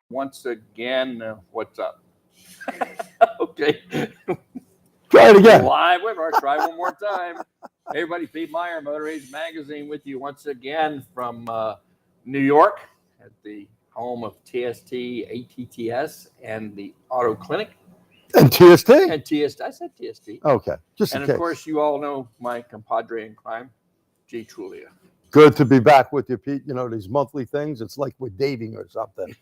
once again. What's up? Okay. Try it again. Live webinar. Try one more time. Everybody, Pete Meier, Motor Age Magazine, with you once again from New York at the home of TST, ATTS, and the Auto Clinic. And TST? And TST. I said TST. Okay. Just and in of case. course, you all know my compadre in crime, G. Truglia. Good to be back with you, Pete. You know, these monthly things, it's like we're dating or something.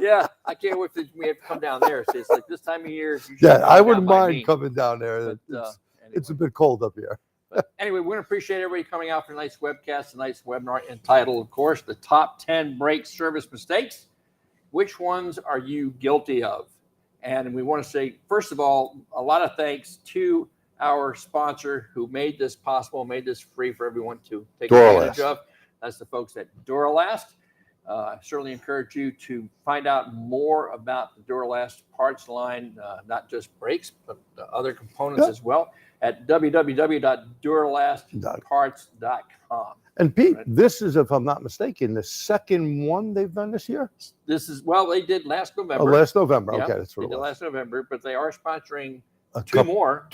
Yeah, I can't wait for we have to come down there. So it's like this time of year. Yeah, I wouldn't mind coming down there. But, it's a bit cold up here. But anyway, we're going to appreciate everybody coming out for tonight's webcast, tonight's webinar entitled, of course, the top 10 brake service mistakes. Which ones are you guilty of? And we want to say, first of all, a lot of thanks to our sponsor who made this possible, made this free for everyone to take advantage of. That's the folks at Duralast. I certainly encourage you to find out more about the Duralast parts line, not just brakes, but other components as well, at www.duralastparts.com. And Pete, this is, if I'm not mistaken, the second one they've done this year? This is, well, they did last November. Oh, last November. Yeah, okay, that's what they it did was. last November, but they are sponsoring Two more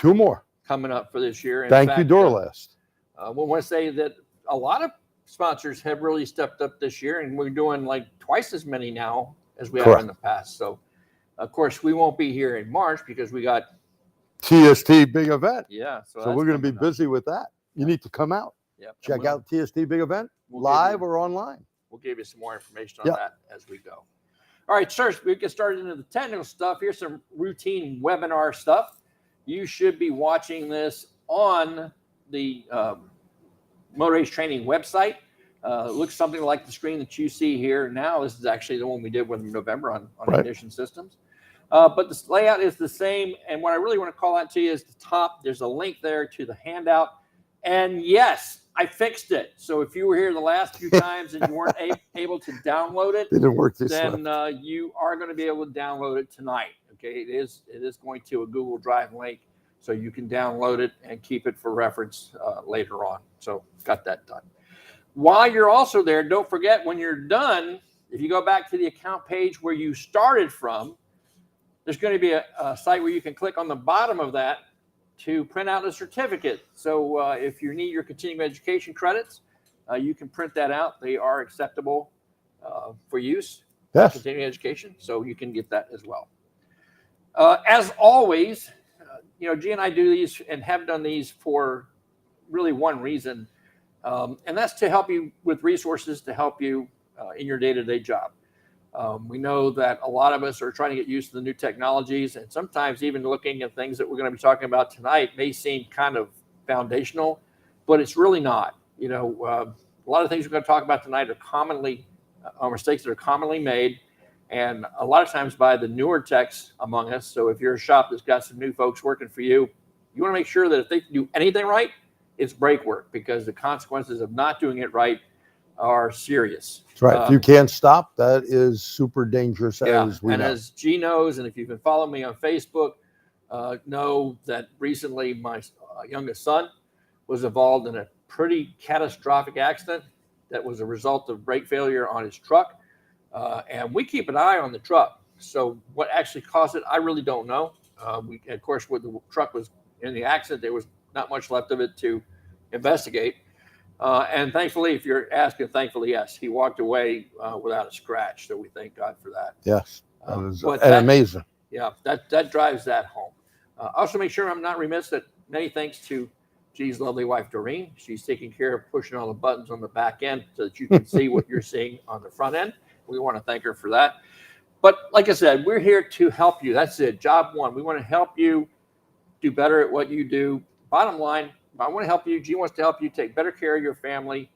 coming up for this year. Thank you, Duralast. We want to say that a lot of sponsors have really stepped up this year, and we're doing like twice as many now as we have in the past. So, of course, we won't be here in March because we got TST big event. Yeah. So we're going to be busy with that. You need to come out. Yep. Check out TST big event, live or online. We'll give you some more information on that as we go. All right, sir, we get started into the technical stuff. Here's some routine webinar stuff. You should be watching this on the Motor Age Training website. It looks something like the screen that you see here now. This is actually the one we did in November on ignition systems. But the layout is the same. And what I really want to call out to you is the top. There's a link there to the handout. And yes, I fixed it. So if you were here the last few times and you weren't able to download it, didn't work this then you are going to be able to download it tonight. Okay, it is going to a Google Drive link, so you can download it and keep it for reference later on. So got that done. While you're also there, don't forget when you're done, if you go back to the account page where you started from, there's going to be a site where you can click on the bottom of that to print out a certificate. So if you need your continuing education credits, you can print that out. They are acceptable for use. Yes. Continuing education, so you can get that as well. As always, G and I do these and have done these for really one reason, and that's to help you with resources to help you in your day-to-day job. We know that a lot of us are trying to get used to the new technologies, and sometimes even looking at things that we're going to be talking about tonight may seem kind of foundational, but it's really not. A lot of things we're going to talk about tonight are mistakes that are commonly made, and a lot of times by the newer techs among us. So if you're a shop that's got some new folks working for you, you want to make sure that if they do anything right, it's brake work, because the consequences of not doing it right are serious. That's right. If you can't stop, that is super dangerous. As we know. As G knows, and if you've been following me on Facebook, know that recently my youngest son was involved in a pretty catastrophic accident that was a result of brake failure on his truck. And we keep an eye on the truck. So what actually caused it, I really don't know. Of course, when the truck was in the accident, there was not much left of it to investigate. And thankfully, if you're asking, thankfully, yes, he walked away without a scratch. So we thank God for that. Yes, that was amazing. Yeah, that drives that home. Also, make sure I'm not remiss that many thanks to G's lovely wife, Doreen. She's taking care of pushing all the buttons on the back end so that you can see what you're seeing on the front end. We want to thank her for that. But like I said, we're here to help you. That's it. Job one. We want to help you do better at what you do. Bottom line, I want to help you. G wants to help you take better care of your family,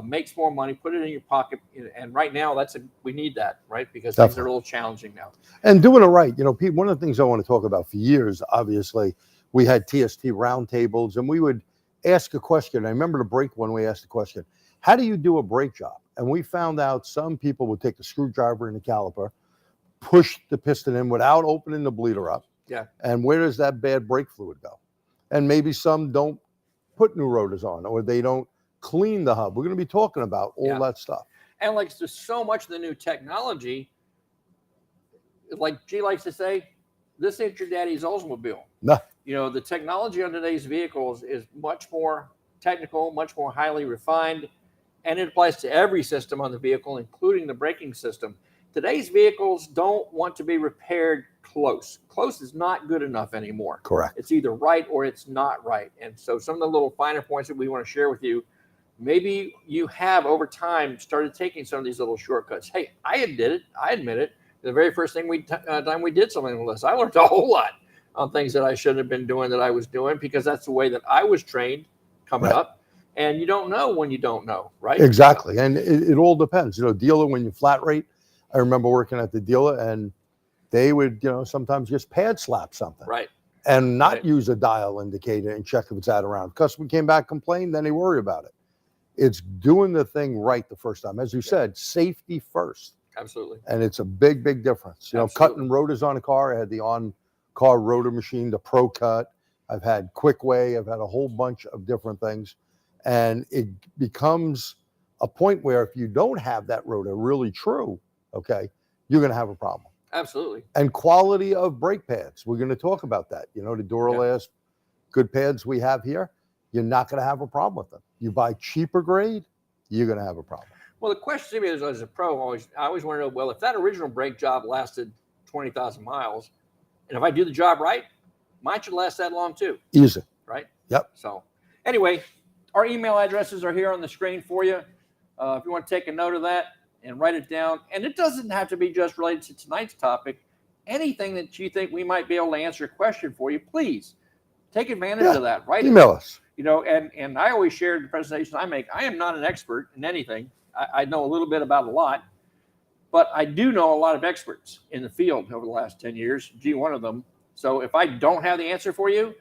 makes more money, put it in your pocket. And right now, we need that, right? Because things are a little challenging now. And doing it right. Pete, one of the things I want to talk about for years, obviously, we had TST roundtables, and we would ask a question. I remember the brake one, we asked the question, how do you do a brake job? And we found out some people would take the screwdriver and the caliper, push the piston in without opening the bleeder up. Yeah. And where does that bad brake fluid go? And maybe some don't put new rotors on, or they don't clean the hub. We're going to be talking about all that stuff. And like there's so much of the new technology like G likes to say, this ain't your daddy's Oldsmobile. No. You know, the technology on today's vehicles is much more technical, much more highly refined, and it applies to every system on the vehicle, including the braking system. Today's vehicles don't want to be repaired close. Close is not good enough anymore. Correct. It's either right or it's not right. And so some of the little finer points that we want to share with you, maybe you have over time started taking some of these little shortcuts. Hey, I did it. I admit it. The very first thing time we did something like this, I learned a whole lot on things that I shouldn't have been doing that I was doing, because that's the way that I was trained coming up. And you don't know when you don't know, right? Exactly. And it all depends. You know, dealer, when you flat rate, I remember working at the dealer and they would, you know, sometimes just pad slap something. Right. And not use a dial indicator and check if it's out around. Customer came back, complained, then they worry about it. It's doing the thing right the first time. As you said, safety first. Absolutely. And it's a big, big difference. You know, cutting rotors on a car. I had the on-car rotor machine, the Pro Cut. I've had Quick Way. I've had a whole bunch of different things. And it becomes a point where if you don't have that rotor really true, okay, you're going to have a problem. Absolutely. And quality of brake pads. We're going to talk about that. You know, the Duralast good pads we have here, you're not going to have a problem with them. You buy cheaper grade, you're going to have a problem. Well, the question to me is, as a pro, I always want to know, well, if that original brake job lasted 20,000 miles, and if I do the job right, mine should last that long too. Easy. Right? Yep. So anyway, our email addresses are here on the screen for you. If you want to take a note of that and write it down. And it doesn't have to be just related to tonight's topic. Anything that you think we might be able to answer a question for you, please take advantage of that. Right? Email us. You know, and I always share the presentations I make. I am not an expert in anything. I know a little bit about a lot, but I do know a lot of experts in the field over the last 10 years, one of them. So if I don't have the answer for you,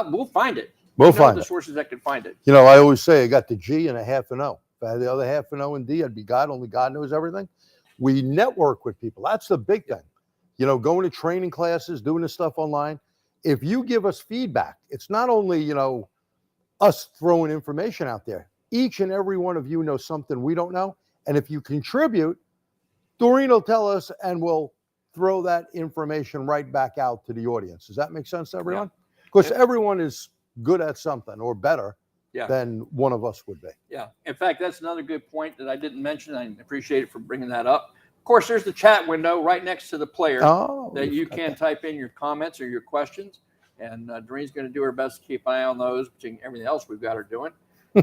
we'll find it. We'll find the sources that can find it. You know, I always say I got the G and a half an O. If I had the other half an O and D, I'd be God. Only God knows everything. We network with people. That's the big thing. You know, going to training classes, doing this stuff online. If you give us feedback, it's not only, you know, us throwing information out there. Each and every one of you knows something we don't know. And if you contribute, Doreen will tell us and we'll throw that information right back out to the audience. Does that make sense to everyone? Because everyone is good at something or better than one of us would be. Yeah. In fact, that's another good point that I didn't mention. I appreciate it for bringing that up. Of course, there's the chat window right next to the player that you can type in your comments or your questions. And Doreen's going to do her best to keep an eye on those, between everything else we've got her doing.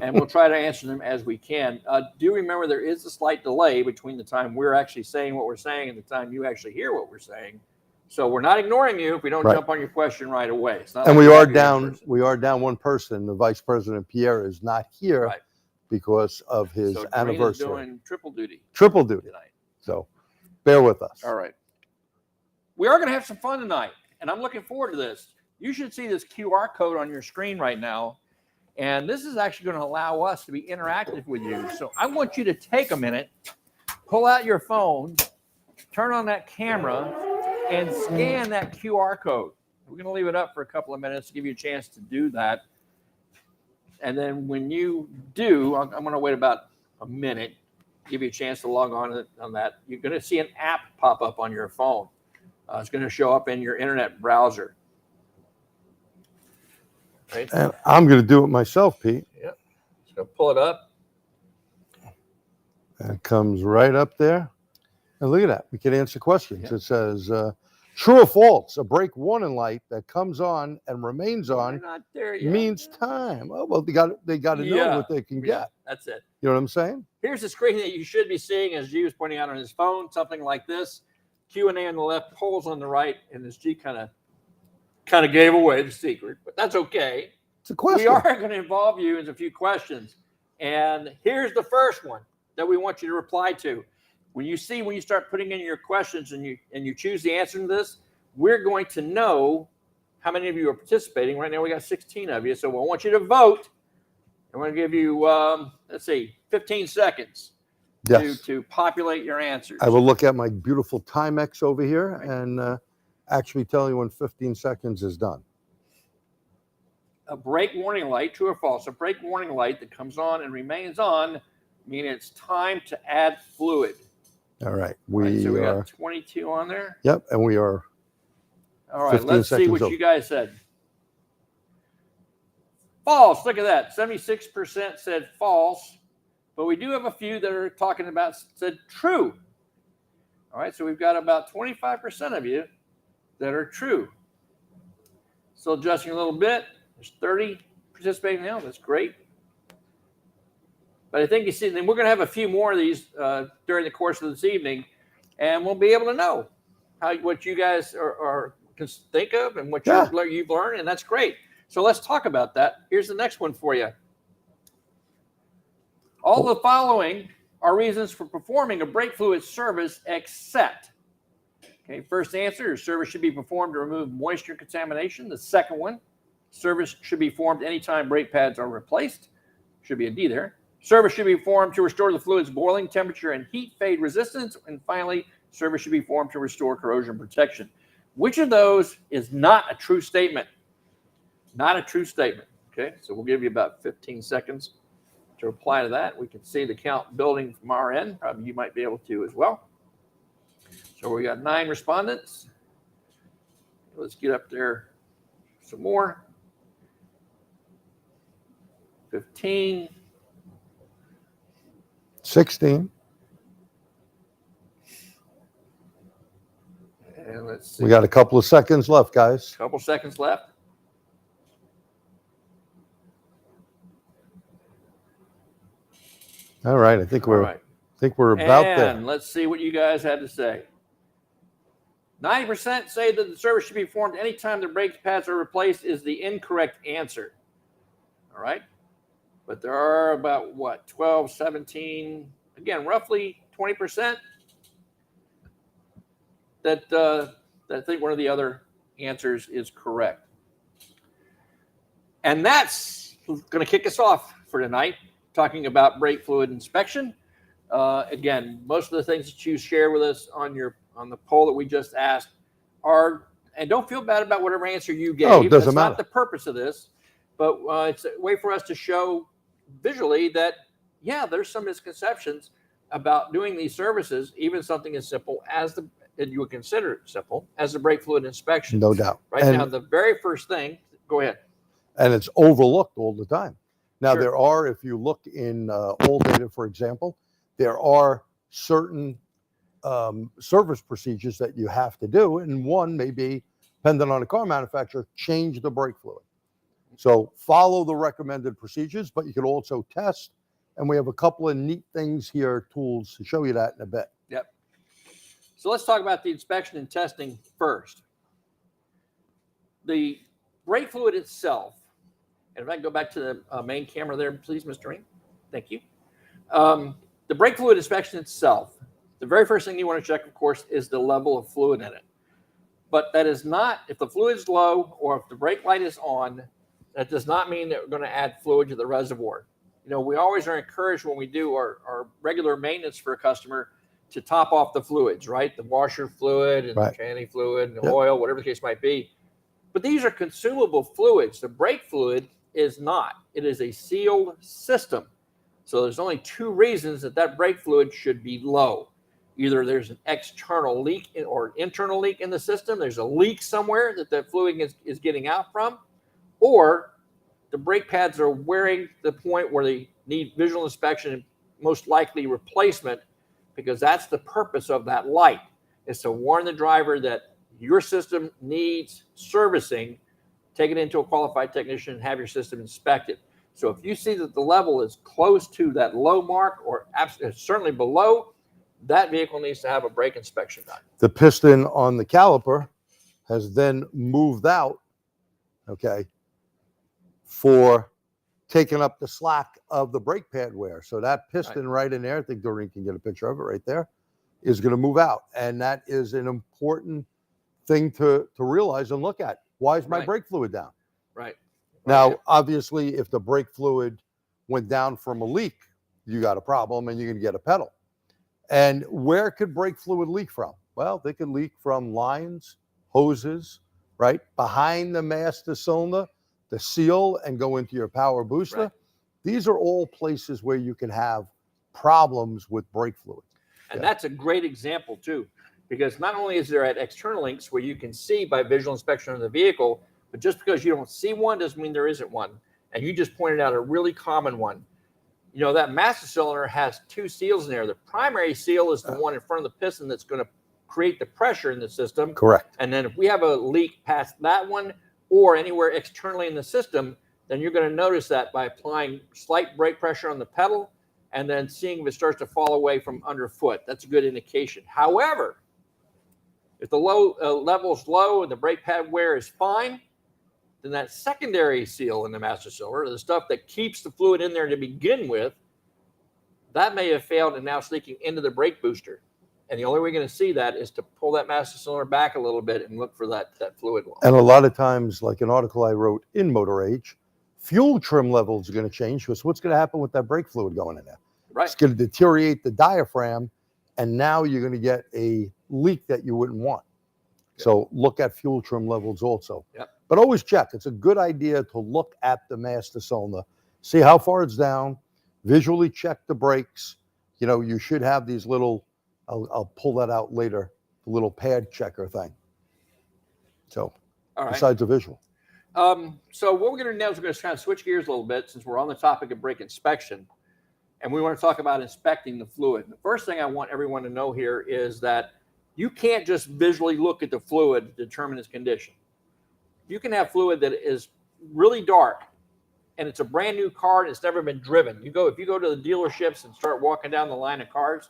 And we'll try to answer them as we can. Do remember there is a slight delay between the time we're actually saying what we're saying and the time you actually hear what we're saying. So we're not ignoring you if we don't jump on your question right away. It's not and like we are down one person. The Vice President Pierre is not here because of his anniversary. Doreen is doing triple duty tonight. So bear with us. All right. We are going to have some fun tonight, and I'm looking forward to this. You should see this QR code on your screen right now. And this is actually going to allow us to be interactive with you. So I want you to take a minute, pull out your phone, turn on that camera, and scan that QR code. We're going to leave it up for a couple of minutes to give you a chance to do that. And then when you do, I'm going to wait about a minute, give you a chance to log on that. You're going to see an app pop up on your phone. It's going to show up in your internet browser. Right. And I'm going to do it myself, Pete. Yep. Just going to pull it up. And it comes right up there. And look at that. We can answer questions. It says, true or false, a brake warning light that comes on and remains on means time. Oh, well, they got to know what they can get. That's it. You know what I'm saying? Here's the screen that you should be seeing, as G was pointing out on his phone, something like this. Q&A on the left, polls on the right, and as G kind of gave away the secret, but that's okay. It's a question. We are going to involve you in a few questions. And here's the first one that we want you to reply to. When you start putting in your questions and you choose the answer to this, we're going to know how many of you are participating. Right now we got 16 of you, so we want you to vote. I'm going to give you, 15 seconds to populate your answers. I will look at my beautiful Timex over here and actually tell you when 15 seconds is done. A brake warning light, true or false? A brake warning light that comes on and remains on means it's time to add fluid. All right. All right, so we are. got 22 on there. Yep. And we are. All right, 15 let's see seconds what over. you guys said. False. Look at that. 76% said false, but we do have a few that are talking about said true. All right, so we've got about 25% of you that are true. Still adjusting a little bit. There's 30 participating now. That's great. But I think you see, then we're going to have a few more of these during the course of this evening, and we'll be able to know what you guys can think of and what you've learned, and that's great. So let's talk about that. Here's the next one for you. All the following are reasons for performing a brake fluid service except. Okay, first answer, your service should be performed to remove moisture contamination. The second one, service should be performed anytime brake pads are replaced. Should be a D there. Service should be performed to restore the fluid's boiling temperature and heat fade resistance. And finally, service should be performed to restore corrosion protection. Which of those is not a true statement? Not a true statement. Okay, so we'll give you about 15 seconds to reply to that. We can see the count building from our end. Probably you might be able to as well. So we got 9 respondents. Let's get up there some more. 15. 16. And let's see. We got a couple of seconds left, guys. Couple seconds left. All right. I think we're about there. And let's see what you guys had to say. 90% say that the service should be performed anytime the brake pads are replaced is the incorrect answer. All right. But there are about, 12, 17, again, roughly 20% that think one of the other answers is correct. And that's going to kick us off for tonight, talking about brake fluid inspection. Again, most of the things that you share with us on the poll that we just asked are, and don't feel bad about whatever answer you gave. Oh, it doesn't That's matter. not the purpose of this, but it's a way for us to show visually that, yeah, there's some misconceptions about doing these services, even something as simple as and you would consider it simple as the brake fluid inspection. No doubt. Right now, the very first thing, go ahead. And it's overlooked all the time. Now, Sure. there are, if you look in all data, for example, there are certain service procedures that you have to do. And one may be, depending on the car manufacturer, change the brake fluid. So follow the recommended procedures, but you can also test. And we have a couple of neat things here, tools to show you that in a bit. Yep. So let's talk about the inspection and testing first. The brake fluid itself, and if I can go back to the main camera there, please, Mr. Ring. Thank you. The brake fluid inspection itself, the very first thing you want to check, of course, is the level of fluid in it. But that is not, if the fluid's low or if the brake light is on, that does not mean that we're going to add fluid to the reservoir. You know, we always are encouraged when we do our regular maintenance for a customer to top off the fluids, right? The washer fluid and the tranny fluid and the oil, whatever the case might be. But these are consumable fluids. The brake fluid is not. It is a sealed system. So there's only 2 reasons that brake fluid should be low. Either there's an external leak or internal leak in the system. There's a leak somewhere that the fluid is getting out from, or the brake pads are wearing the point where they need visual inspection and most likely replacement, because that's the purpose of that light, is to warn the driver that your system needs servicing. Take it into a qualified technician and have your system inspected. So if you see that the level is close to that low mark or certainly below, that vehicle needs to have a brake inspection done. The piston on the caliper has then moved out, okay, for taking up the slack of the brake pad wear. So that piston right in there, I think Doreen can get a picture of it right there, is going to move out. And that is an important thing to realize and look at. Why is my brake fluid down? Right. Now, obviously, if the brake fluid went down from a leak, you got a problem and you're going to get a pedal. And where could brake fluid leak from? Well, they could leak from lines, hoses, right? Behind the master cylinder, the seal, and go into your power booster. These are all places where you can have problems with brake fluid. And that's a great example too, because not only is there at external links where you can see by visual inspection of the vehicle, but just because you don't see one doesn't mean there isn't one. And you just pointed out a really common one. You know, that master cylinder has two seals in there. The primary seal is the one in front of the piston that's going to create the pressure in the system. Correct. And then if we have a leak past that one or anywhere externally in the system, then you're going to notice that by applying slight brake pressure on the pedal and then seeing if it starts to fall away from underfoot. That's a good indication. However, if the level is low and the brake pad wear is fine, then that secondary seal in the master cylinder, the stuff that keeps the fluid in there to begin with, that may have failed and now it's leaking into the brake booster. And the only way you're going to see that is to pull that master cylinder back a little bit and look for that fluid loss. And a lot of times, like an article I wrote in Motor Age, fuel trim levels are going to change because what's going to happen with that brake fluid going in there? Right. It's going to deteriorate the diaphragm, and now you're going to get a leak that you wouldn't want. Yep. So look at fuel trim levels also. Yep. But always check. It's a good idea to look at the master cylinder, see how far it's down, visually check the brakes. You know, you should have these little, I'll pull that out later, the little pad checker thing. So, all right. Besides the visual. So what we're going to do now is we're going to kind of switch gears a little bit since we're on the topic of brake inspection. And we want to talk about inspecting the fluid. The first thing I want everyone to know here is that you can't just visually look at the fluid to determine its condition. You can have fluid that is really dark and it's a brand new car and it's never been driven. If you go to the dealerships and start walking down the line of cars,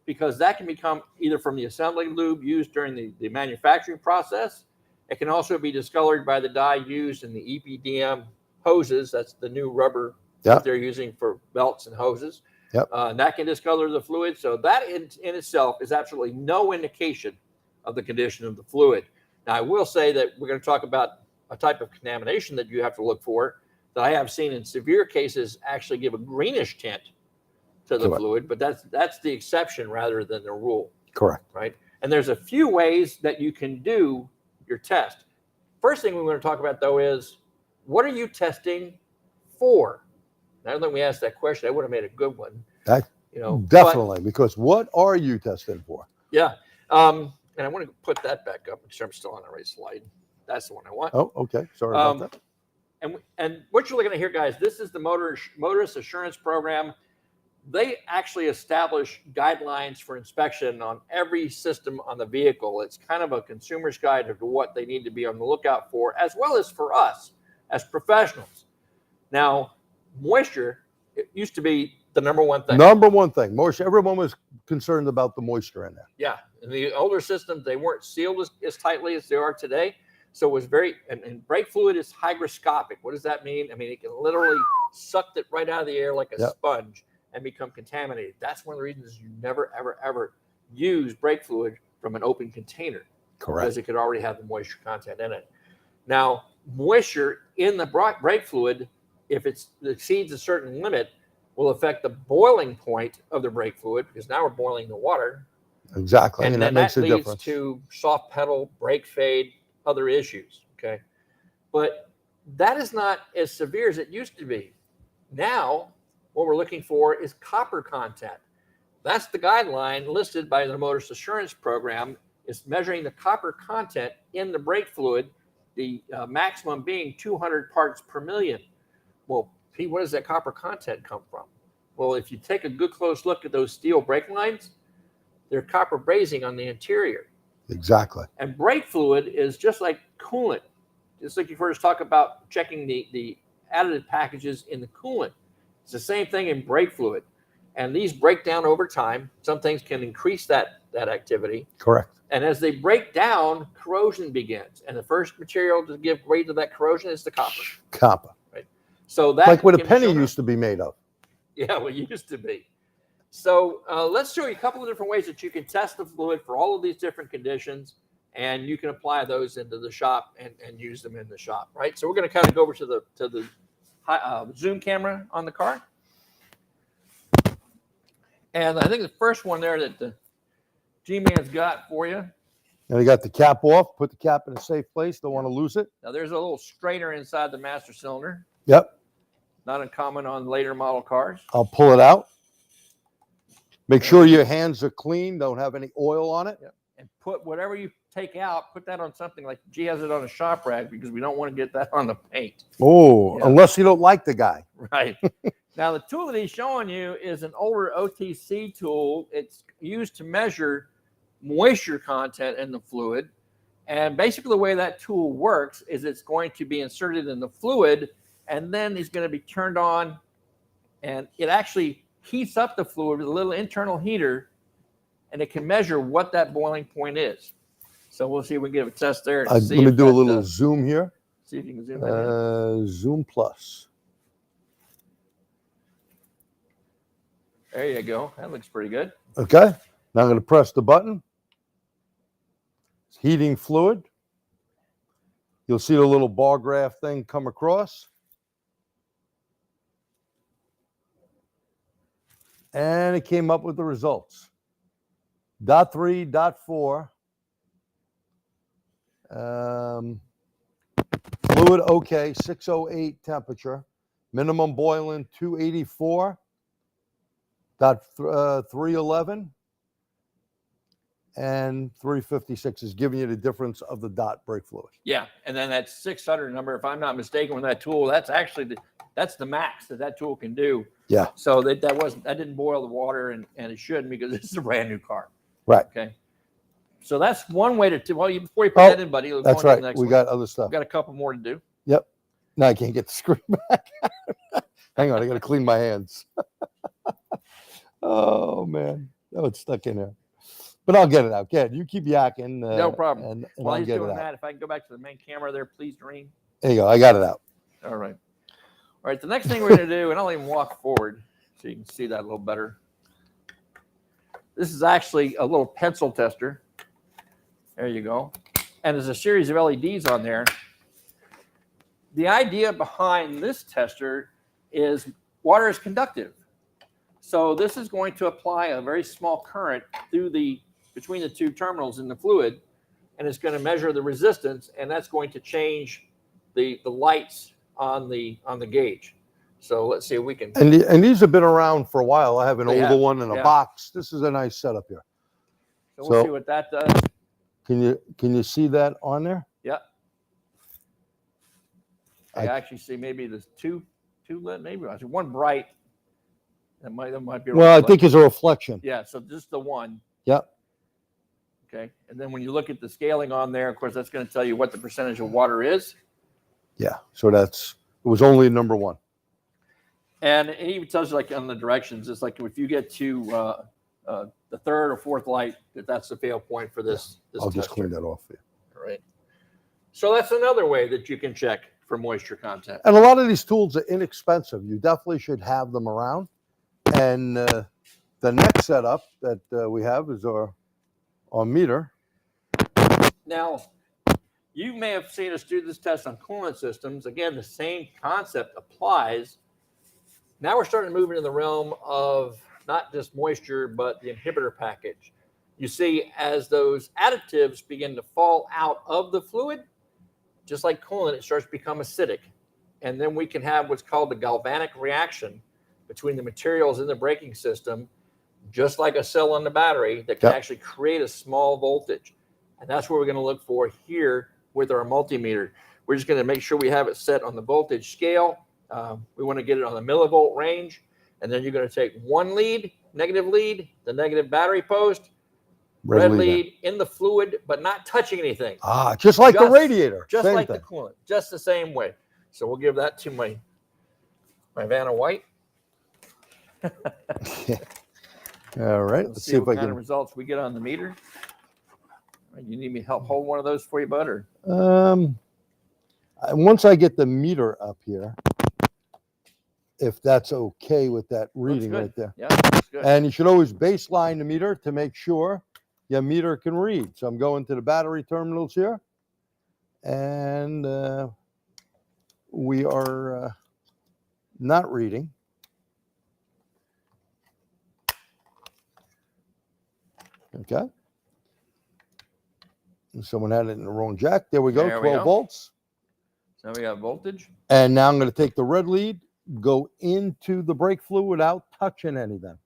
because that can become either from the assembly lube used during the manufacturing process. It can also be discolored by the dye used in the EPDM hoses. That's the new rubber that they're using for belts and hoses. And that can discolor the fluid. So that in itself is absolutely no indication of the condition of the fluid. Now, I will say that we're going to talk about a type of contamination that you have to look for that I have seen in severe cases actually give a greenish tint to the fluid, but that's the exception rather than the rule. Correct. Right. And there's a few ways that you can do your test. First thing we want to talk about, though, is what are you testing for? Now that we asked that question, I would have made a good one. Definitely, because what are you testing for? Yeah. And I want to put that back up. Make sure I'm still on the right slide. That's the one I want. Oh, okay. Sorry about that. And what you're looking at here, guys, this is the Motorist Assurance Program. They actually establish guidelines for inspection on every system on the vehicle. It's kind of a consumer's guide to what they need to be on the lookout for, as well as for us as professionals. Now, moisture, it used to be the number one thing. Number one thing, moisture. Everyone was concerned about the moisture in there. Yeah. In the older systems, they weren't sealed as tightly as they are today. So it was and brake fluid is hygroscopic. What does that mean? I mean, it can literally suck it right out of the air like a sponge and become contaminated. That's one of the reasons you never, ever, ever use brake fluid from an open container. Correct. Because it could already have the moisture content in it. Now, moisture in the brake fluid, if it exceeds a certain limit, will affect the boiling point of the brake fluid, because now we're boiling the water. Exactly. And then that makes a leads difference. to soft pedal, brake fade, other issues. Okay. But that is not as severe as it used to be. Now, what we're looking for is copper content. That's the guideline listed by the Motorist Assurance Program, is measuring the copper content in the brake fluid, the maximum being 200 parts per million. Well, Pete, where does that copper content come from? Well, if you take a good close look at those steel brake lines, they're copper brazing on the interior. Exactly. And brake fluid is just like coolant. Just like you first talk about checking the additive packages in the coolant. It's the same thing in brake fluid. And these break down over time. Some things can increase that activity. Correct. And as they break down, corrosion begins. And the first material to give way to that corrosion is the copper. Copper. Right. So that like what a penny used to be made of. Yeah, well, it used to be. So let's show you a couple of different ways that you can test the fluid for all of these different conditions, and you can apply those into the shop and use them in the shop, right? So we're going to kind of go over to the zoom camera on the car. And I think the first one there that the G-Man's got for you. And you got the cap off. Put the cap in a safe place. Don't want to lose it. Now there's a little strainer inside the master cylinder. Yep. Not uncommon on later model cars. I'll pull it out. Make sure your hands are clean, don't have any oil on it. Yep. And put whatever you take out, put that on something like G has it on a shop rag because we don't want to get that on the paint. Oh, Yeah. unless you don't like the guy. Right. Now, the tool that he's showing you is an older OTC tool. It's used to measure moisture content in the fluid. And basically the way that tool works is it's going to be inserted in the fluid, and then it's going to be turned on, and it actually heats up the fluid with a little internal heater, and it can measure what that boiling point is. So we'll see if we can get a test there. Let me do a little zoom here. See if you can zoom that in. Zoom plus. There you go. That looks pretty good. Okay. Now I'm going to press the button. It's heating fluid. You'll see the little bar graph thing come across. And it came up with the results. .3, .4. Fluid okay, 608 temperature. Minimum boiling 284. .311 and 356 is giving you the difference of the dot brake fluid. Yeah, and then that 600 number, if I'm not mistaken, with that tool, that's actually that's the max that tool can do. Yeah. So that didn't boil the water, and it shouldn't, because this is a brand new car. Right. Okay. So that's one way to before you put that in, buddy. That's right. We got other stuff. We've got a couple more to do. Yep. Now I can't get the screen back. Hang on, I got to clean my hands. Oh man, that was stuck in there. But I'll get it out. Get you keep yakking. No problem. And While I'll he's get doing it out. that, if I can go back to the main camera there, please, Doreen. There you go. I got it out. All right. All right. The next thing we're going to do, and I'll even walk forward so you can see that a little better. This is actually a little pencil tester. There you go. And there's a series of LEDs on there. The idea behind this tester is water is conductive. So this is going to apply a very small current between the two terminals in the fluid, and it's going to measure the resistance, and that's going to change the lights on the gauge. So let's see if we can. And these have been around for a while. I have an older one in a yeah. box. This is a nice setup here. So we'll see what that does. Can you see that on there? Yeah. I actually see maybe there's two lit, maybe I see one bright. That might be. Well, I think it's a reflection. Yeah. So just the one. Yep. Okay. And then when you look at the scaling on there, of course, that's going to tell you what the percentage of water is. Yeah. So it was only number one. And it even tells you, like, on the directions, it's like if you get to the third or fourth light, that's the fail point for this. Yeah. I'll just clean that off for you. All right. So that's another way that you can check for moisture content. And a lot of these tools are inexpensive. You definitely should have them around. And the next setup that we have is our meter. Now, you may have seen us do this test on coolant systems. Again, the same concept applies. Now we're starting to move into the realm of not just moisture, but the inhibitor package. You see, as those additives begin to fall out of the fluid, just like coolant, it starts to become acidic. And then we can have what's called the galvanic reaction between the materials in the braking system, just like a cell on the battery, that can actually create a small voltage. And that's what we're going to look for here with our multimeter. We're just going to make sure we have it set on the voltage scale. We want to get it on the millivolt range. And then you're going to take one lead, negative lead, the negative battery post, red lead in the fluid, but not touching anything. Just like the radiator. Just same like thing. the coolant, just the same way. So we'll give that to my Vanna White. All right. Let's see if what I kind can. of results we get on the meter. You need me to help hold one of those for you, bud? Or? Once I get the meter up here, if that's okay with that reading right there. Yeah, that's good. And you should always baseline the meter to make sure your meter can read. So I'm going to the battery terminals here, and we are not reading. Okay. And someone had it in the wrong jack. There we go, There we 12 go. volts. So we got voltage. And now I'm going to take the red lead, go into the brake fluid without touching anything.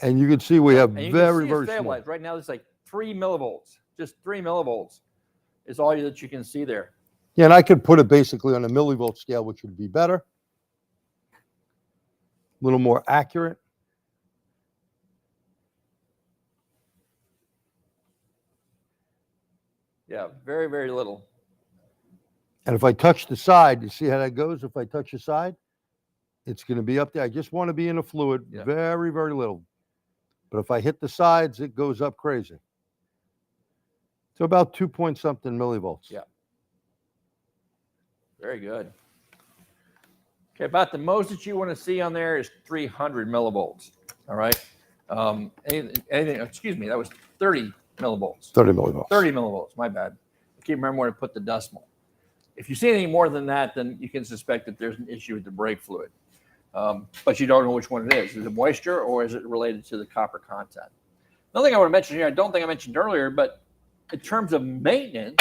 And you can see we have And you very, can see very it small. stabilized. Right now, it's like 3 millivolts. Just 3 millivolts is all that you can see there. Yeah, and I could put it basically on a millivolt scale, which would be better. A little more accurate. Yeah, very, very little. And if I touch the side, you see how that goes? If I touch the side, it's going to be up there. I just want to be in a fluid, Yeah. very, very little. But if I hit the sides, it goes up crazy. So about 2 point something millivolts. Yeah. Very good. Okay, about the most that you want to see on there is 300 millivolts. All right. Anything, excuse me, that was 30 millivolts. 30 millivolts. 30 millivolts, my bad. I can't remember where to put the decimal. If you see anything more than that, then you can suspect that there's an issue with the brake fluid. But you don't know which one it is. Is it moisture or is it related to the copper content? Another thing I want to mention here, I don't think I mentioned earlier, but in terms of maintenance,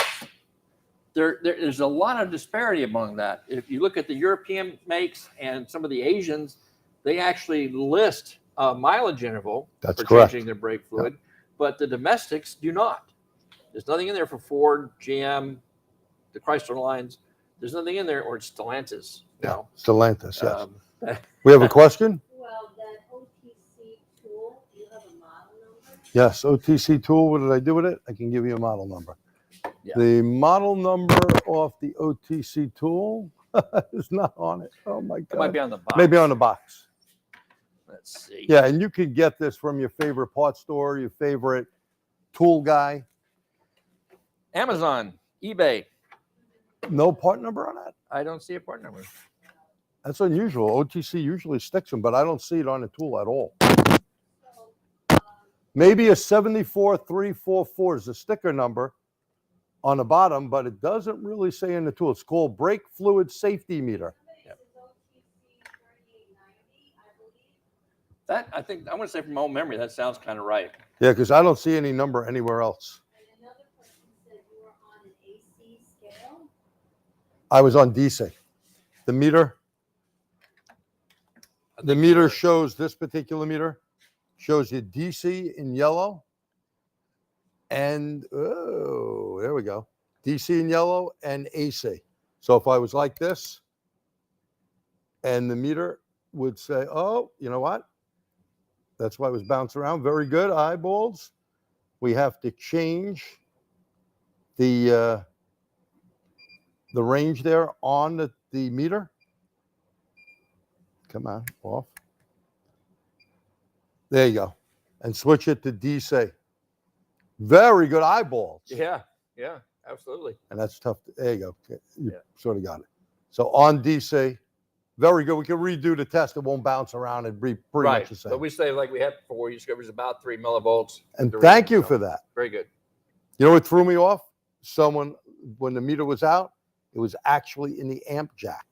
there's a lot of disparity among that. If you look at the European makes and some of the Asians, they actually list a mileage interval That's for correct. changing their brake fluid, but the domestics do not. There's nothing in there for Ford, GM, the Chrysler lines. There's nothing in there, or it's Stellantis. Yeah, Stellantis, yes. Um, We have a question? Well, that OTC tool, do you have a model number? Yes, OTC tool. What did I do with it? I can give you a model number. Yeah. The model number off the OTC tool is not on it. Oh my it might God. be on the box. Maybe on the box. Let's see. Yeah, and you could get this from your favorite parts store, your favorite tool guy. Amazon, eBay. No part number on that? I don't see a part number. That's unusual. OTC usually sticks them, but I don't see it on the tool at all. So, Maybe a 74344 is a sticker number on the bottom, but it doesn't really say in the tool. It's called brake fluid safety meter. this is OTC 3890, I believe. That, I think, I want to say from my own memory, that sounds kind of right. Yeah, because I don't see any number anywhere else. And another person said you were on an AC scale. I was on DC. The meter shows, this particular meter shows you DC in yellow. And, oh, there we go. DC in yellow and AC. So if I was like this, and the meter would say, oh, you know what? That's why it was bouncing around. Very good, eyeballs. We have to change the range there on the meter. Come on, off. There you go. And switch it to DC. Very good eyeballs. Yeah, absolutely. And that's tough. There you go. You Yeah. sort of got it. So on DC, very good. We can redo the test. It won't bounce around and be pretty much the same. But we say, like we had before, you discovered it's about 3 millivolts. And The thank reading, you so for that. Very good. You know what threw me off? Someone, when the meter was out, it was actually in the amp jack.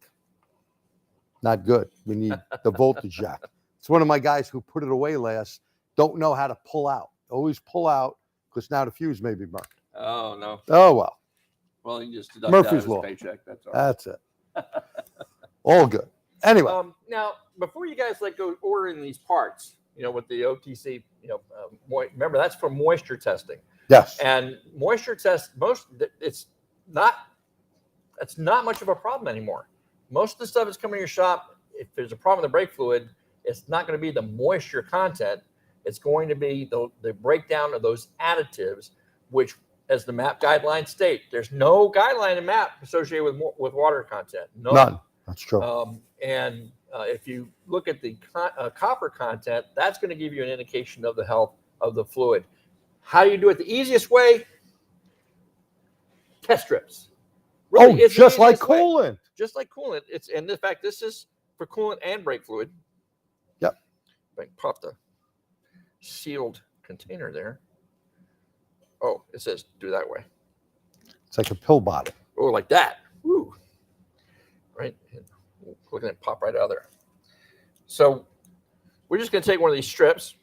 Not good. We need the voltage jack. It's one of my guys who put it away last, don't know how to pull out. Always pull out because now the fuse may be burnt. Oh, no. Oh, well, Well, you just deduct Murphy's that of his Law. paycheck. That's all. that's it. All good. Anyway, Now, before you guys go ordering these parts, with the OTC, remember that's for moisture testing. yes. And moisture test, it's not much of a problem anymore. Most of the stuff that's coming to your shop, if there's a problem with the brake fluid, it's not going to be the moisture content. It's going to be the breakdown of those additives, which, as the MAP guidelines state, there's no guideline in MAP associated with water content. None. That's true. And if you look at the copper content, that's going to give you an indication of the health of the fluid. How do you do it? The easiest way, test strips. Really, it's the just like easiest way. coolant. Just like coolant. And in fact, this is for coolant and brake fluid. Yep. If I can pop the sealed container there. Oh, it says do that way. It's like a pill bottle. Oh, like that. Woo. Right. Look at it pop right out of there. So we're just going to take one of these strips.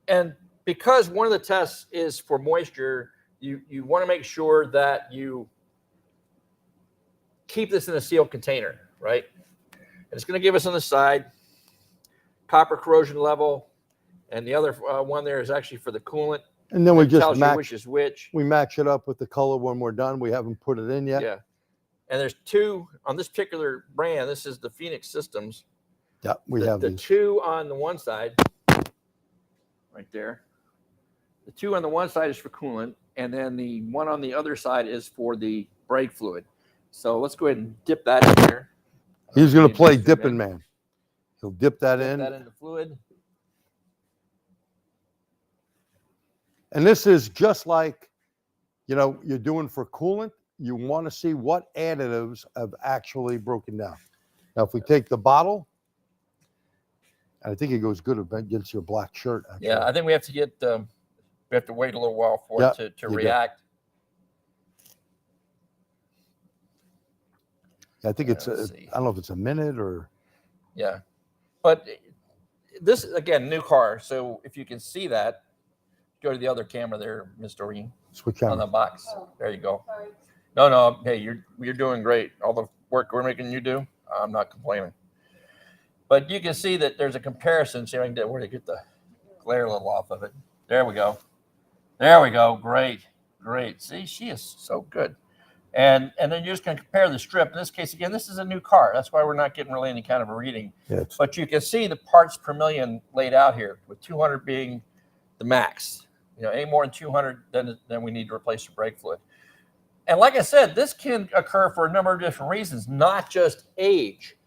And because one of the tests is for moisture, you want to make sure that you keep this in a sealed container, right? And it's going to give us on the side. copper corrosion level, and the other one there is actually for the coolant. And then we It just tells you match, which is which. we match it up with the color when we're done. We haven't put it in yet. Yeah. And there's two on this particular brand. This is the Phoenix Systems. Yeah, we have the these. two on the one side, right there. The two on the one side is for coolant, and then the one on the other side is for the brake fluid. So let's go ahead and dip that in there. He's going to And play zoom dipping in. man. He'll dip that Dip in. that in the fluid. And this is just like, you know, you're doing for coolant. You want to see what additives have actually broken down. Now, if we take the bottle, and I think it goes good against your black shirt. Actually. Yeah, I think we have to get, we have to wait a little while for Yeah, it to you do. react. I think it's, Let's see. I don't know if it's a minute or. Yeah. But this, again, new car. So if you can see that, go to the other camera there, Ms. Doreen, Switch on the camera. box. Oh. There you go. Sorry. No, hey, you're doing great. All the work we're making you do, I'm not complaining. But you can see that there's a comparison. See if I can get where to get the glare a little off of it. There we go. There we go. Great. See, she is so good. And then you're just going to compare the strip. In this case, again, this is a new car. That's why we're not getting really any kind of a reading. Yeah, But you can see the parts per million laid out here, with 200 being the max. You know, any more than 200, then we need to replace the brake fluid. And like I said, this can occur for a number of different reasons, not just age.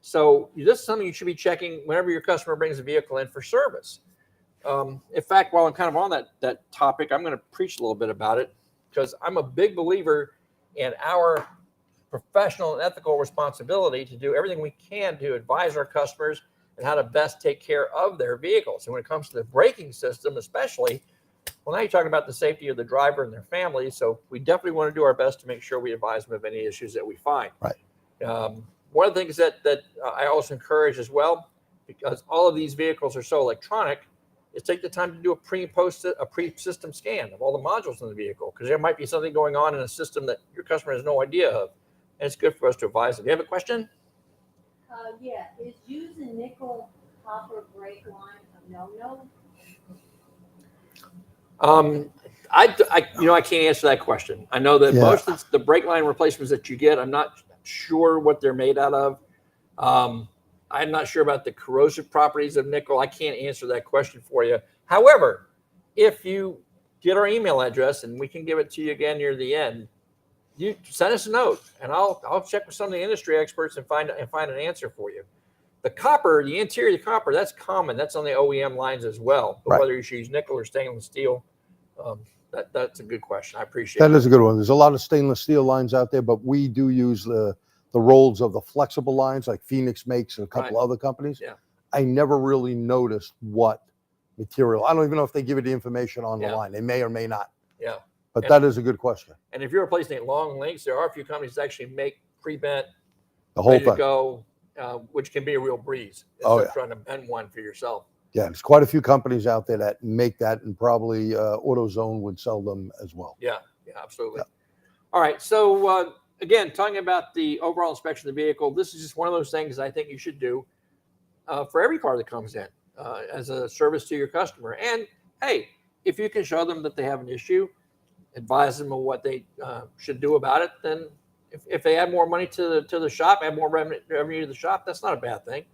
So this is something you should be checking whenever your customer brings a vehicle in for service. In fact, while I'm kind of on that topic, I'm going to preach a little bit about it, because I'm a big believer in our professional and ethical responsibility to do everything we can to advise our customers and how to best take care of their vehicles. And when it comes to the braking system, especially, well, now you're talking about the safety of the driver and their family. So we definitely want to do our best to make sure we advise them of any issues that we find. Right. One of the things that I also encourage as well, because all of these vehicles are so electronic, is take the time to do a pre-system scan of all the modules in the vehicle, because there might be something going on in a system that your customer has no idea of. And it's good for us to advise them. Do you have a question? Yeah, is using nickel copper brake line a no-no? I can't answer that question. I know that most of the brake line replacements that you get, I'm not sure what they're made out of. I'm not sure about the corrosive properties of nickel. I can't answer that question for you. However, if you get our email address, and we can give it to you again near the end, you send us a note, and I'll check with some of the industry experts and find an answer for you. The copper, the interior of the copper, that's common. That's on the OEM lines as well. But Right. whether you should use nickel or stainless steel, that's a good question. I appreciate That it. is a good one. There's a lot of stainless steel lines out there, but we do use the rolls of the flexible lines like Phoenix makes and a couple other companies. Yeah. I never really noticed what material. I don't even know if they give you the information on the Yeah. line. They may or may not. Yeah. But that is a good question. And if you're replacing it long lengths, there are a few companies that actually make pre-bent, The whole ready to thing. go, which can be a real breeze. Oh, Instead of yeah. trying to bend one for yourself. Yeah, there's quite a few companies out there that make that, and probably AutoZone would sell them as well. Yeah, absolutely. Yeah. All right. So again, talking about the overall inspection of the vehicle, this is just one of those things I think you should do for every car that comes in as a service to your customer. And hey, if you can show them that they have an issue, advise them of what they should do about it, then if they add more money to the shop, add more revenue to the shop, that's not a bad thing.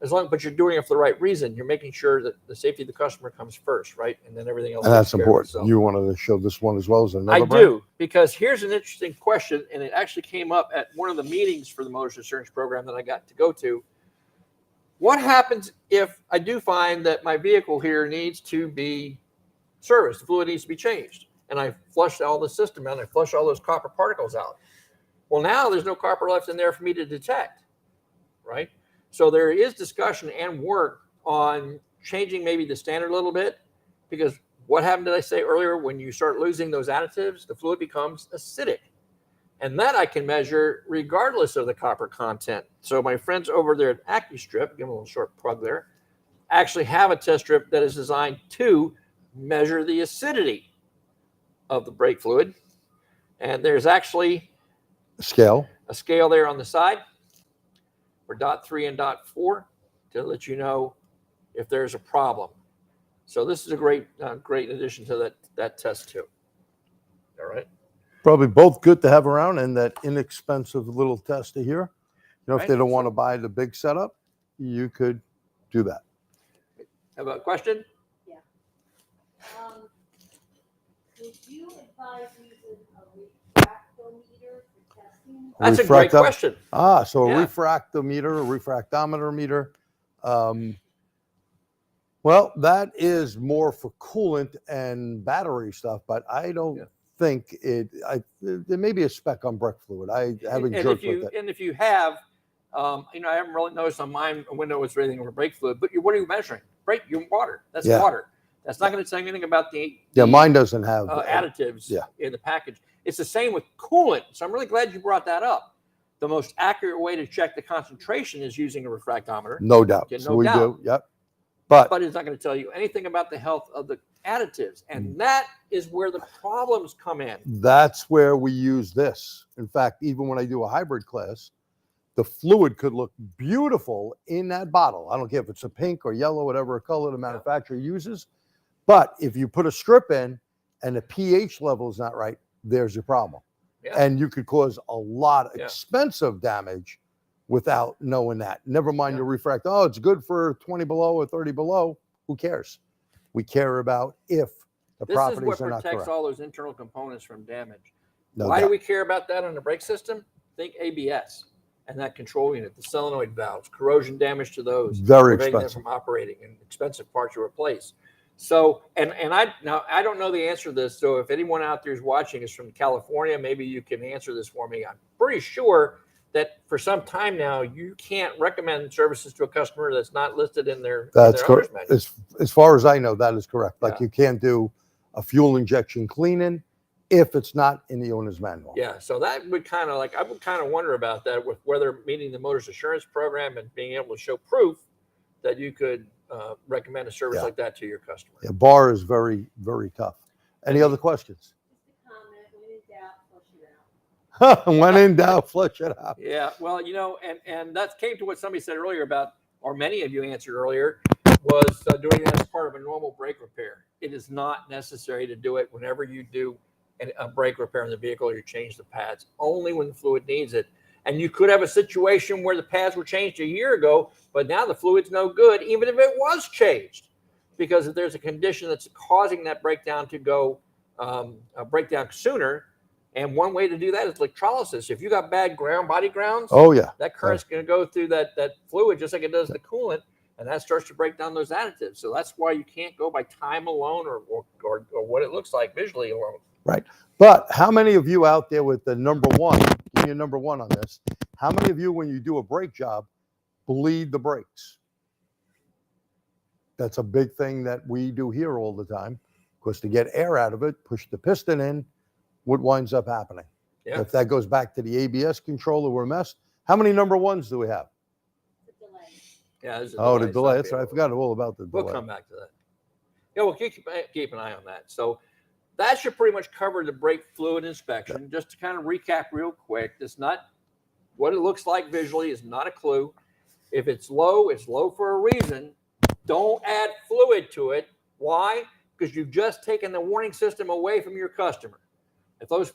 But you're doing it for the right reason. You're making sure that the safety of the customer comes first, right? And then everything else. And that's important. So, you wanted to show this one as well as another I brand? do, because here's an interesting question, and it actually came up at one of the meetings for the Motorist Insurance Program that I got to go to. What happens if I do find that my vehicle here needs to be serviced, the fluid needs to be changed, and I flushed all the system out, and I flushed all those copper particles out? Well, now there's no copper left in there for me to detect, right? So there is discussion and work on changing maybe the standard a little bit, because what happened, did I say earlier, when you start losing those additives, the fluid becomes acidic. And that I can measure regardless of the copper content. So my friends over there at AccuStrip, give them a little short plug there, actually have a test strip that is designed to measure the acidity of the brake fluid. And there's actually a scale there on the side for .3 and .4 to let you know if there's a problem. So this is a great addition to that test too. All right. Probably both good to have around, and that inexpensive little tester here. You know, if Right. they don't want to buy the big setup, you could do that. Have a question? Would you advise using a refractometer for testing? That's a great question. So a Yeah. refractometer, a refractometer meter. Well, that is more for coolant and battery stuff, but I don't think there may be a speck on brake fluid. I haven't jerked with it. And if you have, I haven't really noticed on mine a window was rating over brake fluid, but what are you measuring? Your water. That's water. That's not going to say anything about the mine doesn't have additives in the package. It's the same with coolant. So I'm really glad you brought that up. The most accurate way to check the concentration is using a refractometer. No doubt. So we do. Yep. But it's not going to tell you anything about the health of the additives. And that is where the problems come in. That's where we use this. In fact, even when I do a hybrid class, the fluid could look beautiful in that bottle. I don't care if it's a pink or yellow, whatever color the manufacturer uses. But if you put a strip in and the pH level is not right, there's your problem. Yeah. And you could cause a lot of expensive damage without knowing that. Never mind your refract. Oh, it's good for 20 below or 30 below. Who cares? We care about if the properties are not correct. This is what protects all those internal components from damage. No Why doubt. do we care about that on the brake system? Think ABS and that control unit, the solenoid valves, corrosion damage to those. Very preventing them expensive. from operating and expensive parts to replace. So, and I don't know the answer to this. So if anyone out there is watching is from California, maybe you can answer this for me. I'm pretty sure that for some time now, you can't recommend services to a customer that's not listed in their owner's manual. As far as I know, that is correct. Like you can't do a fuel injection cleaning if it's not in the owner's manual. Yeah, so that would kind of I would kind of wonder about that with whether meeting the Motors Assurance Program and being able to show proof that you could recommend a service like that to your customer. Yeah, bar is very, very tough. Any other questions? Just a comment, when in doubt, flush it out. When in doubt, flush it out. Yeah, well, and that came to what somebody said earlier about, or many of you answered earlier, was doing that as part of a normal brake repair. It is not necessary to do it whenever you do a brake repair in the vehicle or you change the pads, only when the fluid needs it. And you could have a situation where the pads were changed a year ago, but now the fluid's no good, even if it was changed, because if there's a condition that's causing that breakdown to go breakdown sooner. And one way to do that is electrolysis. If you got bad body grounds, that current's going to go through that fluid just like it does the coolant, and that starts to break down those additives. So that's why you can't go by time alone or what it looks like visually alone. Right. But how many of you out there with the number one, give me a number one on this, how many of you, when you do a brake job, bleed the brakes? That's a big thing that we do here all the time, because to get air out of it, push the piston in, what winds up happening? Yeah. If that goes back to the ABS controller, we're messed. How many number ones do we have? The delay. Yeah. The delay. That's right. I forgot all about the delay. We'll come back to that. Yeah, we'll keep an eye on that. So that should pretty much cover the brake fluid inspection. Just to kind of recap real quick, it's not what it looks like visually is not a clue. If it's low for a reason. Don't add fluid to it. Why? Because you've just taken the warning system away from your customer. If those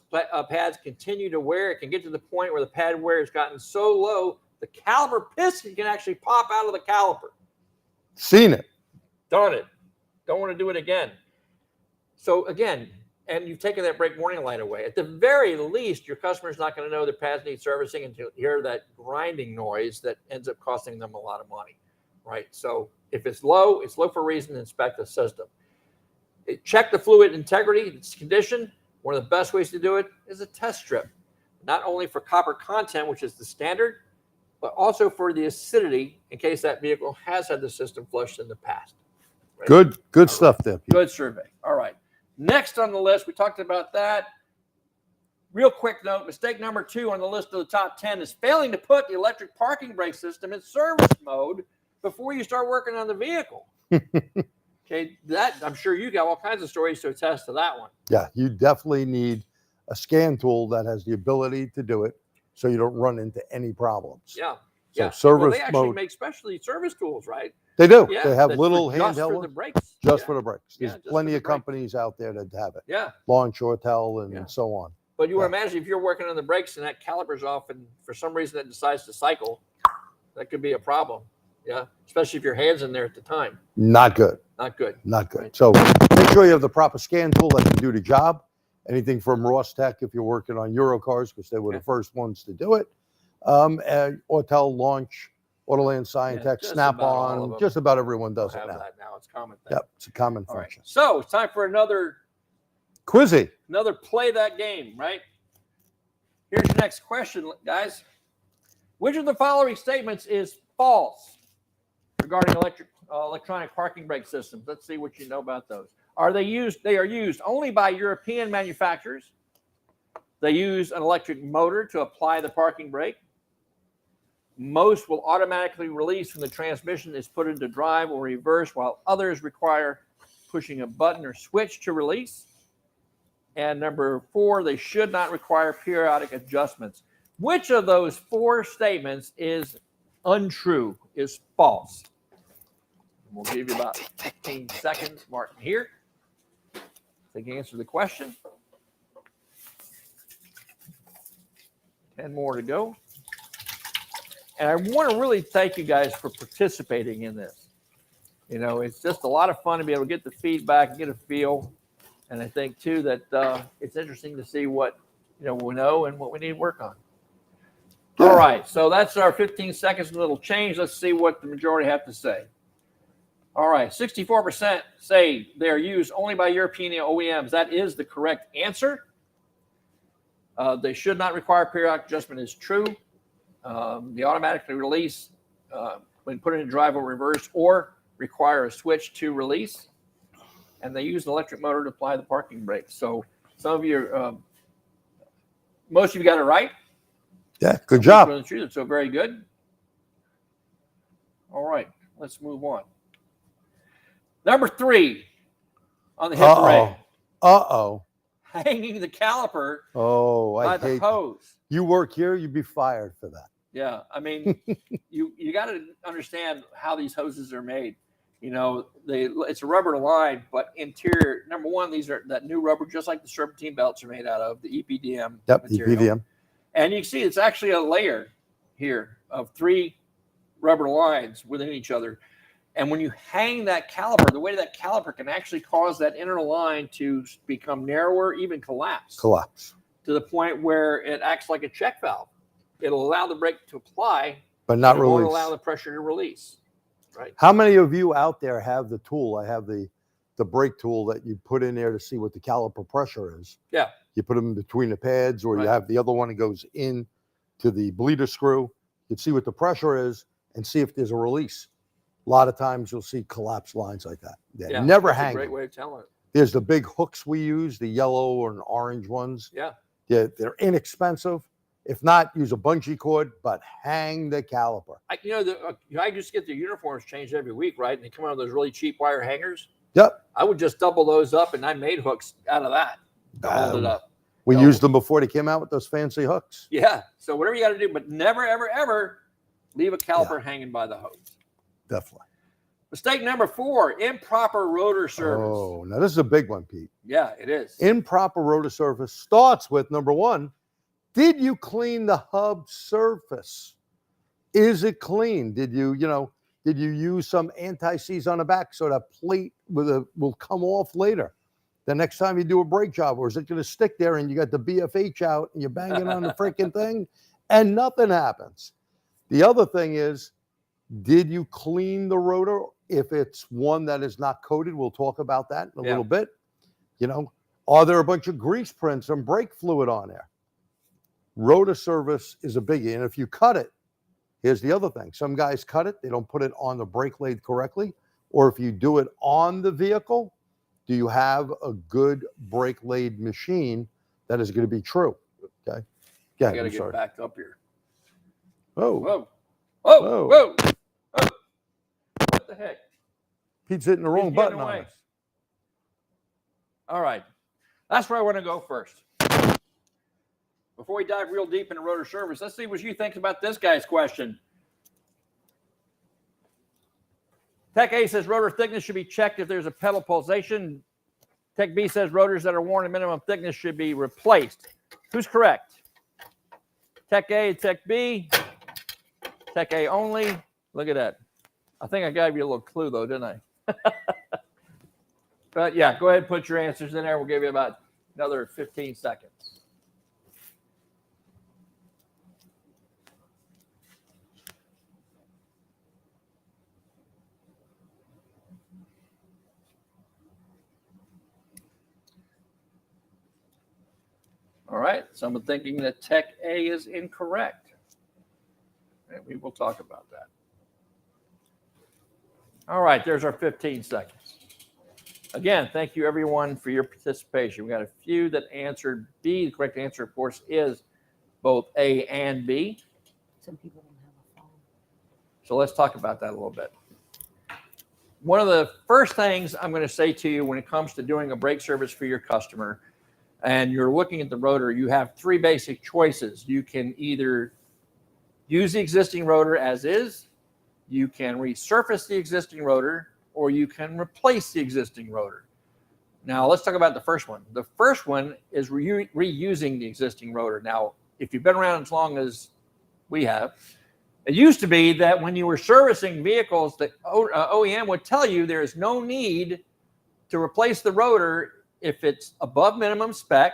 pads continue to wear, it can get to the point where the pad wear has gotten so low, the caliper piston can actually pop out of the caliper. Seen it. Done it. Don't want to do it again. So again, and you've taken that brake warning light away. At the very least, your customer's not going to know their pads need servicing until you hear that grinding noise that ends up costing them a lot of money, right? So if it's low for a reason. Inspect the system. Check the fluid integrity, its condition. One of the best ways to do it is a test strip, not only for copper content, which is the standard, but also for the acidity in case that vehicle has had the system flushed in the past. Right? Good stuff there. Good survey. All right. Next on the list, we talked about that. Real quick note, mistake number 2 on the list of the top 10 is failing to put the electric parking brake system in service mode before you start working on the vehicle. Okay, that I'm sure you got all kinds of stories to attest to that one. Yeah, you definitely need a scan tool that has the ability to do it so you don't run into any problems. Yeah. So yeah. service well, they actually mode. make specialty service tools, right? They do. Yeah, They have that's little just handheld for ones the brakes. just Yeah. for the brakes. Yeah, There's just plenty for the of brakes. companies out there that have it. Yeah. Launch, Ortel, and Yeah. so on. But you would Yeah. imagine if you're working on the brakes and that caliper's off and for some reason it decides to cycle, that could be a problem. Yeah. Especially if your hand's in there at the time. Not good. Not good. Not good. Right. So make sure you have the proper scan tool that can do the job. Anything from Ross Tech if you're working on Euro cars, because they were the first ones to do it. And Ortel, Launch, Autoland, Scientech, just about all of Snap-on, them just about everyone does Have it now. that now. It's a common thing. Yep, it's a common All right. function. So it's time for another Quizzy. play that game, right? Here's your next question, guys. Which of the following statements is false regarding electronic parking brake systems? Let's see what you know about those. They are used only by European manufacturers. They use an electric motor to apply the parking brake. Most will automatically release when the transmission is put into drive or reverse, while others require pushing a button or switch to release. And number 4, they should not require periodic adjustments. Which of those 4 statements is untrue, is false? We'll give you about 15 seconds, Martin, here. So you can answer the question. 10 more to go. And I want to really thank you guys for participating in this. You know, it's just a lot of fun to be able to get the feedback and get a feel. And I think, too, that it's interesting to see what, we know and what we need to work on. Yeah. All right. So that's our 15 seconds, a little change. Let's see what the majority have to say. All right. 64% say they're used only by European OEMs. That is the correct answer. They should not require periodic adjustment is true. They automatically release when put in drive or reverse or require a switch to release. And they use an electric motor to apply the parking brake. So some of you, most of you got it right. Yeah, good job. So very good. All right, let's move on. Number 3 on the hit parade. Uh-oh. Hanging the caliper I by the hate hose. You work here, you'd be fired for that. Yeah, I mean, you got to understand how these hoses are made. It's a rubber line, but interior, number 1, these are that new rubber, just like the serpentine belts are made out of, the EPDM material. EPDM. And you can see it's actually a layer here of 3 rubber lines within each other. And when you hang that caliper, the way that caliper can actually cause that inner line to become narrower, even collapse. To the point where it acts like a check valve. It'll allow the brake to apply, but not release. It won't allow the pressure to release. Right. How many of you out there have the tool? I have the brake tool that you put in there to see what the caliper pressure is. Yeah. You put them between the pads, or you have the other one that goes in to the bleeder screw. You can see what the pressure is and see if there's a release. A lot of times you'll see collapsed lines like that. They never hang. That's a great way of telling it. There's the big hooks we use, the yellow or orange ones. Yeah. They're inexpensive. If not, use a bungee cord, but hang the caliper. I just get the uniforms changed every week, right? And they come out of those really cheap wire hangers. Yep. I would just double those up, and I made hooks out of that to hold it up. We used them before they came out with those fancy hooks. Yeah. So whatever you got to do, but never, ever, ever leave a caliper hanging by the hose. Definitely. Mistake number 4, improper rotor service. Oh, now this is a big one, Pete. Yeah, it is. Improper rotor service starts with number 1. Did you clean the hub surface? Is it clean? Did you use some anti-seize on the back so that plate will come off later the next time you do a brake job? Or is it going to stick there and you got the BFH out and you're banging on the freaking thing and nothing happens? The other thing is, did you clean the rotor? If it's one that is not coated, we'll talk about that in a little bit. Are there a bunch of grease prints and brake fluid on there? Rotor service is a biggie. And if you cut it, here's the other thing. Some guys cut it. They don't put it on the brake lathe correctly. Or if you do it on the vehicle, do you have a good brake lathe machine that is going to be true? Okay. Yeah, I got to get back up here. Oh. Whoa. Whoa. Whoa. Whoa. What the heck? Pete's hitting the wrong button on us. All right. That's where I want to go first. Before we dive real deep into rotor service, let's see what you think about this guy's question. Tech A says rotor thickness should be checked if there's a pedal pulsation. Tech B says rotors that are worn at minimum thickness should be replaced. Who's correct? Tech A, Tech B, Tech A only. Look at that. I think I gave you a little clue though, didn't I? But yeah, go ahead and put your answers in there. We'll give you about another 15 seconds. All right, so I'm thinking that Tech A is incorrect. And we will talk about that. All right, there's our 15 seconds. Again, thank you everyone for your participation. We got a few that answered B. The correct answer, of course, is both A and B. Some people don't have a phone. So let's talk about that a little bit. One of the first things I'm going to say to you when it comes to doing a brake service for your customer, and you're looking at the rotor, you have three basic choices. You can either use the existing rotor as is, you can resurface the existing rotor, or you can replace the existing rotor. Now, let's talk about the first one. The first one is reusing the existing rotor. Now, if you've been around as long as we have, it used to be that when you were servicing vehicles, the OEM would tell you there is no need to replace the rotor if it's above minimum spec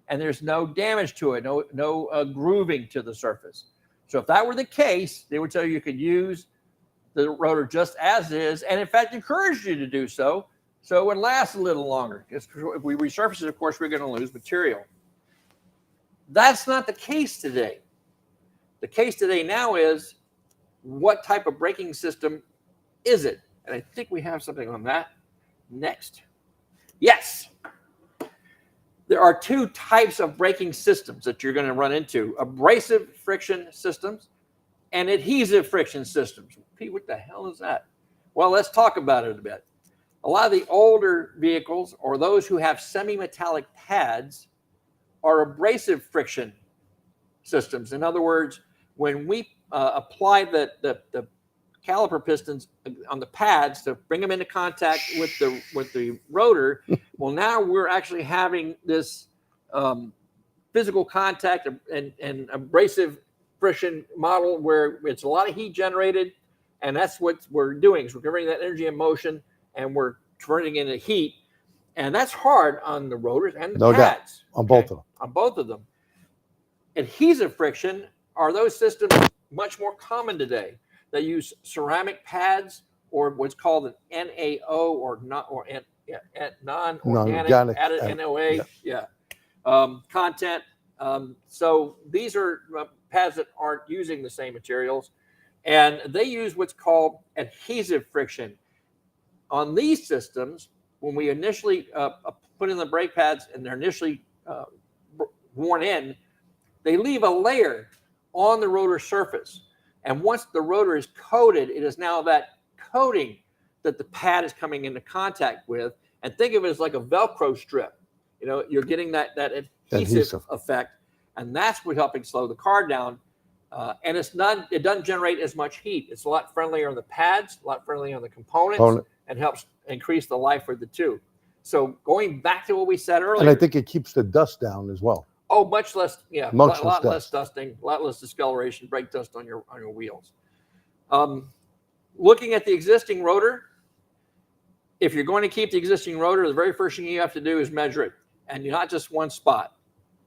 and there's no damage to it, no grooving to the surface. So if that were the case, they would tell you could use the rotor just as is, and in fact encourage you to do so it would last a little longer. Because if we resurface it, of course, we're going to lose material. That's not the case today. The case today now is, what type of braking system is it? And I think we have something on that next. Yes. There are two types of braking systems that you're going to run into: abrasive friction systems and adhesive friction systems. Pete, what the hell is that? Well, let's talk about it a bit. A lot of the older vehicles, or those who have semi-metallic pads, are abrasive friction systems. In other words, when we apply the caliper pistons on the pads to bring them into contact with the rotor, well, now we're actually having this physical contact and abrasive friction model where it's a lot of heat generated, and that's what we're doing. So we're converting that energy in motion, and we're turning into heat, and that's hard on the rotors and the pads. On both of them. On both of them. Adhesive friction are those systems much more common today. They use ceramic pads, or what's called an NaO, or non-organic added NOA content. So these are pads that aren't using the same materials, and they use what's called adhesive friction. On these systems, when we initially put in the brake pads and they're initially worn in, they leave a layer on the rotor surface. And once the rotor is coated, it is now that coating that the pad is coming into contact with. And think of it as like a Velcro strip. You know, you're getting that adhesive effect, and that's what's helping slow the car down. And it doesn't generate as much heat. It's a lot friendlier on the pads, a lot friendlier on the components, and helps increase the life of the two. So going back to what we said earlier. And I think it keeps the dust down as well. Oh, much less, yeah, a lot less dusting, a lot less discoloration, brake dust on your wheels. Looking at the existing rotor, if you're going to keep the existing rotor, the very first thing you have to do is measure it, and not just one spot.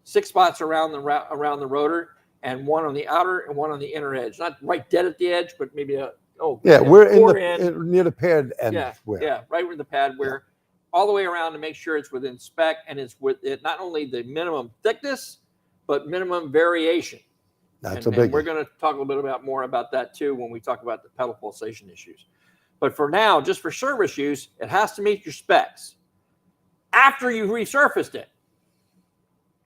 6 spots around the rotor, and one on the outer and one on the inner edge. Not right dead at the edge, but maybe we're near the pad end. Yeah, right where the pad wear. All the way around to make sure it's within spec, and it's with it not only the minimum thickness, but minimum variation. That's a big. We're going to talk a little bit more about that too when we talk about the pedal pulsation issues. But for now, just for service use, it has to meet your specs after you resurfaced it.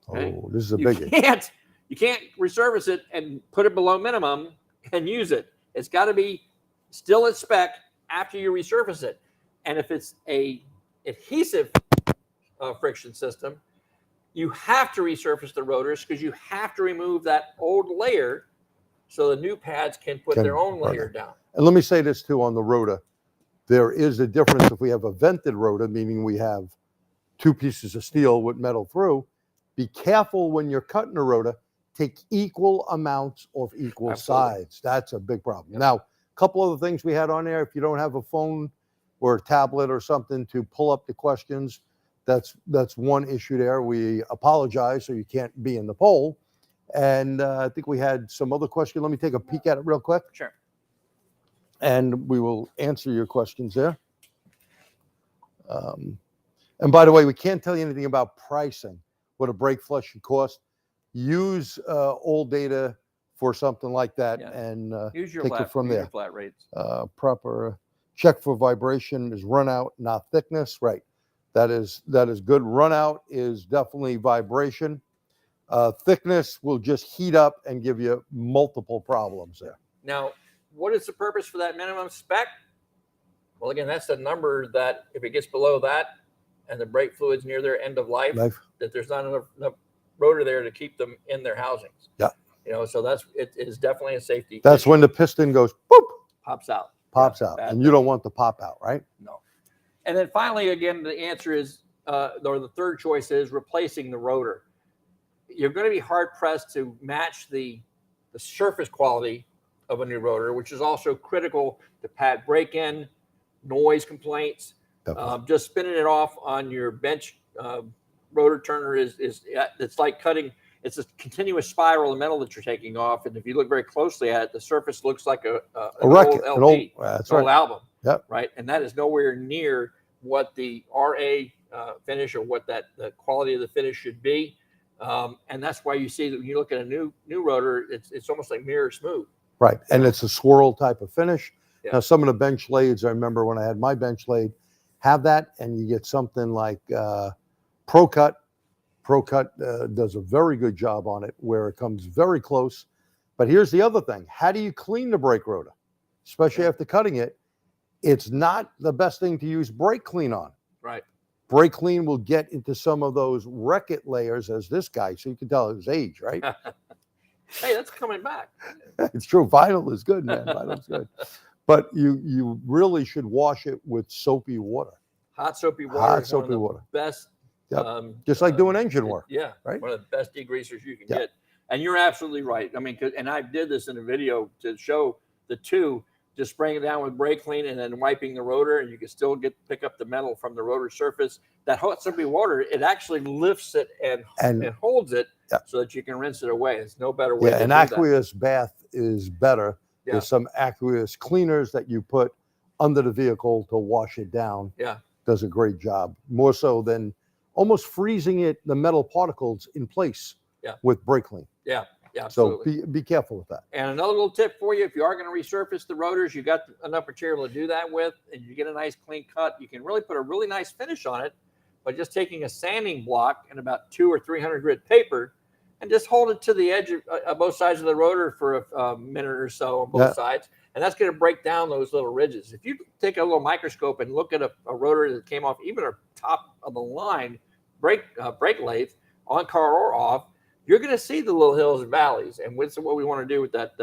Okay? Oh, this is a biggie. You can't resurface it and put it below minimum and use it. It's got to be still at spec after you resurface it. And if it's a adhesive friction system, you have to resurface the rotors, because you have to remove that old layer so the new pads can put their own layer down. And let me say this too on the rotor. There is a difference if we have a vented rotor, meaning we have two pieces of steel with metal through. Be careful when you're cutting a rotor. Take equal amounts of equal Absolutely. sides. That's a big problem. Yep. Now, a couple of the things we had on there, if you don't have a phone or a tablet or something to pull up the questions, that's one issue there. We apologize, so you can't be in the poll. And I think we had some other question. Let me take a peek at it real quick, Sure. and we will answer your questions there. And by the way, we can't tell you anything about pricing, what a brake flush should cost. Use old data for something like that, Yeah. and Use your take it from use there. your flat rates. Proper check for vibration is run out, not thickness. Right. That is good. Run out is definitely vibration. Thickness will just heat up and give you multiple problems there. Now, what is the purpose for that minimum spec? Well, again, that's the number that if it gets below that and the brake fluid's near their end of life, that there's not enough rotor there to keep them in their housings. Yeah. So it is definitely a safety. That's issue. when the piston goes boop, Pops out. pops out, bad and you don't want the pop out, right? No. And then finally, again, the answer is, or the third choice is replacing the rotor. You're going to be hard pressed to match the surface quality of a new rotor, which is also critical to pad break-in, noise complaints. Just spinning it off on your bench rotor turner is it's like cutting. It's a continuous spiral of metal that you're taking off, and if you look very closely at it, the surface looks like an record, old LP, that's an right. old album. Yep. Right, and that is nowhere near what the RA finish or what the quality of the finish should be. And that's why you see that when you look at a new rotor, it's almost like mirror smooth. Right, and it's a swirl type of finish. Yeah. Now, some of the bench lathes, I remember when I had my bench lathe, have that, and you get something like Pro Cut. Pro Cut does a very good job on it, where it comes very close. But here's the other thing: how do you clean the brake rotor, especially after cutting it? It's not the best thing to use brake clean on. Right. Brake clean will get into some of those wreck-it layers, as this guy, so you can tell his age, right? Hey, that's coming back. It's true. Vinyl is good, man. Vinyl's good. But you really should wash it with soapy water. Hot soapy water. Hot is one of soapy the water. Best. Yep. Just like doing engine work. Yeah. Right. One of the best degreasers you can Yep. get. And you're absolutely right. I mean, and I did this in a video to show the two, just spraying it down with brake clean and then wiping the rotor, and you can still pick up the metal from the rotor surface. That hot soapy water, it actually lifts it and holds it so that you can rinse it away. There's no better way to do an that. aqueous bath is better. Yeah. There's some aqueous cleaners that you put under the vehicle to wash it down. Yeah. Does a great job. More so than almost freezing the metal particles in place with brake clean. Yeah. Yeah, absolutely. So be careful with that. And another little tip for you, if you are going to resurface the rotors, you got enough material to do that with, and you get a nice clean cut, you can really put a really nice finish on it by just taking a sanding block and about 200 or 300 grit paper and just hold it to the edge of both sides of the rotor for a minute or so on both sides. And that's going to break down those little ridges. If you take a little microscope and look at a rotor that came off even a top of the line brake lathe, on car or off, you're going to see the little hills and valleys. And what we want to do with that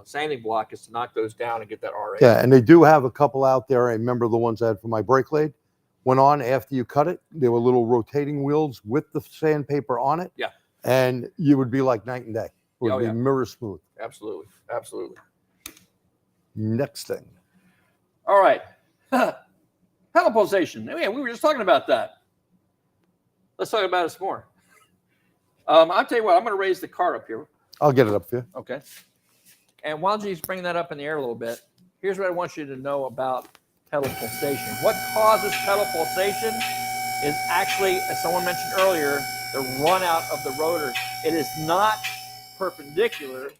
sanding block is to knock those down and get that RA. Yeah, and they do have a couple out there. I remember the ones I had for my brake lathe. Went on after you cut it. There were little rotating wheels with the sandpaper on it. Yeah. And you would be like night and day. It would be mirror smooth. Absolutely. Absolutely. Next thing. All right. Pedal pulsation. Man, we were just talking about that. Let's talk about it some more. I'll tell you what, I'm going to raise the car up here. I'll get it up for you. Okay. And while G's bringing that up in the air a little bit, here's what I want you to know about pedal pulsation. What causes pedal pulsation is actually, as someone mentioned earlier, the run out of the rotor. It is not perpendicular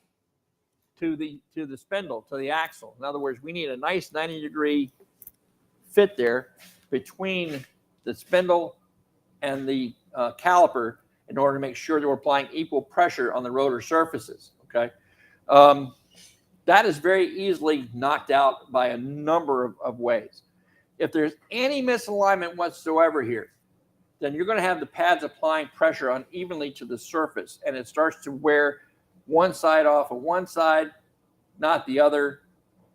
to the spindle, to the axle. In other words, we need a nice 90-degree fit there between the spindle and the caliper in order to make sure that we're applying equal pressure on the rotor surfaces, okay? That is very easily knocked out by a number of ways. If there's any misalignment whatsoever here, then you're going to have the pads applying pressure unevenly to the surface, and it starts to wear one side off of one side, not the other,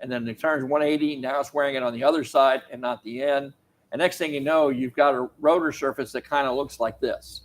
and then it turns 180. Now it's wearing it on the other side and not the end. And next thing you know, you've got a rotor surface that kind of looks like this.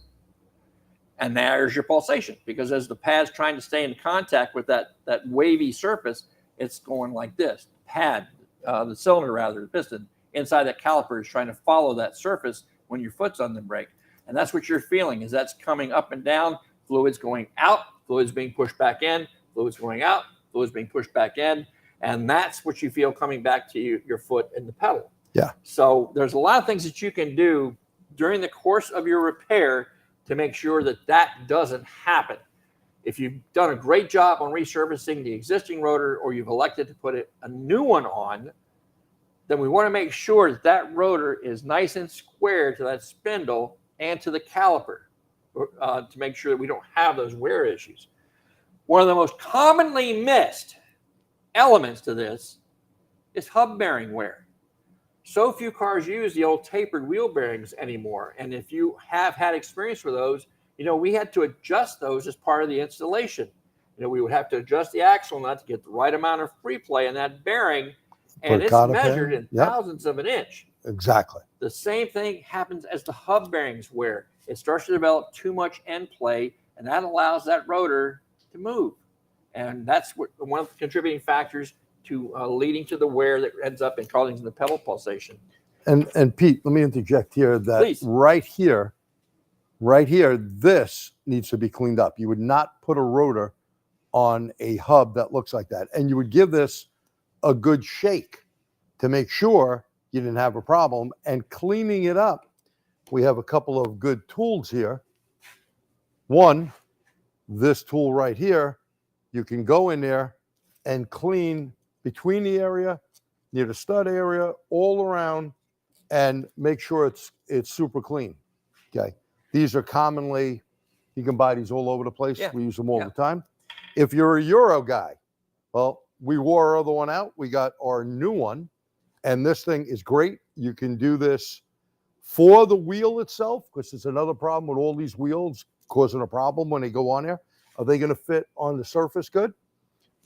And there's your pulsation, because as the pad's trying to stay in contact with that wavy surface, it's going like this. The cylinder rather, the piston inside that caliper is trying to follow that surface when your foot's on the brake. And that's what you're feeling, is that's coming up and down, fluids going out, fluids being pushed back in, fluids going out, fluids being pushed back in. And that's what you feel coming back to your foot and the pedal. Yeah. So there's a lot of things that you can do during the course of your repair to make sure that that doesn't happen. If you've done a great job on resurfacing the existing rotor, or you've elected to put a new one on, then we want to make sure that that rotor is nice and square to that spindle and to the caliper to make sure that we don't have those wear issues. One of the most commonly missed elements to this is hub bearing wear. So few cars use the old tapered wheel bearings anymore. And if you have had experience with those, we had to adjust those as part of the installation. We would have to adjust the axle nut to get the right amount of free play in that bearing. And it's measured in thousandths of an inch. Exactly. The same thing happens as the hub bearings wear. It starts to develop too much end play, and that allows that rotor to move. And that's one of the contributing factors to leading to the wear that ends up in causing the pedal pulsation. And Pete, let me interject here that Please. right here, this needs to be cleaned up. You would not put a rotor on a hub that looks like that. And you would give this a good shake to make sure you didn't have a problem. And cleaning it up, we have a couple of good tools here. One, this tool right here, you can go in there and clean between the area, near the stud area, all around, and make sure it's super clean. Okay. These are commonly, you can buy these all over the place. Yeah. We use them all the time. If you're a Euro guy, well, we wore our other one out. We got our new one, and this thing is great. You can do this for the wheel itself, because it's another problem with all these wheels causing a problem when they go on there. Are they going to fit on the surface good?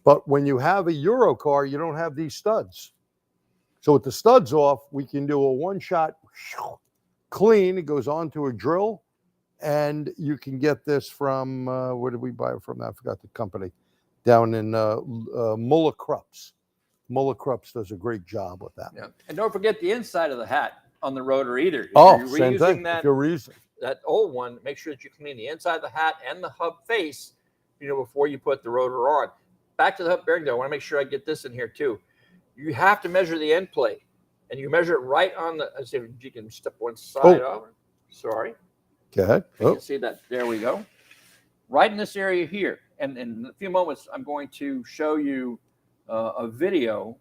But when you have a Euro car, you don't have these studs. So with the studs off, we can do a one-shot clean. It goes onto a drill, and you can get this from, where did we buy it from? I forgot the company. Down in Muller Krups. Muller Krups does a great job with that. Yeah. And don't forget the inside of the hat on the rotor either. If same thing. If you're reusing that old one, make sure that you clean the inside of the hat and the hub face, before you put the rotor on. Back to the hub bearing, though, I want to make sure I get this in here too. You have to measure the end plate, and you measure it right on the. Let's see if you can step one side over. Sorry. Go ahead. You can see that. There we go. Right in this area here. And in a few moments, I'm going to show you a video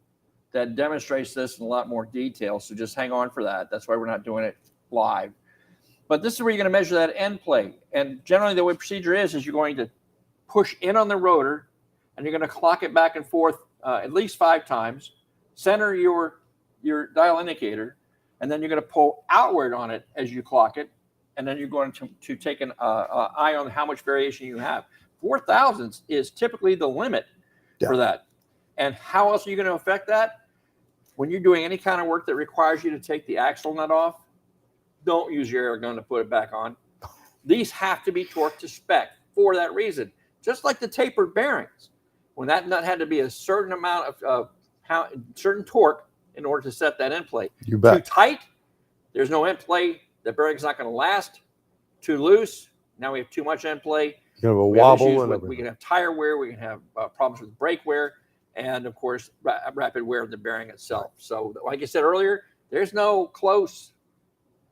that demonstrates this in a lot more detail. So just hang on for that. That's why we're not doing it live. But this is where you're going to measure that end plate. And generally, the way procedure is you're going to push in on the rotor, and you're going to clock it back and forth at least 5 times. Center your dial indicator, and then you're going to pull outward on it as you clock it, and then you're going to take an eye on how much variation you have. 4 thousandths is typically the limit for that. And how else are you going to affect that? When you're doing any kind of work that requires you to take the axle nut off, don't use your air gun to put it back on. These have to be torqued to spec for that reason. Just like the tapered bearings. When that nut had to be a certain amount of certain torque in order to set that end plate. You bet. Too tight, there's no end plate. The bearing's not going to last. Too loose, now we have too much end plate. You have a wobble, and we can have tire wear. We can have problems with brake wear, and of course, rapid wear of the bearing itself. So, like I said earlier, there's no close.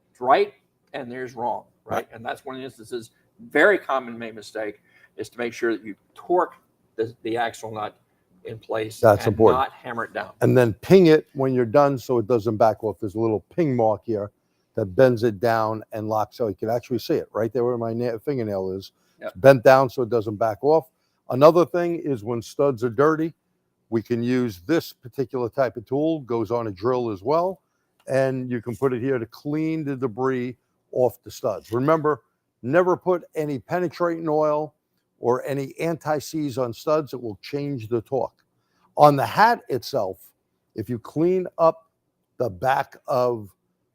It's right, and there's wrong, right? And that's one of the instances. Very common made mistake is to make sure that you torque the axle nut in place. That's and important. Not hammer it down. And then ping it when you're done so it doesn't back off. There's a little ping mark here that bends it down and locks. So you can actually see it right there where my fingernail is. Yep. It's bent down so it doesn't back off. Another thing is when studs are dirty, we can use this particular type of tool. Goes on a drill as well. And you can put it here to clean the debris off the studs. Remember, never put any penetrating oil or any anti-seize on studs. It will change the torque. On the hat itself, if you clean up the back of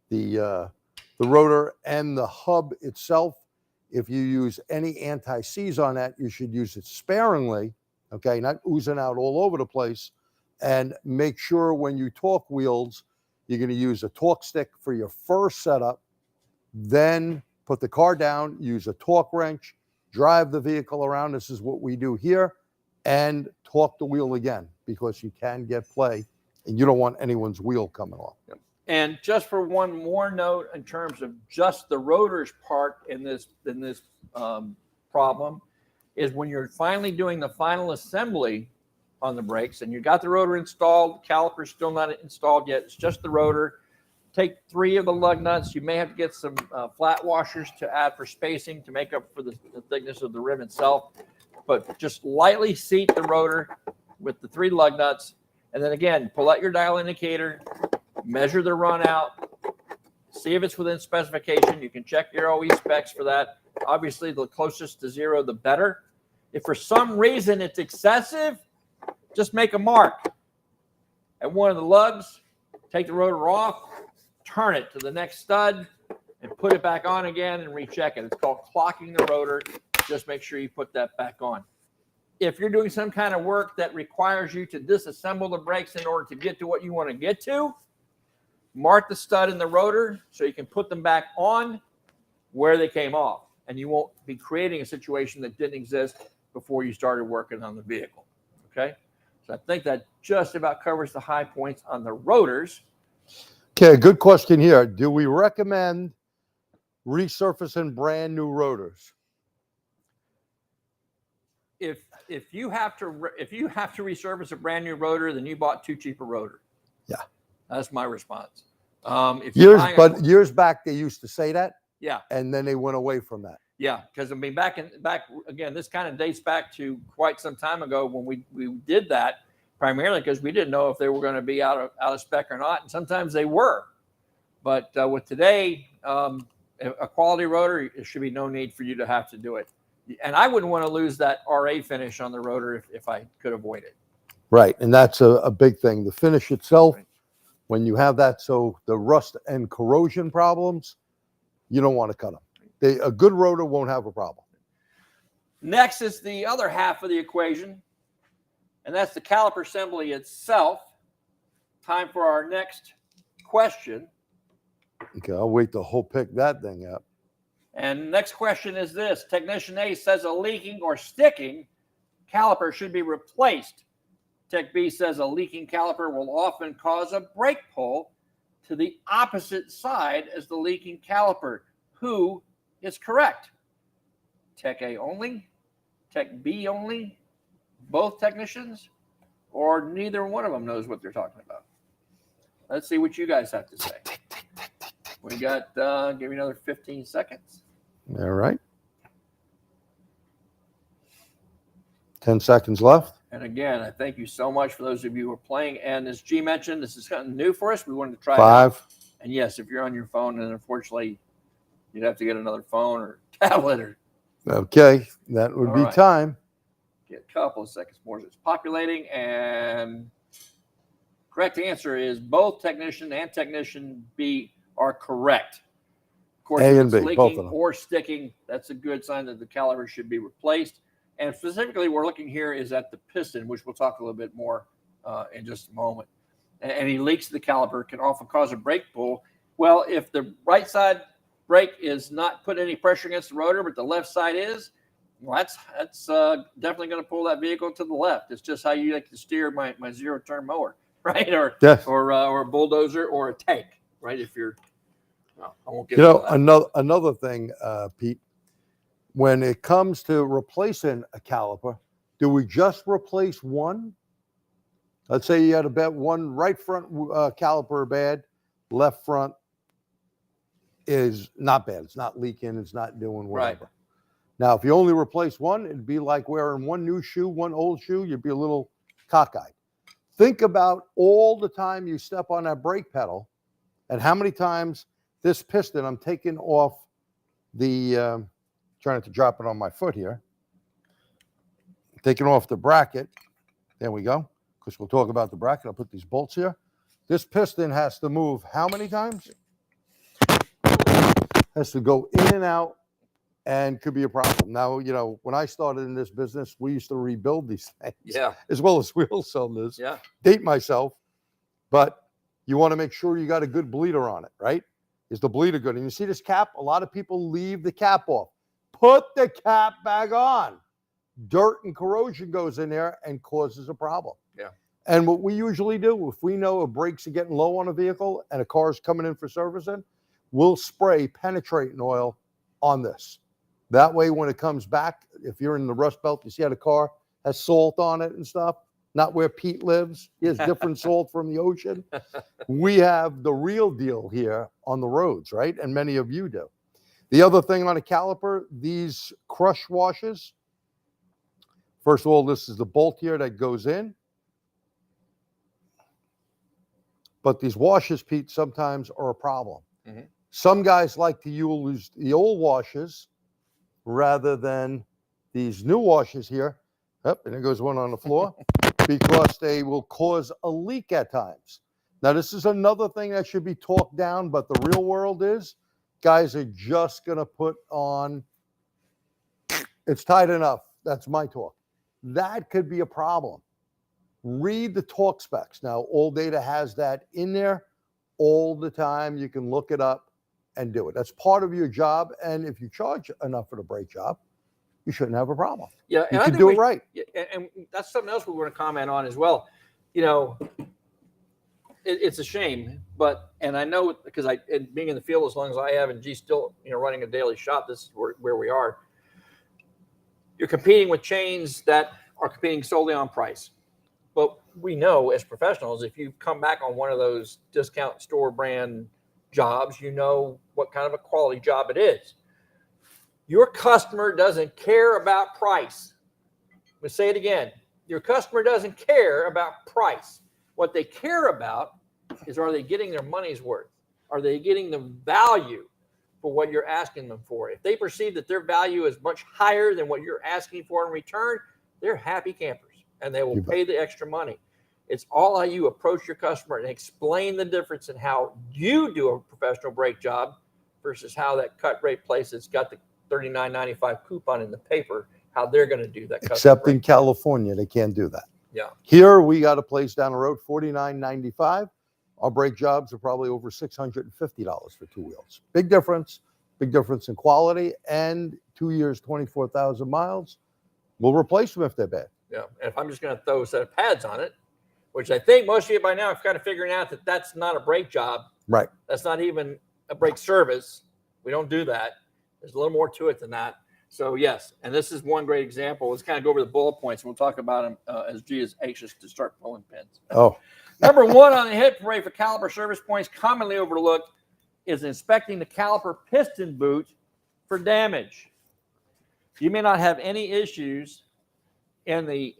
the rotor and the hub itself, if you use any anti-seize on that, you should use it sparingly, okay, not oozing out all over the place. And make sure when you torque wheels, you're going to use a torque stick for your first setup, then put the car down, use a torque wrench, drive the vehicle around. This is what we do here, and torque the wheel again, because you can get play and you don't want anyone's wheel coming off. Yep. And just for one more note, in terms of just the rotors part in this problem, is when you're finally doing the final assembly on the brakes and you got the rotor installed, caliper's still not installed yet, it's just the rotor. Take 3 of the lug nuts. You may have to get some flat washers to add for spacing to make up for the thickness of the rim itself, but just lightly seat the rotor with the 3 lug nuts, and then again, pull out your dial indicator, measure the run out, see if it's within specification. You can check your OE specs for that. Obviously, the closest to 0, the better. If for some reason it's excessive, just make a mark at one of the lugs, take the rotor off, turn it to the next stud, and put it back on again and recheck it. It's called clocking the rotor. Just make sure you put that back on. If you're doing some kind of work that requires you to disassemble the brakes in order to get to what you want to get to, mark the stud in the rotor so you can put them back on where they came off, and you won't be creating a situation that didn't exist before you started working on the vehicle. Okay, so I think that just about covers the high points on the rotors. Okay, good question here. Do we recommend resurfacing brand new rotors? If you have to resurface a brand new rotor, then you bought too cheap a rotor. Yeah, that's my response. Years back they used to say that. Yeah, and then they went away from that. Yeah, because I mean, back again, this kind of dates back to quite some time ago when we did that, primarily because we didn't know if they were going to be out of spec or not, and sometimes they were. But with today, a quality rotor, there should be no need for you to have to do it. And I wouldn't want to lose that RA finish on the rotor if I could avoid it. Right, and that's a big thing. The finish itself, right. When you have that, so the rust and corrosion problems, you don't want to cut them. A good rotor won't have a problem. Next is the other half of the equation, and that's the caliper assembly itself. Time for our next question. Okay, I'll wait to pick that thing up. And next question is this. Technician A says a leaking or sticking caliper should be replaced. Tech B says a leaking caliper will often cause a brake pull to the opposite side as the leaking caliper. Who is correct? Tech A only? Tech B only? Both technicians? Or neither one of them knows what they're talking about? Let's see what you guys have to say. We got, give me another 15 seconds. All right. 10 seconds left. And again, I thank you so much for those of you who are playing. And as G mentioned, this is kind of new for us. We wanted to try 5. it out. And yes, if you're on your phone, and unfortunately, you'd have to get another phone or tablet. Okay, that would be time. Get a couple of seconds more. It's populating. And correct answer is both technician and technician B are correct. Of course, A if and it's B, both of leaking them. or sticking, that's a good sign that the caliper should be replaced. And specifically, we're looking here is at the piston, which we'll talk a little bit more in just a moment. And any leaks to the caliper can often cause a brake pull. Well, if the right side brake is not putting any pressure against the rotor, but the left side is, well, that's definitely going to pull that vehicle to the left. It's just how you like to steer my zero-turn mower, right? Or a bulldozer or a tank, right? If you're, well, I won't get into that. Another thing, Pete. When it comes to replacing a caliper, do we just replace one? Let's say you had one right front caliper bad, left front is not bad. It's not leaking. It's not doing whatever. Right. Now, if you only replace one, it'd be like wearing one new shoe, one old shoe. You'd be a little cockeyed. Think about all the time you step on that brake pedal and how many times this piston, I'm taking off the... trying to drop it on my foot here. Taking off the bracket. There we go. because we'll talk about the bracket. I'll put these bolts here. This piston has to move how many times? Has to go in and out, and could be a problem. Now, you know, when I started in this business, we used to rebuild these things. Yeah. As well as wheel cylinders. Yeah. Date myself, but you want to make sure you got a good bleeder on it, right? Is the bleeder good? And you see this cap? A lot of people leave the cap off. Put the cap back on. Dirt and corrosion goes in there and causes a problem. Yeah. And what we usually do, if we know a brakes are getting low on a vehicle and a car is coming in for servicing, we'll spray penetrating oil on this. That way, when it comes back, if you're in the Rust Belt, you see how the car has salt on it and stuff, not where Pete lives. He has different salt from the ocean. We have the real deal here on the roads, right? And many of you do. The other thing on a caliper, these crush washers. First of all, this is the bolt here that goes in. But these washers, Pete, sometimes are a problem. Mm-hmm. Some guys like to use the old washers rather than these new washers here. Yep, and there goes one on the floor because they will cause a leak at times. Now, this is another thing that should be talked down, but the real world is guys are just going to put on, it's tight enough. That's my talk. That could be a problem. Read the torque specs. Now, All Data has that in there all the time. You can look it up and do it. That's part of your job. And if you charge enough for the brake job, you shouldn't have a problem. Yeah, you can do it right. And that's something else we want to comment on as well. You know, it's a shame, but, and I know because being in the field as long as I have, and still, you know, running a daily shop, this is where we are. You're competing with chains that are competing solely on price. But we know as professionals, if you come back on one of those discount store brand jobs, you know what kind of a quality job it is. Your customer doesn't care about price. Let's say it again. Your customer doesn't care about price. What they care about is, are they getting their money's worth? Are they getting the value for what you're asking them for? If they perceive that their value is much higher than what you're asking for in return, they're happy campers and they will pay the extra money. It's all how you approach your customer and explain the difference in how you do a professional brake job versus how that cut rate place that's got the $39.95 coupon in the paper, how they're going to do that. Except in California, they can't do that. Yeah. Here, we got a place down the road, $49.95. Our brake jobs are probably over $650 for two wheels. Big difference in quality, and 2 years, 24,000 miles. We'll replace them if they're bad. Yeah. And if I'm just going to throw a set of pads on it, which I think most of you by now have kind of figuring out that that's not a brake job. Right. That's not even a brake service. We don't do that. There's a little more to it than that. So yes, and this is one great example. Let's kind of go over the bullet points, and we'll talk about them as G is anxious to start pulling pins. Oh. Number one on the hit parade for caliper service points, commonly overlooked, is inspecting the caliper piston boot for damage. You may not have any issues in the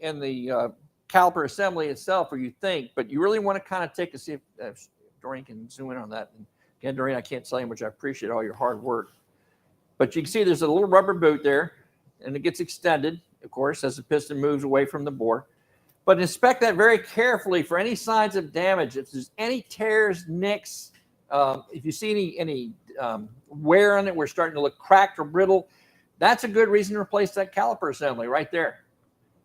caliper assembly itself, or you think, but you really want to kind of take a see if Doreen can zoom in on that. And again, Doreen, I can't tell you how much I appreciate all your hard work. But you can see there's a little rubber boot there, and it gets extended, of course, as the piston moves away from the bore. But inspect that very carefully for any signs of damage. If there's any tears, nicks, if you see any wear on it, we're starting to look cracked or brittle, that's a good reason to replace that caliper assembly right there.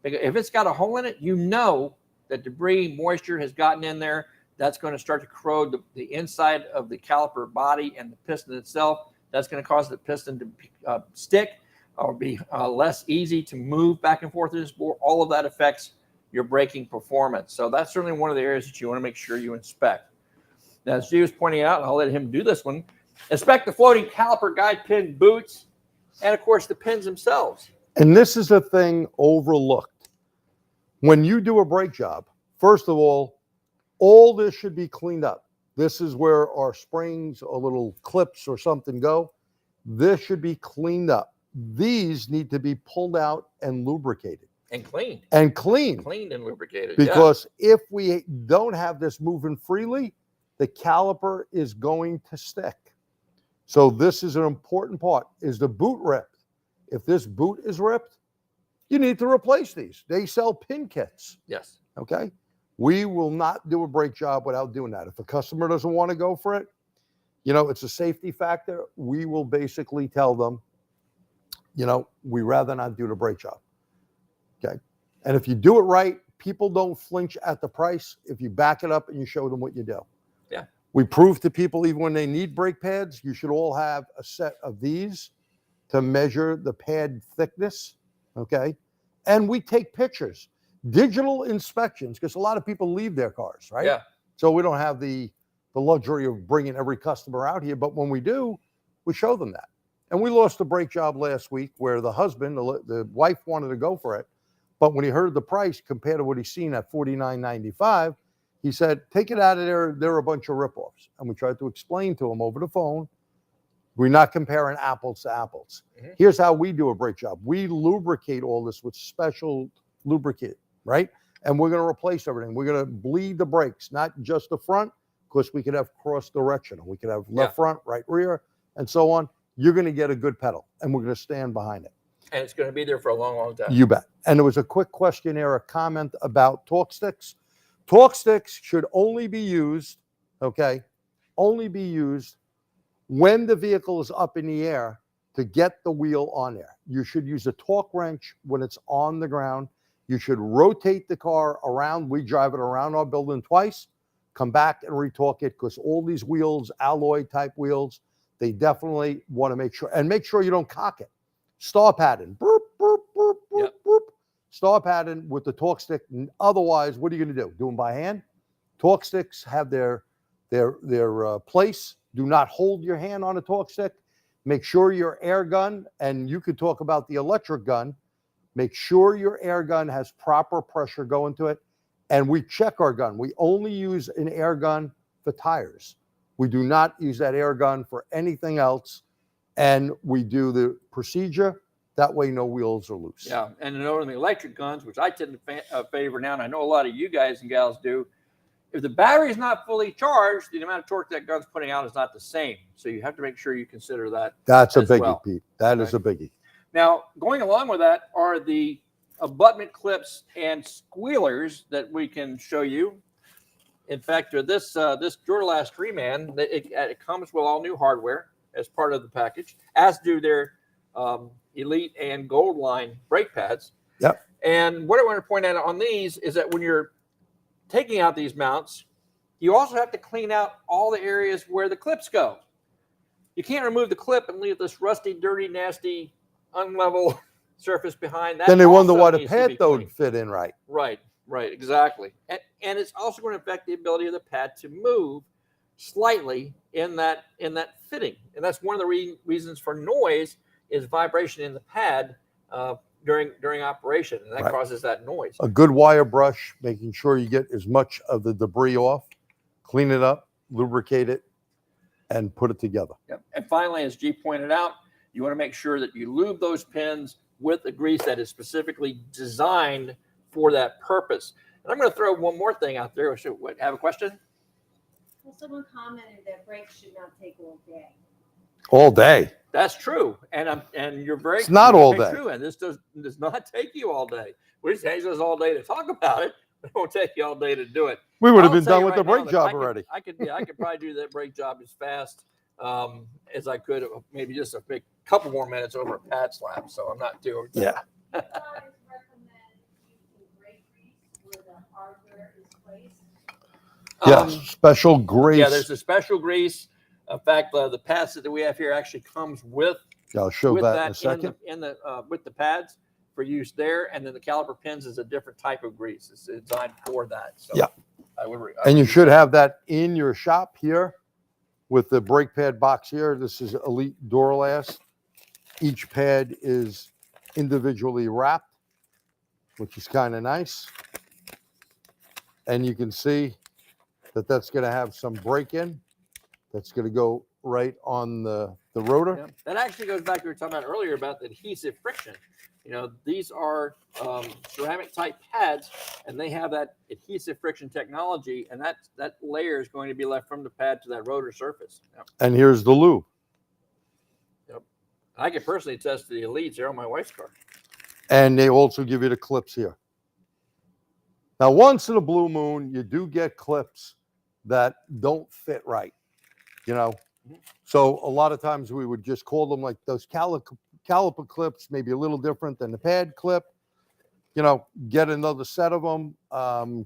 If it's got a hole in it, you know that debris, moisture has gotten in there. That's going to start to corrode the inside of the caliper body and the piston itself. That's going to cause the piston to stick or be less easy to move back and forth through this bore. All of that affects your braking performance. So that's certainly one of the areas that you want to make sure you inspect. Now, as G was pointing out, and I'll let him do this one, inspect the floating caliper guide pin boots and, of course, the pins themselves. And this is a thing overlooked. When you do a brake job, first of all this should be cleaned up. This is where our springs or little clips or something go. This should be cleaned up. These need to be pulled out and lubricated. And cleaned. And cleaned. Cleaned and lubricated. Because if we don't have this moving freely, the caliper is going to stick. So this is an important part. Is the boot ripped? If this boot is ripped, you need to replace these. They sell pin kits. Yes. Okay. We will not do a brake job without doing that. If a customer doesn't want to go for it, it's a safety factor. We will basically tell them, we rather not do the brake job. Okay. And if you do it right, people don't flinch at the price if you back it up and you show them what you do. Yeah. We prove to people, even when they need brake pads, you should all have a set of these to measure the pad thickness. Okay. And we take pictures, digital inspections, because a lot of people leave their cars, right? Yeah. So we don't have the luxury of bringing every customer out here. But when we do, we show them that. And we lost a brake job last week where the husband, the wife wanted to go for it. But when he heard the price compared to what he's seen at $49.95, he said, take it out of there. They're a bunch of ripoffs. And we tried to explain to him over the phone, we're not comparing apples to apples. Mm-hmm. Here's how we do a brake job. We lubricate all this with special lubricant, right? And we're going to replace everything. We're going to bleed the brakes, not just the front, because we could have cross directional. We could have left front, right rear, and so on. You're going to get a good pedal, and we're going to stand behind it. And it's going to be there for a long, long time. You bet. And there was a quick question there, a comment about torque sticks. Torque sticks should only be used, only be used when the vehicle is up in the air to get the wheel on there. You should use a torque wrench when it's on the ground. You should rotate the car around. We drive it around our building twice, come back and retorque it, because all these wheels, alloy type wheels, they definitely want to make sure you don't cock it. Star pattern, boop, boop, boop, boop, boop. Star pattern with the torque stick. Otherwise, what are you going to do? Do them by hand? Torque sticks have their place. Do not hold your hand on a torque stick. Make sure your air gun, and you could talk about the electric gun, make sure your air gun has proper pressure going to it. And we check our gun. We only use an air gun for tires. We do not use that air gun for anything else. And we do the procedure. That way, no wheels are loose. Yeah, and in the electric guns, which I tend to favor now, and I know a lot of you guys and gals do, if the battery is not fully charged, the amount of torque that gun's putting out is not the same. So you have to make sure you consider that. That's a biggie, Pete. That is a biggie. Now, going along with that are the abutment clips and squealers that we can show you. In fact, this Duralast Reman, it comes with all new hardware as part of the package, as do their Elite and Gold line brake pads. Yep. And what I want to point out on these is that when you're taking out these mounts, you also have to clean out all the areas where the clips go. You can't remove the clip and leave this rusty, dirty, nasty, unlevel surface behind. That then they wonder why the needs pad don't fit in right. Right, exactly. And it's also going to affect the ability of the pad to move slightly in that fitting. And that's one of the reasons for noise is vibration in the pad during operation, and that causes that noise. A good wire brush, making sure you get as much of the debris off, clean it up, lubricate it, and put it together. Yep. And finally, as G pointed out, you want to make sure that you lube those pins with the grease that is specifically designed for that purpose. And I'm going to throw one more thing out there. Have a question? Well, someone commented that brakes should not take all day. All day. That's true, and you're very. It's not all day. True, and this does not take you all day. We just takes us all day to talk about it, but it won't take you all day to do it. We would have been done with the brake job already. I could probably do that brake job as fast as I could. Maybe just a couple more minutes over a pad slap. So I'm not doing. Yeah. Yes, special grease. Yeah, there's a special grease. In fact, the pads that we have here actually comes with. I'll show that in a second. With the pads for use there, and then the caliper pins is a different type of grease. It's designed for that. So yeah, and you should have that in your shop here with the brake pad box here. This is Elite Duralast. Each pad is individually wrapped, which is kind of nice. And you can see that that's going to have some break-in. That's going to go right on the rotor. Yeah. That actually goes back to what we were talking about earlier about the adhesive friction. These are ceramic type pads, and they have that adhesive friction technology, and that layer is going to be left from the pad to that rotor surface. Yep. And here's the lube. Yep. I can personally attest to the Elites. They're on my wife's car. And they also give you the clips here. Now, once in a blue moon, you do get clips that don't fit right, you know. So a lot of times we would just call them like those caliper clips, maybe a little different than the pad clip. You know, get another set of them.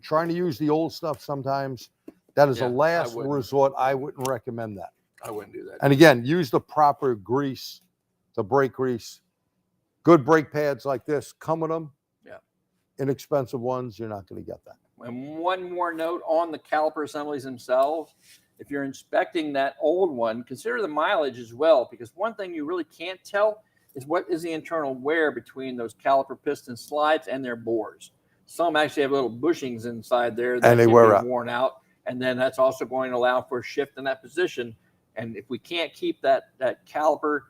Trying to use the old stuff sometimes, that is a last resort. I wouldn't recommend that. I wouldn't do that. And again, use the proper grease, the brake grease. Good brake pads like this come with them. Yeah. Inexpensive ones, you're not going to get that. And one more note on the caliper assemblies themselves. If you're inspecting that old one, consider the mileage as well, because one thing you really can't tell is what is the internal wear between those caliper piston slides and their bores. Some actually have little bushings inside there that can be worn out, and then that's also going to allow for a shift in that position. And if we can't keep that caliper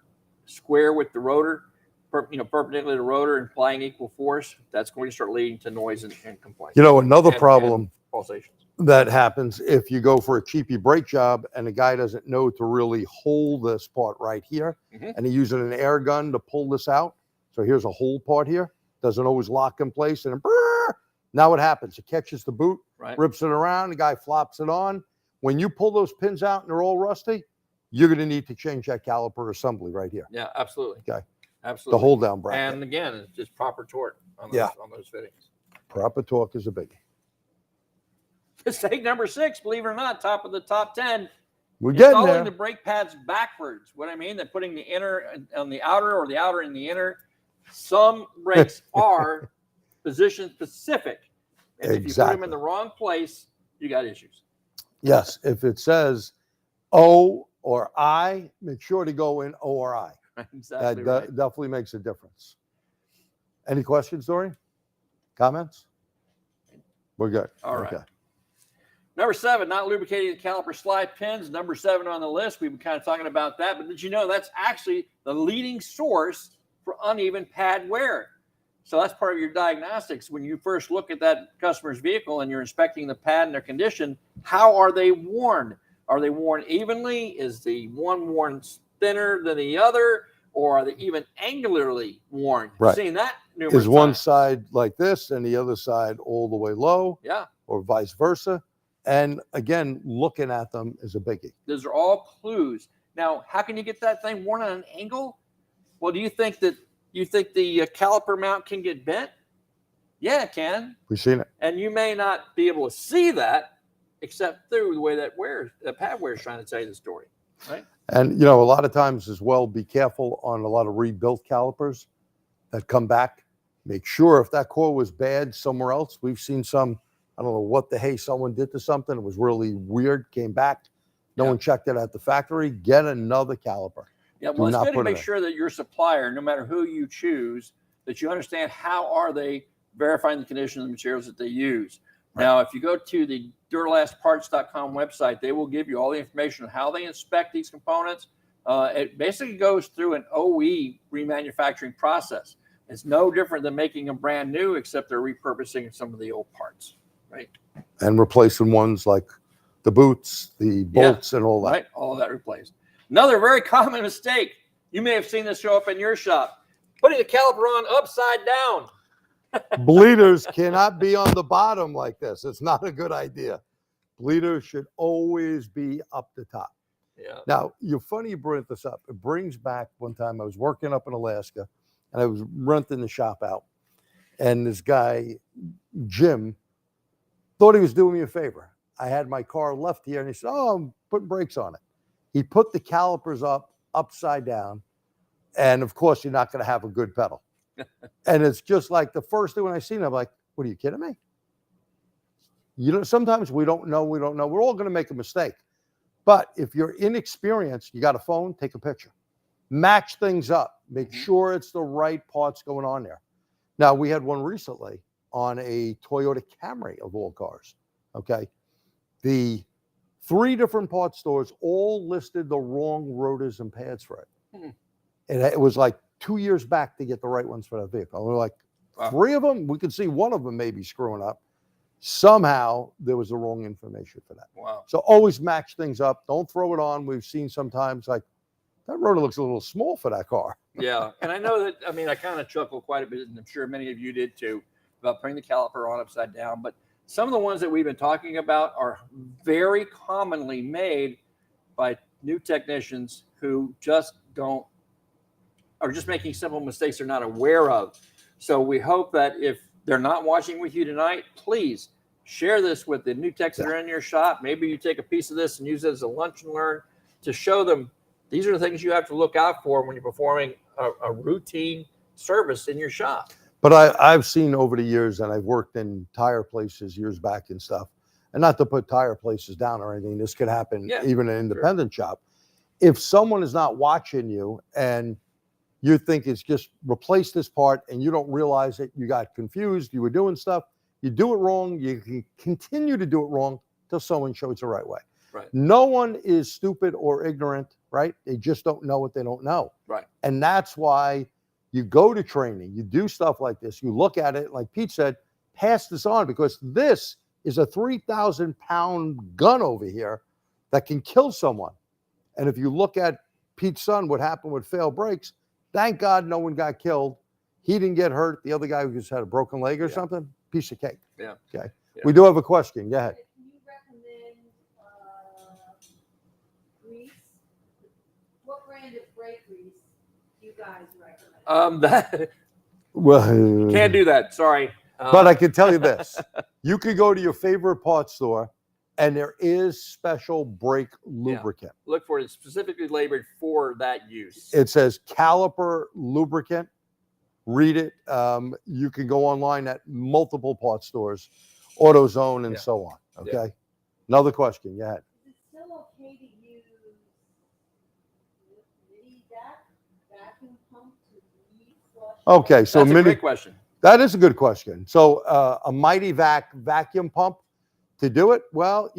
square with the rotor, perpendicular to the rotor and applying equal force, that's going to start leading to noise and complaints. You know, another problem pulsations that happens if you go for a cheapy brake job and the guy doesn't know to really hold this part right here, and he uses an air gun to pull this out. So here's a hole part here, doesn't always lock in place, and now what happens? It catches the boot, rips it around, the guy flops it on. When you pull those pins out and they're all rusty, you're going to need to change that caliper assembly right here. Yeah, absolutely. Okay. Absolutely. The hold down bracket. And again, it's just proper torque on those fittings. Proper torque is a biggie. Mistake number 6, believe it or not, top of the top 10. We're getting installing there. the brake pads backwards. What I mean, they're putting the inner on the outer or the outer in the inner. Some brakes are position specific. And if you put them in the wrong place, you got issues. Yes. If it says O or I, make sure to go in O or I. Exactly. That definitely makes a difference. Any questions, Dorian? Comments? We're good. All right. Okay. Number 7, not lubricating the caliper slide pins. Number 7 on the list. We've been kind of talking about that, but did you know that's actually the leading source for uneven pad wear? So that's part of your diagnostics. When you first look at that customer's vehicle and you're inspecting the pad and their condition, how are they worn? Are they worn evenly? Is the one worn thinner than the other? Or are they even angularly worn? Right. You've seen that numerous Is one times. side like this and the other side all the way low? Yeah. Or vice versa? And again, looking at them is a biggie. Those are all clues. Now, how can you get that thing worn on an angle? Well, do you think the caliper mount can get bent? Yeah, it can. We've seen it. And you may not be able to see that except through the way that pad wear is trying to tell you the story, right? And, you know, a lot of times as well, be careful on a lot of rebuilt calipers that come back. Make sure if that core was bad somewhere else. We've seen some, I don't know what the hey, someone did to something. It was really weird, came back. No one checked it at the factory. Get another caliper. Yeah, well, it's good to make sure that your supplier, no matter who you choose, that you understand how are they verifying the condition of the materials that they use. Right. Now, if you go to the duralastparts.com website, they will give you all the information on how they inspect these components. It basically goes through an OE remanufacturing process. It's no different than making them brand new, except they're repurposing some of the old parts, right? And replacing ones like the boots, the bolts, and all that. Right, all of that replaced. Another very common mistake. You may have seen this show up in your shop. Putting the caliper on upside down. Bleeders cannot be on the bottom like this. It's not a good idea. Bleeders should always be up the top. Yeah. Now, you're funny you brought this up. It brings back one time I was working up in Alaska, and I was renting the shop out. And this guy, Jim, thought he was doing me a favor. I had my car left here, and he said, oh, I'm putting brakes on it. He put the calipers upside down, and of course, you're not going to have a good pedal. And it's just like the first thing when I seen it, I'm like, what, are you kidding me? You know, sometimes we don't know. We're all going to make a mistake. But if you're inexperienced, you got a phone, take a picture. Match things up. Make sure it's the right parts going on there. Now, we had one recently on a Toyota Camry of all cars, okay? The 3 different parts stores all listed the wrong rotors and pads for it. And it was like 2 years back to get the right ones for that vehicle. And we're like, wow. 3 of them? We could see one of them maybe screwing up. Somehow there was the wrong information for that. Wow. So always match things up. Don't throw it on. We've seen sometimes like, that rotor looks a little small for that car. Yeah. And I know that, I mean, I kind of chuckle quite a bit, and I'm sure many of you did too, about putting the caliper on upside down. But Some of the ones that we've been talking about are very commonly made by new technicians who just are just making simple mistakes they're not aware of. So we hope that if they're not watching with you tonight, please share this with the new techs that are in your shop. Maybe you take a piece of this and use it as a lunch and learn to show them these are the things you have to look out for when you're performing a routine service in your shop. But I've seen over the years, and I've worked in tire places years back and stuff, and not to put tire places down or anything, this could happen even in an independent shop. If someone is not watching you and you think it's just replace this part and you don't realize it, you got confused, you were doing stuff, you do it wrong, you can continue to do it wrong till someone shows the right way. Right. No one is stupid or ignorant, right? They just don't know what they don't know. Right. And that's why you go to training, you do stuff like this, you look at it, like Pete said, pass this on, because this is a 3,000-pound gun over here that can kill someone. And if you look at Pete's son, what happened with failed brakes, thank God no one got killed. He didn't get hurt. The other guy who just had a broken leg or something, piece of cake. Yeah. Okay. Yeah. We do have a question. Go ahead. Can you recommend grease? What brand of brake grease do you guys recommend? That Well, can't do that. Sorry. but I can tell you this. You could go to your favorite parts store and there is special brake lubricant. Look for it specifically labeled for that use. It says Caliper lubricant. Read it. You can go online at multiple parts stores, AutoZone, and so on. Okay. Yeah. Another question. Go ahead. Is it still okay to use mini vacuum pump to flush? Okay. So That's a great question. that is a good question. So a Mighty vacuum pump to do it. Well,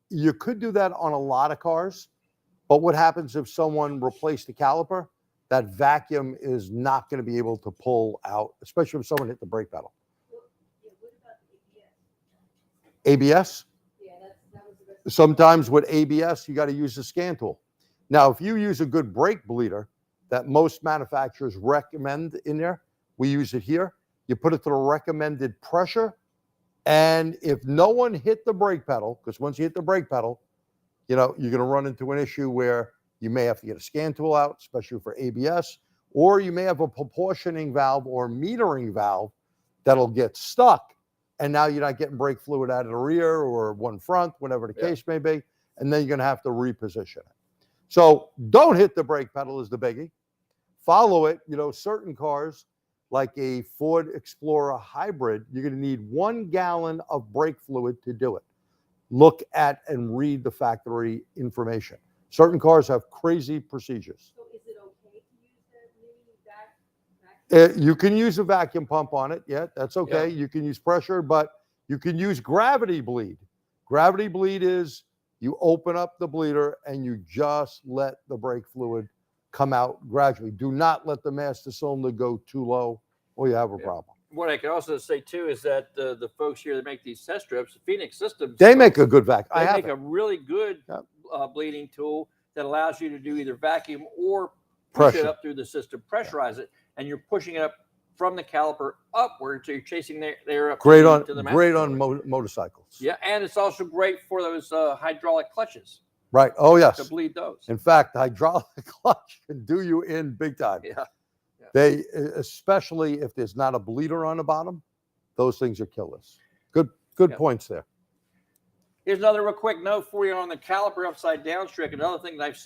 you could do that on a lot of cars, but what happens if someone replaced the caliper? That vacuum is not going to be able to pull out, especially if someone hit the brake pedal. Yeah, what about the ABS? ABS? Yeah, that was the rest. Sometimes with ABS, you got to use the scan tool. Now, if you use a good brake bleeder that most manufacturers recommend in there, we use it here. You put it to the recommended pressure. And if no one hit the brake pedal, because once you hit the brake pedal, you're going to run into an issue where you may have to get a scan tool out, especially for ABS, or you may have a proportioning valve or metering valve that'll get stuck. And now you're not getting brake fluid out of the rear or one front, whatever the case may be. And then you're going to have to reposition it. So don't hit the brake pedal is the biggie. Follow it. Certain cars like a Ford Explorer hybrid, you're going to need 1 gallon of brake fluid to do it. Look at and read the factory information. Certain cars have crazy procedures. So is it okay to use that mini vacuum? You can use a vacuum pump on it. Yeah, that's okay. Yeah. You can use pressure, but you can use gravity bleed. Gravity bleed is you open up the bleeder and you just let the brake fluid come out gradually. Do not let the master cylinder go too low or you have a problem. What I can also say too is that the folks here that make these test strips, Phoenix Systems, They make a good vacuum. they I have make it. a really good Yep. bleeding tool that allows you to do either vacuum or push it Pressure. up through the system, pressurize it, and you're pushing it up from the caliper upward, so you're chasing the air up Great to on the great master on cylinder. motorcycles. Yeah, and it's also great for those hydraulic clutches Right. Oh to yes. bleed those. In fact, the hydraulic clutch can do you in big time. Yeah. They, especially if there's not a bleeder on the bottom, those things are killers. Good Yep. points there. Here's another real quick note for you on the caliper upside down trick. Another thing that I've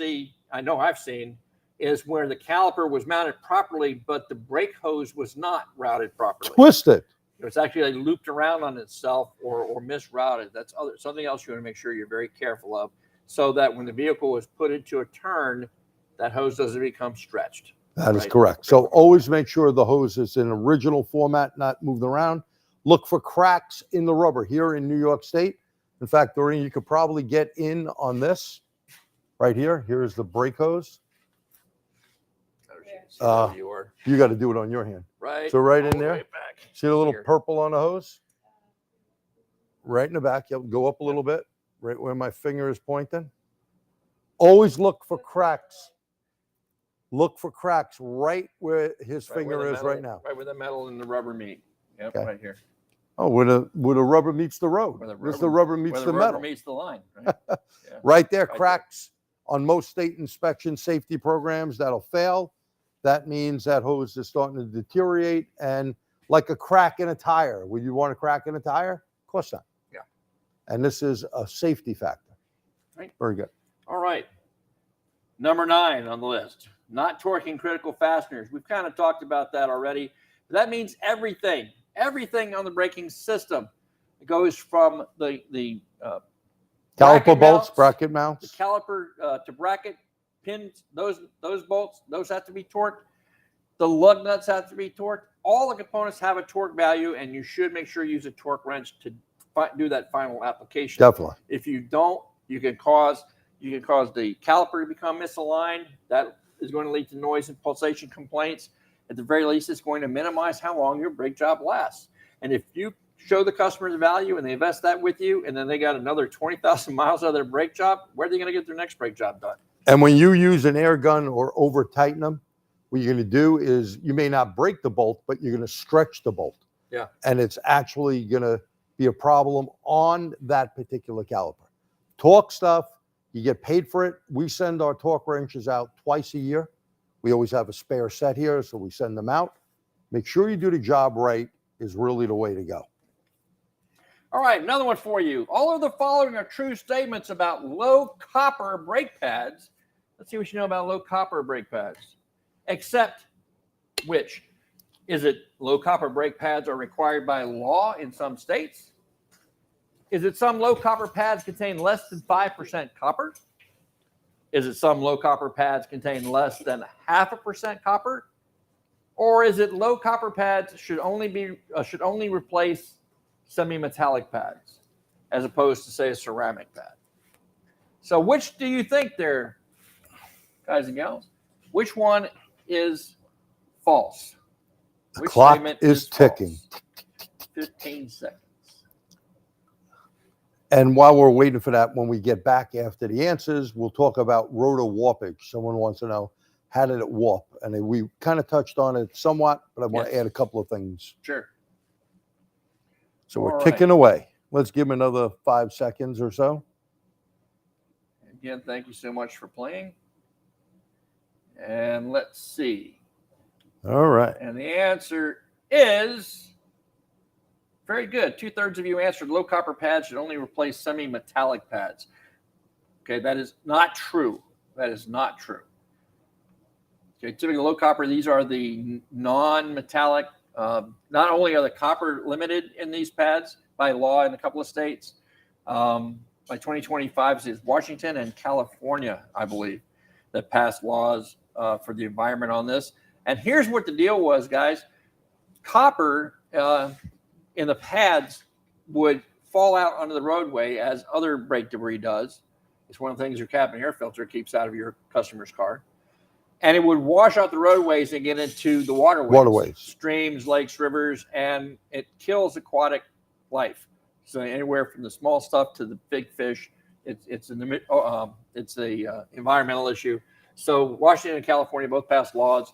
seen, is where the caliper was mounted properly, but the brake hose was not routed properly. Twisted. It's actually looped around on itself or misrouted. That's something else you want to make sure you're very careful of, so that when the vehicle is put into a turn, that hose doesn't become stretched. That is Right. correct. So always make sure the hose is in original format, not moved around. Look for cracks in the rubber here in New York State. In fact, Doreen, you could probably get in on this right here. Here's the brake hose. You are You got to do it on your hand. right. So right all in the there. way back. See the little Here. purple on the hose? Right in the back. Yep. Go up a little bit, right where my finger is pointing. Always look for cracks. Look for cracks right where his Right where finger the is metal- right now. Right where the metal and the rubber meet. Yep, Okay. right here. Oh, where the rubber meets the road. Where the rubber meets where the rubber metal. meets the line. Right, yeah. Right there, Right cracks on most state inspection safety programs that'll fail. That means that hose is starting to deteriorate, and like a crack in a tire. Would you want a crack in a tire? Of course not. Yeah. And this is a safety factor. Right. Very good. All right. Number 9 on the list, not torquing critical fasteners. We've kind of talked about that already. That means everything on the braking system goes from the Caliper bolts, the bracket mounts. caliper to bracket pins, those bolts, those have to be torqued. The lug nuts have to be torqued. All the components have a torque value, and you should make sure you use a torque wrench to do that final application. Definitely. If you don't, you can cause the caliper to become misaligned. That is going to lead to noise and pulsation complaints. At the very least, it's going to minimize how long your brake job lasts. And if you show the customer the value and they invest that with you, and then they got another 20,000 miles out of their brake job, where are they going to get their next brake job done? And when you use an air gun or over tighten them, what you're going to do is you may not break the bolt, but you're going to stretch the bolt. Yeah. And it's actually going to be a problem on that particular caliper. Torque stuff, you get paid for it. We send our torque wrenches out twice a year. We always have a spare set here, so we send them out. Make sure you do the job right is really the way to go. All right, another one for you. All of the following are true statements about low copper brake pads. Let's see what you know about low copper brake pads. Except which? Is it low copper brake pads are required by law in some states? Is it some low copper pads contain less than 5% copper? Is it some low copper pads contain less than 0.5% copper? Or is it low copper pads should only replace semi-metallic pads as opposed to, say, a ceramic pad? So which do you think there, guys and gals? Which one is false? The clock is ticking. 15 seconds. And while we're waiting for that, when we get back after the answers, we'll talk about rotor warpage. Someone wants to know, how did it warp? And we kind of touched on it somewhat, but I want to add a couple of things. Sure. So we're ticking away. Let's give them another 5 seconds or so. Again, thank you so much for playing. And let's see. All right. And the answer is very good. 2/3 of you answered low copper pads should only replace semi-metallic pads. Okay, that is not true. That is not true. Okay, typically low copper, these are the non-metallic. Not only are the copper limited in these pads by law in a couple of states, by 2025, it's Washington and California, I believe, that passed laws for the environment on this. And here's what the deal was, guys. Copper in the pads would fall out onto the roadway as other brake debris does. It's one of the things your cabin air filter keeps out of your customer's car. And it would wash out the roadways and get into the waterways. Streams, lakes, rivers, and it kills aquatic life. So anywhere from the small stuff to the big fish, it's an environmental issue. So Washington and California both passed laws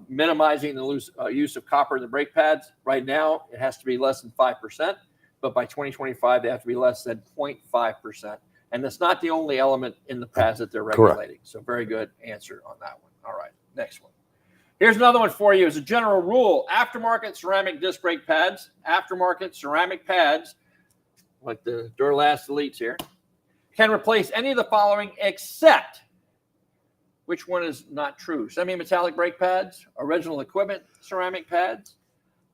minimizing the use of copper in the brake pads. Right now, it has to be less than 5%, but by 2025, they have to be less than 0.5%. And that's not the only element in the pads that they're regulating. Correct. So very good answer on that one. All right, next one. Here's another one for you as a general rule. Aftermarket ceramic disc brake pads, aftermarket ceramic pads, like the Duralast Elites here, can replace any of the following except, which one is not true? Semi-metallic brake pads, original equipment ceramic pads,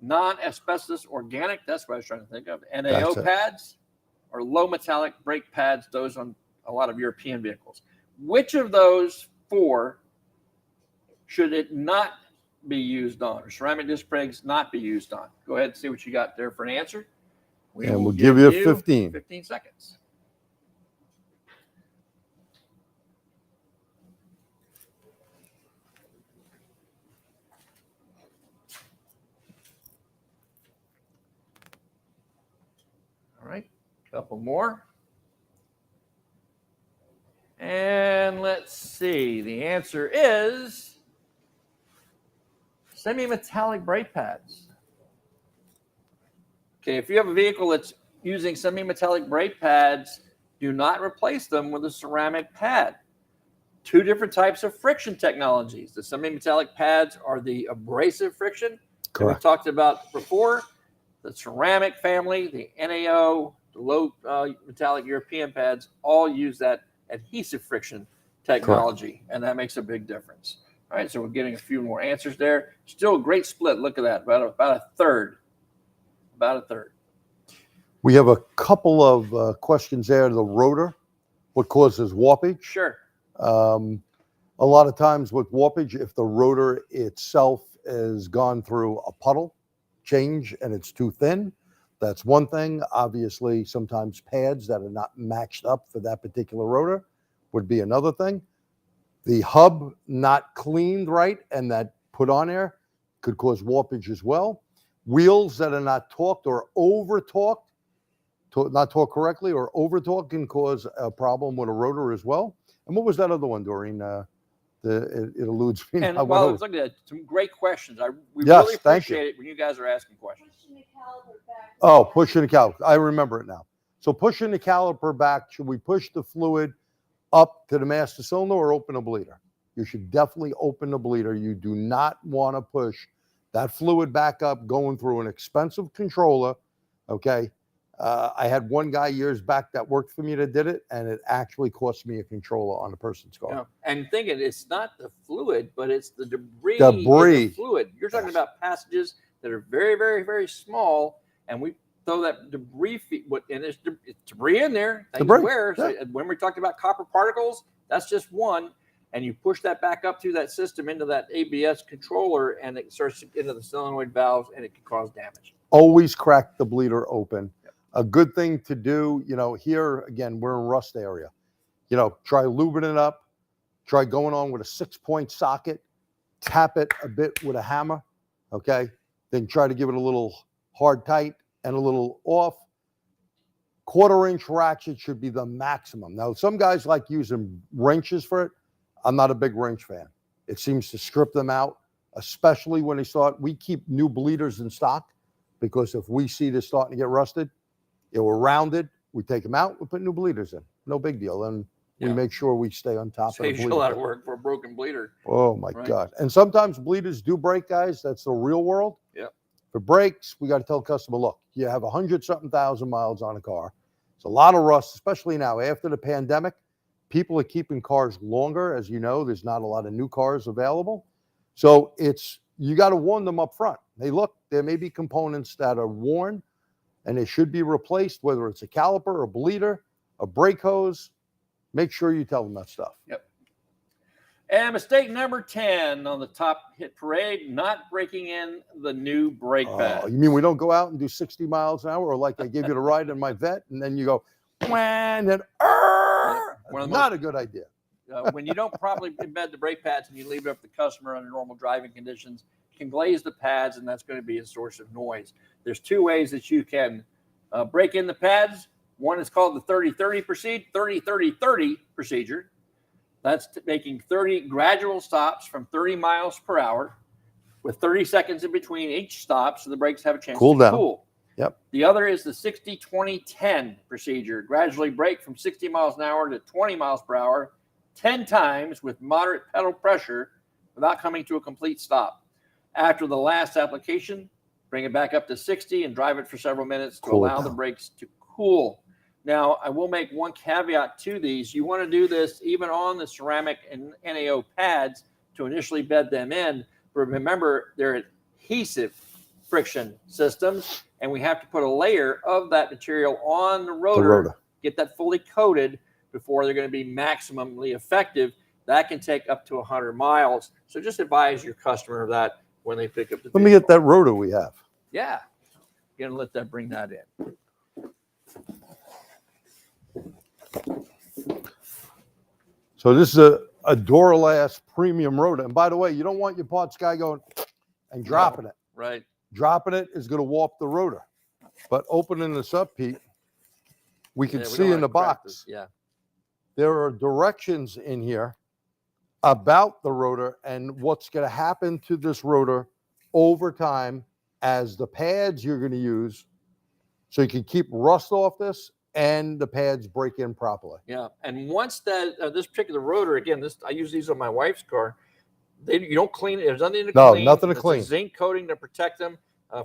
non-asbestos organic, that's what I was trying to think of, NAO pads, or low metallic brake pads, those on a lot of European vehicles. Which of those 4 should it not be used on, or ceramic disc brakes not be used on? Go ahead and see what you got there for an answer. We'll give you 15. 15 seconds. All right, a couple more. And let's see, the answer is semi-metallic brake pads. Okay, if you have a vehicle that's using semi-metallic brake pads, do not replace them with a ceramic pad. Two different types of friction technologies. The semi-metallic pads are the abrasive friction that we talked about before. The ceramic family, the NAO, the low metallic European pads, all use that adhesive friction technology, and that makes a big difference. All right, so we're getting a few more answers there. Still a great split. Look at that, about a third. About a third. We have a couple of questions there. The rotor, what causes warpage? Sure. A lot of times with warpage, if the rotor itself has gone through a puddle change and it's too thin, that's one thing. Obviously, sometimes pads that are not matched up for that particular rotor would be another thing. The hub not cleaned right and that put on there could cause warpage as well. Wheels that are not torqued or over-torqued, not torqued correctly or over-torqued can cause a problem with a rotor as well. And what was that other one, Doreen? It eludes me. And while I was looking at some great questions, we Yes, really thank you. appreciate it when you guys are asking questions. Pushing the caliper back. Oh, pushing the caliper. I remember it now. So pushing the caliper back, should we push the fluid up to the master cylinder or open a bleeder? You should definitely open the bleeder. You do not want to push that fluid back up going through an expensive controller, okay? I had one guy years back that worked for me that did it, and it actually cost me a controller on a person's car. Yeah. And thinking it's not the fluid, but it's the debris. In Debris. the fluid. You're talking about passages that are very, very, very small, and we throw that debris, and it's debris in there. Debris. Where? Yeah. So when we talked about copper particles, that's just one. And you push that back up through that system into that ABS controller, and it starts into the solenoid valves, and it can cause damage. Always crack the bleeder open. Yep. A good thing to do, here again, we're in rust area. Try lubing it up. Try going on with a 6-point socket. Tap it a bit with a hammer, okay? Then try to give it a little hard tight and a little off. 1/4-inch ratchet should be the maximum. Now, some guys like using wrenches for it. I'm not a big wrench fan. It seems to strip them out, especially when they start. We keep new bleeders in stock because if we see this starting to get rusted, we're rounded, we take them out, we put new bleeders in. No big deal. And we make sure we stay on top of the bleeder. Saves you a lot of work for a broken bleeder. Oh, my God. And sometimes bleeders do break, guys. That's the real world. Yeah. For brakes, we got to tell the customer, look, you have 100-something thousand miles on a car. It's a lot of rust, especially now after the pandemic. People are keeping cars longer. As you know, there's not a lot of new cars available. So you got to warn them up front. Hey, look, there may be components that are worn and they should be replaced, whether it's a caliper, a bleeder, a brake hose. Make sure you tell them that stuff. Yep. And mistake number 10 on the top hit parade, not breaking in the new brake pad. You mean we don't go out and do 60 miles an hour, or like I gave you the ride in my vet, and then you go, and then, not a good idea. When you don't properly embed the brake pads and you leave it up to the customer under normal driving conditions, you can glaze the pads, and that's going to be a source of noise. There's two ways that you can break in the pads. One is called the 30-30 procedure. That's making 30 gradual stops from 30 miles per hour with 30 seconds in between each stop so the brakes have a chance to cool. Yep. The other is the 60-20-10 procedure. Gradually brake from 60 miles an hour to 20 miles per hour 10 times with moderate pedal pressure without coming to a complete stop. After the last application, bring it back up to 60 and drive it for several minutes to allow the brakes to cool. Now, I will make one caveat to these. You want to do this even on the ceramic and NAO pads to initially bed them in. But remember, they're adhesive friction systems, and we have to put a layer of that material on the rotor. Get that fully coated before they're going to be maximally effective. That can take up to 100 miles. So just advise your customer of that when they pick up the vehicle. Let me get that rotor we have. Yeah. You're going to let that bring that in. So this is a Duralast premium rotor. And by the way, you don't want your parts guy going and dropping it. Right. Dropping it is going to warp the rotor. But opening this up, Pete, we can see in the box. Yeah. There are directions in here about the rotor and what's going to happen to this rotor over time as the pads you're going to use So you can keep rust off this and the pads break in properly. Yeah, and once that this particular rotor, again, I use these on my wife's car. You don't clean it. There's nothing to No, clean. nothing to There's clean. a zinc coating to protect them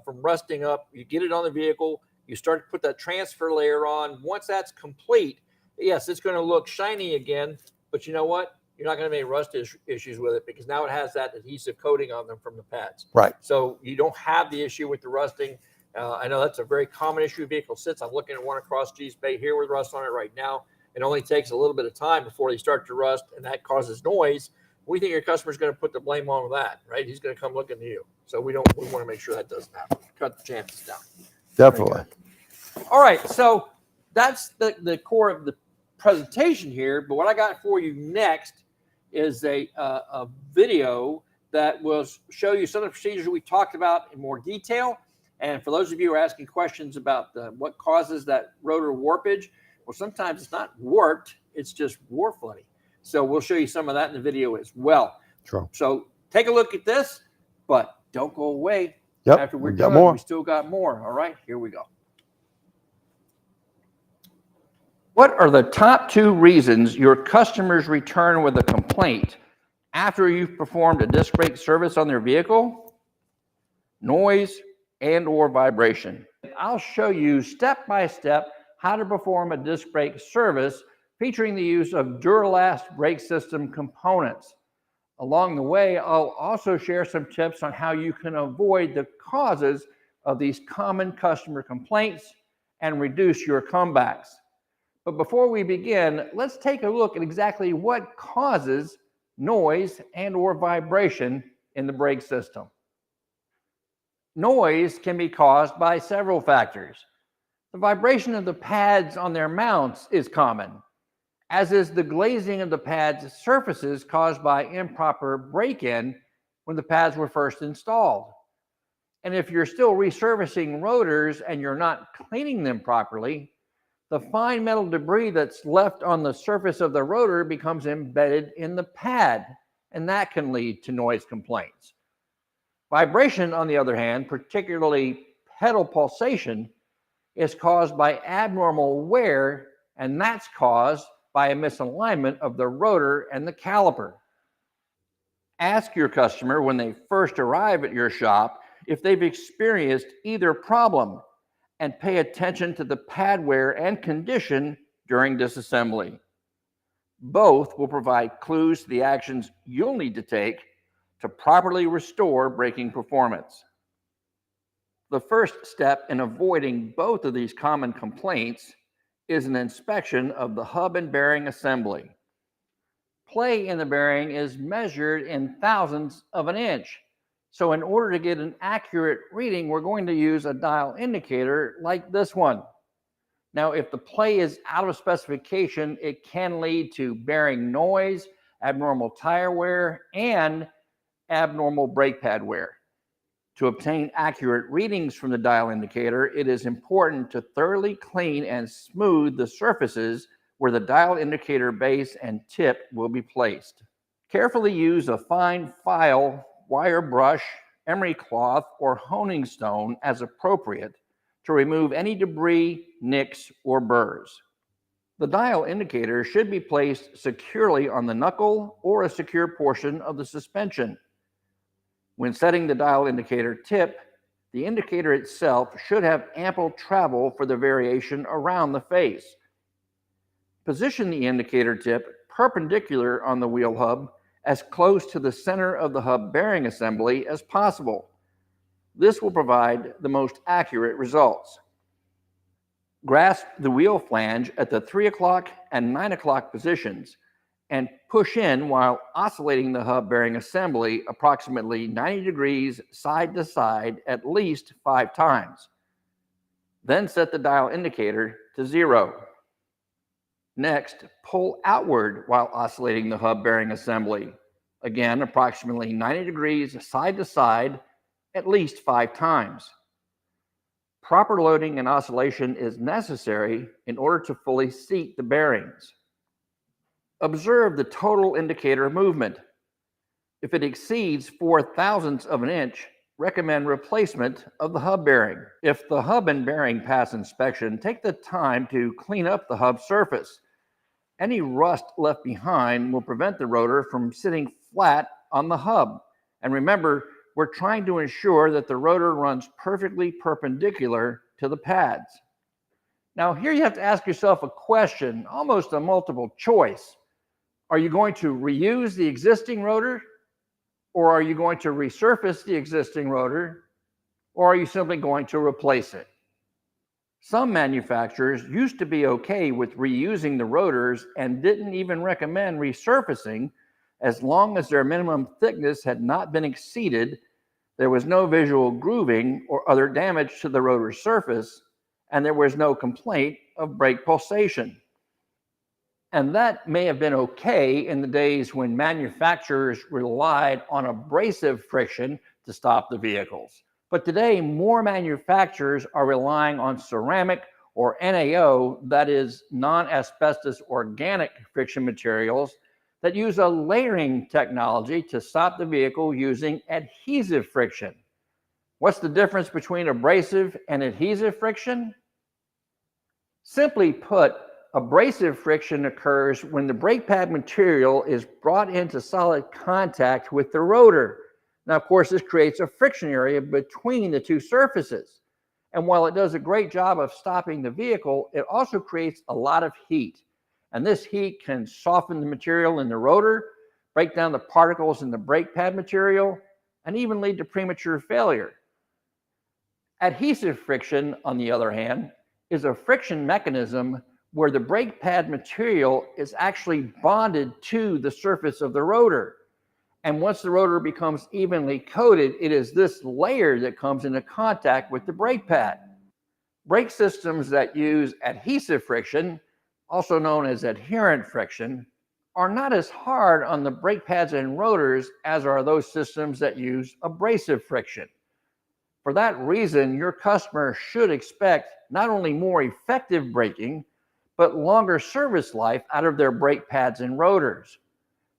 from rusting up. You get it on the vehicle. You start to put that transfer layer on. Once that's complete, yes, it's going to look shiny again. But you know what? You're not going to have any rust issues with it because now it has that adhesive coating on them from the pads. Right. So you don't have the issue with the rusting. I know that's a very common issue. The vehicle sits. I'm looking at one across G's Bay here with rust on it right now. It only takes a little bit of time before they start to rust, and that causes noise. We think your customer's going to put the blame on that, right? He's going to come looking to you. So we want to make sure that doesn't happen. Cut the chances down. Definitely. All right, so that's the core of the presentation here. But what I got for you next is a video that will show you some of the procedures we talked about in more detail. And for those of you who are asking questions about what causes that rotor warpage, well, sometimes it's not warped, it's just warp-flooding. So we'll show you some of that in the video as well. True. So take a look at this, but don't go away. Yep, After we're we got done, more. we still got more. All right, here we go. What are the top 2 reasons your customers return with a complaint after you've performed a disc brake service on their vehicle? Noise and or vibration. I'll show you step by step how to perform a disc brake service featuring the use of Duralast brake system components. Along the way, I'll also share some tips on how you can avoid the causes of these common customer complaints and reduce your comebacks. But before we begin, let's take a look at exactly what causes noise and or vibration in the brake system. Noise can be caused by several factors. The vibration of the pads on their mounts is common, as is the glazing of the pads' surfaces caused by improper break-in when the pads were first installed. And if you're still resurfacing rotors and you're not cleaning them properly, the fine metal debris that's left on the surface of the rotor becomes embedded in the pad, and that can lead to noise complaints. Vibration, on the other hand, particularly pedal pulsation, is caused by abnormal wear, and that's caused by a misalignment of the rotor and the caliper. Ask your customer when they first arrive at your shop if they've experienced either problem, and pay attention to the pad wear and condition during disassembly. Both will provide clues to the actions you'll need to take to properly restore braking performance. The first step in avoiding both of these common complaints is an inspection of the hub and bearing assembly. Play in the bearing is measured in thousandths of an inch. So in order to get an accurate reading, we're going to use a dial indicator like this one. Now, if the play is out of specification, it can lead to bearing noise, abnormal tire wear, and abnormal brake pad wear. To obtain accurate readings from the dial indicator, it is important to thoroughly clean and smooth the surfaces where the dial indicator base and tip will be placed. Carefully use a fine file, wire brush, emery cloth, or honing stone as appropriate to remove any debris, nicks, or burrs. The dial indicator should be placed securely on the knuckle or a secure portion of the suspension. When setting the dial indicator tip, the indicator itself should have ample travel for the variation around the face. Position the indicator tip perpendicular on the wheel hub as close to the center of the hub bearing assembly as possible. This will provide the most accurate results. Grasp the wheel flange at the 3 o'clock and 9 o'clock positions and push in while oscillating the hub bearing assembly approximately 90 degrees side to side at least 5 times. Then set the dial indicator to 0. Next, pull outward while oscillating the hub bearing assembly. Again, approximately 90 degrees side to side at least 5 times. Proper loading and oscillation is necessary in order to fully seat the bearings. Observe the total indicator movement. If it exceeds 4 thousandths of an inch, recommend replacement of the hub bearing. If the hub and bearing pass inspection, take the time to clean up the hub surface. Any rust left behind will prevent the rotor from sitting flat on the hub. And remember, we're trying to ensure that the rotor runs perfectly perpendicular to the pads. Now, here you have to ask yourself a question, almost a multiple choice. Are you going to reuse the existing rotor? Or are you going to resurface the existing rotor? Or are you simply going to replace it? Some manufacturers used to be okay with reusing the rotors and didn't even recommend resurfacing as long as their minimum thickness had not been exceeded, there was no visual grooving or other damage to the rotor surface, and there was no complaint of brake pulsation. And that may have been okay in the days when manufacturers relied on abrasive friction to stop the vehicles. But today, more manufacturers are relying on ceramic or NAO, that is non-asbestos organic friction materials, that use a layering technology to stop the vehicle using adhesive friction. What's the difference between abrasive and adhesive friction? Simply put, abrasive friction occurs when the brake pad material is brought into solid contact with the rotor. Now, of course, this creates a friction area between the two surfaces. And while it does a great job of stopping the vehicle, it also creates a lot of heat. And this heat can soften the material in the rotor, break down the particles in the brake pad material, and even lead to premature failure. Adhesive friction, on the other hand, is a friction mechanism where the brake pad material is actually bonded to the surface of the rotor. And once the rotor becomes evenly coated, it is this layer that comes into contact with the brake pad. Brake systems that use adhesive friction, also known as adherent friction, are not as hard on the brake pads and rotors as are those systems that use abrasive friction. For that reason, your customer should expect not only more effective braking, but longer service life out of their brake pads and rotors.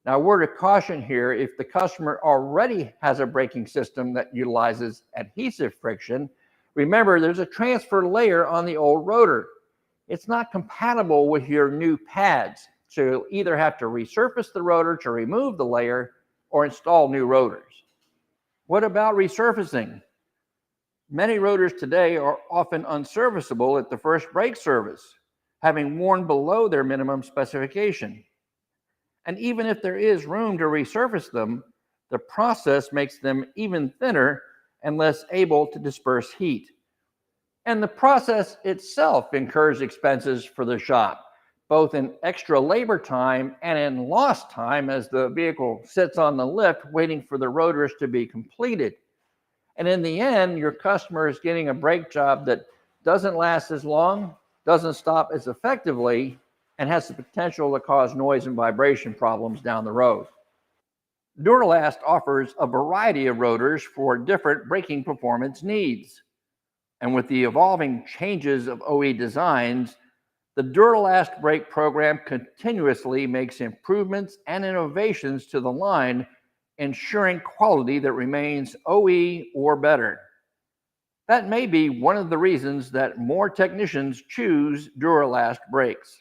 Now, a word of caution here, if the customer already has a braking system that utilizes adhesive friction, remember there's a transfer layer on the old rotor. It's not compatible with your new pads, so you'll either have to resurface the rotor to remove the layer or install new rotors. What about resurfacing? Many rotors today are often unserviceable at the first brake service, having worn below their minimum specification. And even if there is room to resurface them, the process makes them even thinner and less able to disperse heat. And the process itself incurs expenses for the shop, both in extra labor time and in lost time as the vehicle sits on the lift waiting for the rotors to be completed. And in the end, your customer is getting a brake job that doesn't last as long, doesn't stop as effectively, and has the potential to cause noise and vibration problems down the road. Duralast offers a variety of rotors for different braking performance needs. And with the evolving changes of OE designs, the Duralast brake program continuously makes improvements and innovations to the line, ensuring quality that remains OE or better. That may be one of the reasons that more technicians choose Duralast brakes.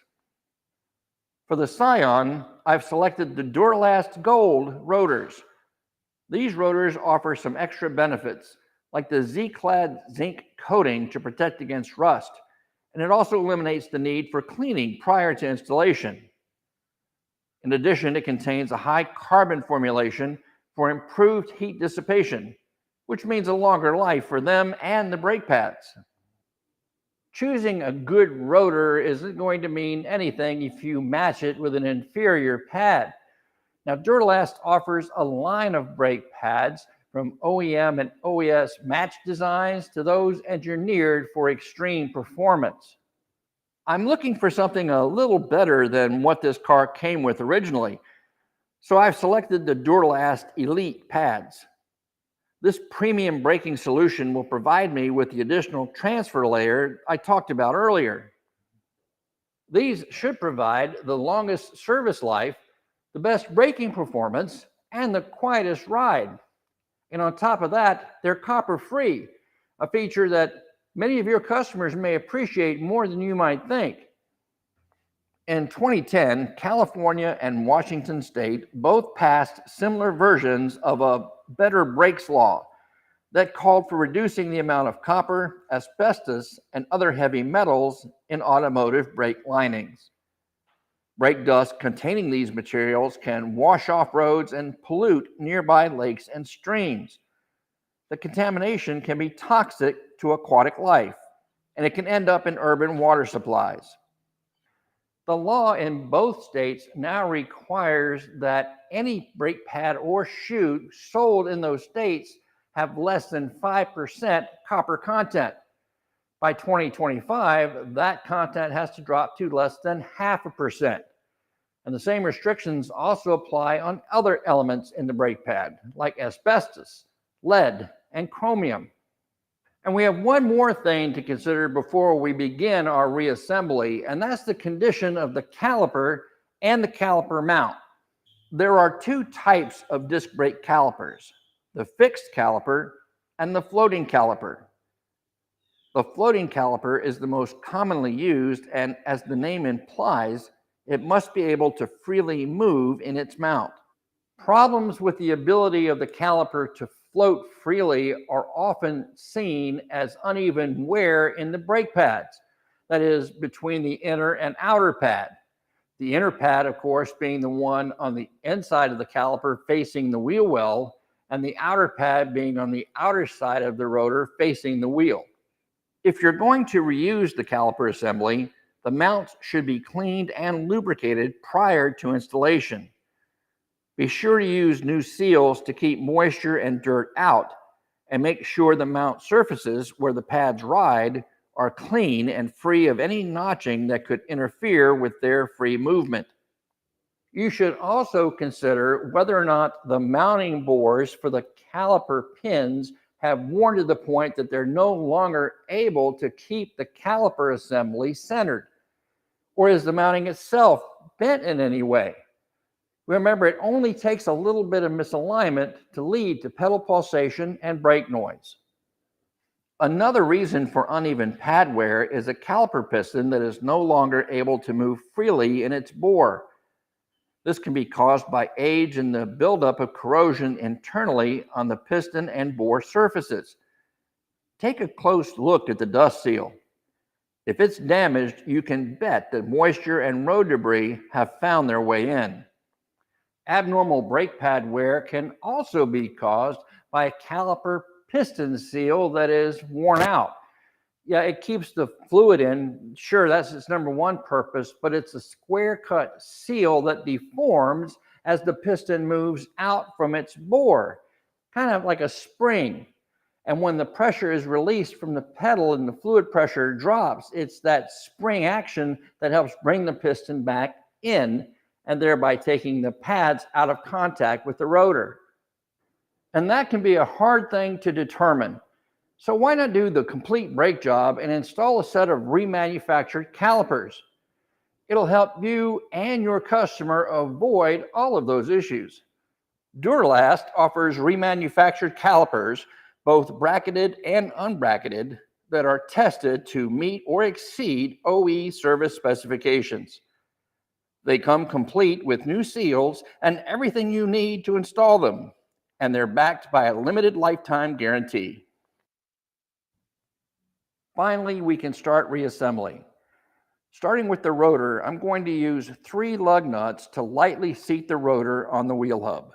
For the Scion, I've selected the Duralast Gold rotors. These rotors offer some extra benefits, like the Z-clad zinc coating to protect against rust, and it also eliminates the need for cleaning prior to installation. In addition, it contains a high carbon formulation for improved heat dissipation, which means a longer life for them and the brake pads. Choosing a good rotor isn't going to mean anything if you match it with an inferior pad. Now, Duralast offers a line of brake pads from OEM and OES match designs to those engineered for extreme performance. I'm looking for something a little better than what this car came with originally, so I've selected the Duralast Elite pads. This premium braking solution will provide me with the additional transfer layer I talked about earlier. These should provide the longest service life, the best braking performance, and the quietest ride. And on top of that, they're copper free, a feature that many of your customers may appreciate more than you might think. In 2010, California and Washington State both passed similar versions of a Better Brakes law that called for reducing the amount of copper, asbestos, and other heavy metals in automotive brake linings. Brake dust containing these materials can wash off roads and pollute nearby lakes and streams. The contamination can be toxic to aquatic life, and it can end up in urban water supplies. The law in both states now requires that any brake pad or shoe sold in those states have less than 5% copper content. By 2025, that content has to drop to less than 0.5%. And the same restrictions also apply on other elements in the brake pad, like asbestos, lead, and chromium. And we have one more thing to consider before we begin our reassembly, and that's the condition of the caliper and the caliper mount. There are two types of disc brake calipers, the fixed caliper and the floating caliper. The floating caliper is the most commonly used, and as the name implies, it must be able to freely move in its mount. Problems with the ability of the caliper to float freely are often seen as uneven wear in the brake pads, that is, between the inner and outer pad. The inner pad, of course, being the one on the inside of the caliper facing the wheel well, and the outer pad being on the outer side of the rotor facing the wheel. If you're going to reuse the caliper assembly, the mounts should be cleaned and lubricated prior to installation. Be sure to use new seals to keep moisture and dirt out, and make sure the mount surfaces where the pads ride are clean and free of any notching that could interfere with their free movement. You should also consider whether or not the mounting bores for the caliper pins have worn to the point that they're no longer able to keep the caliper assembly centered. Or is the mounting itself bent in any way? Remember, it only takes a little bit of misalignment to lead to pedal pulsation and brake noise. Another reason for uneven pad wear is a caliper piston that is no longer able to move freely in its bore. This can be caused by age and the buildup of corrosion internally on the piston and bore surfaces. Take a close look at the dust seal. If it's damaged, you can bet that moisture and road debris have found their way in. Abnormal brake pad wear can also be caused by a caliper piston seal that is worn out. Yeah, it keeps the fluid in. Sure, that's its number one purpose, but it's a square cut seal that deforms as the piston moves out from its bore, kind of like a spring. And when the pressure is released from the pedal and the fluid pressure drops, it's that spring action that helps bring the piston back in, and thereby taking the pads out of contact with the rotor. And that can be a hard thing to determine. So why not do the complete brake job and install a set of remanufactured calipers? It'll help you and your customer avoid all of those issues. Duralast offers remanufactured calipers, both bracketed and unbracketed, that are tested to meet or exceed OE service specifications. They come complete with new seals and everything you need to install them, and they're backed by a limited lifetime guarantee. Finally, we can start reassembly. Starting with the rotor, I'm going to use 3 lug nuts to lightly seat the rotor on the wheel hub.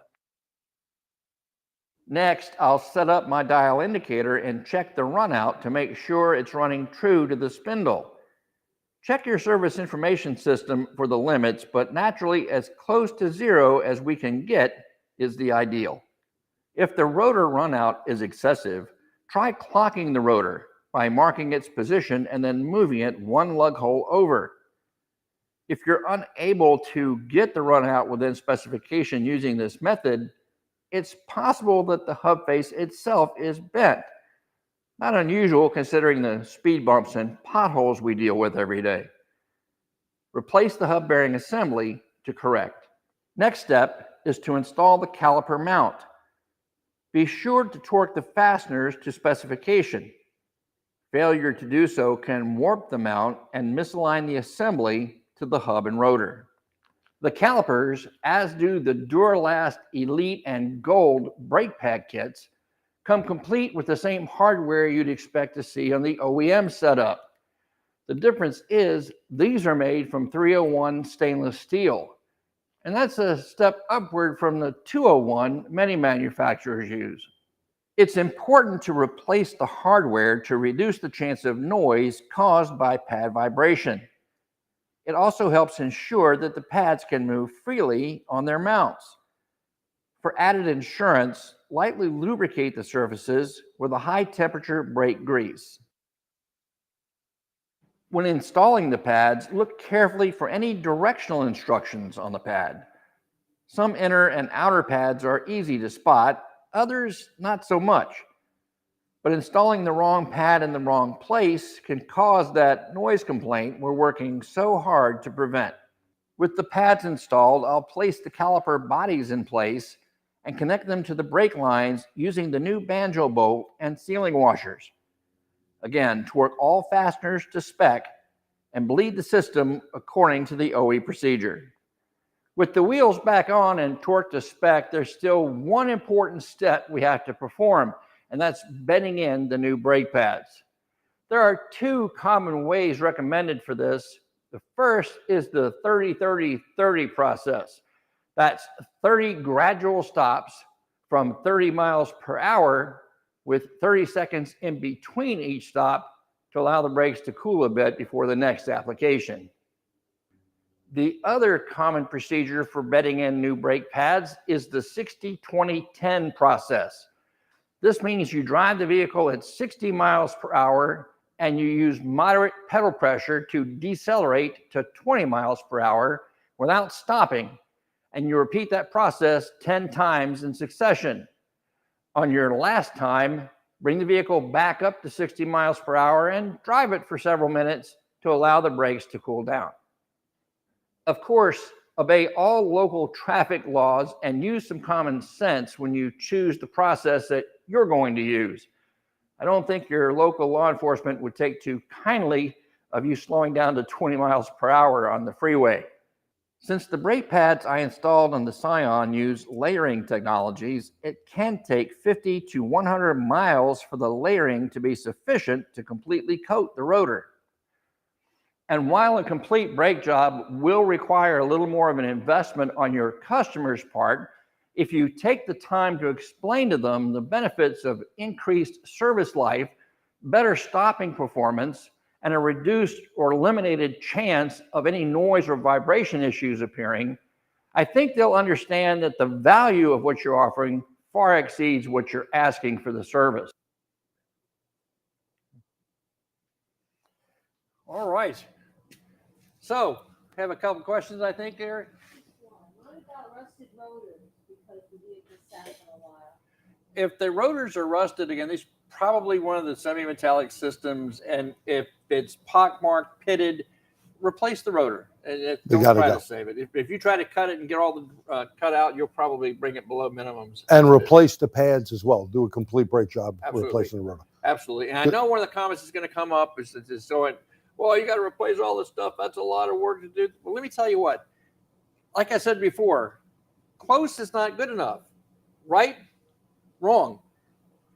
Next, I'll set up my dial indicator and check the runout to make sure it's running true to the spindle. Check your service information system for the limits, but naturally as close to 0 as we can get is the ideal. If the rotor runout is excessive, try clocking the rotor by marking its position and then moving it 1 lug hole over. If you're unable to get the runout within specification using this method, it's possible that the hub face itself is bent. Not unusual considering the speed bumps and potholes we deal with every day. Replace the hub bearing assembly to correct. Next step is to install the caliper mount. Be sure to torque the fasteners to specification. Failure to do so can warp the mount and misalign the assembly to the hub and rotor. The calipers, as do the Duralast Elite and Gold brake pad kits, come complete with the same hardware you'd expect to see on the OEM setup. The difference is these are made from 301 stainless steel, and that's a step upward from the 201 many manufacturers use. It's important to replace the hardware to reduce the chance of noise caused by pad vibration. It also helps ensure that the pads can move freely on their mounts. For added insurance, lightly lubricate the surfaces with a high-temperature brake grease. When installing the pads, look carefully for any directional instructions on the pad. Some inner and outer pads are easy to spot, others not so much. But installing the wrong pad in the wrong place can cause that noise complaint we're working so hard to prevent. With the pads installed, I'll place the caliper bodies in place and connect them to the brake lines using the new banjo bolt and sealing washers. Again, torque all fasteners to spec and bleed the system according to the OE procedure. With the wheels back on and torqued to spec, there's still one important step we have to perform, and that's bedding in the new brake pads. There are two common ways recommended for this. The first is the 30-30-30 process. That's 30 gradual stops from 30 miles per hour with 30 seconds in between each stop to allow the brakes to cool a bit before the next application. The other common procedure for bedding in new brake pads is the 60-20-10 process. This means you drive the vehicle at 60 miles per hour and you use moderate pedal pressure to decelerate to 20 miles per hour without stopping. And you repeat that process 10 times in succession. On your last time, bring the vehicle back up to 60 miles per hour and drive it for several minutes to allow the brakes to cool down. Of course, obey all local traffic laws and use some common sense when you choose the process that you're going to use. I don't think your local law enforcement would take too kindly of you slowing down to 20 miles per hour on the freeway. Since the brake pads I installed on the Scion use layering technologies, it can take 50 to 100 miles for the layering to be sufficient to completely coat the rotor. And while a complete brake job will require a little more of an investment on your customer's part, if you take the time to explain to them the benefits of increased service life, better stopping performance, and a reduced or eliminated chance of any noise or vibration issues appearing, I think they'll understand that the value of what you're offering far exceeds what you're asking for the service. All right. So, have a couple questions, I think, Eric. What about rusted rotors? Because the vehicle sat for a while. If the rotors are rusted, again, these probably one of the semi-metallic systems, and if it's pockmarked, pitted, replace the rotor. And don't try to save it. If you try to cut it and get all the cut out, you'll probably bring it below minimums. And replace the pads as well. Do a complete brake job replacing the rotor. Absolutely. And I know one of the comments is going to come up is showing, well, you got to replace all this stuff. That's a lot of work to do. Well, let me tell you what. Like I said before, close is not good enough. Right? Wrong.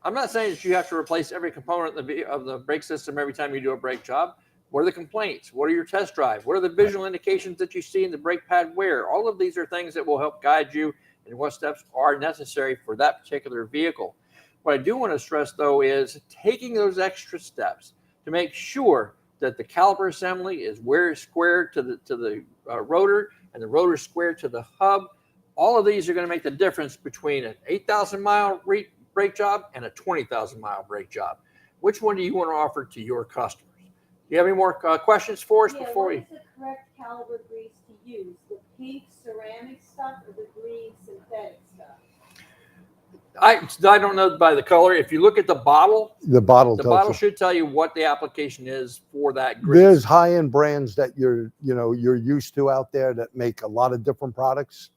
I'm not saying that you have to replace every component of the brake system every time you do a brake job. What are the complaints? What are your test drives? What are the visual indications that you see in the brake pad wear? All of these are things that will help guide you in what steps are necessary for that particular vehicle. What I do want to stress, though, is taking those extra steps to make sure that the caliper assembly is square to the rotor and the rotor square to the hub. All of these are going to make the difference between an 8,000-mile brake job and a 20,000-mile brake job. Which one do you want to offer to your customers? Do you have any more questions for us before we? What is the correct caliber grease to use? The pink ceramic stuff or the green synthetic stuff? I don't know by the color. If you look at the bottle bottle should tell you what the application is for that grease. There's high-end brands that you're used to out there that make a lot of different products.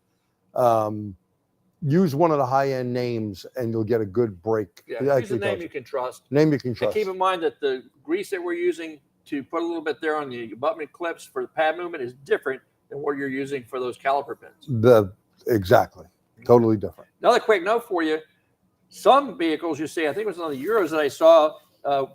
use one of the high-end names and you'll get a good brake. Yeah, It use a actually name does. you can trust. Name you can And trust. keep in mind that the grease that we're using to put a little bit there on the abutment clips for the pad movement is different than what you're using for those caliper pins. Exactly. Totally different. Another quick note for you. Some vehicles you see, I think it was on the Euros that I saw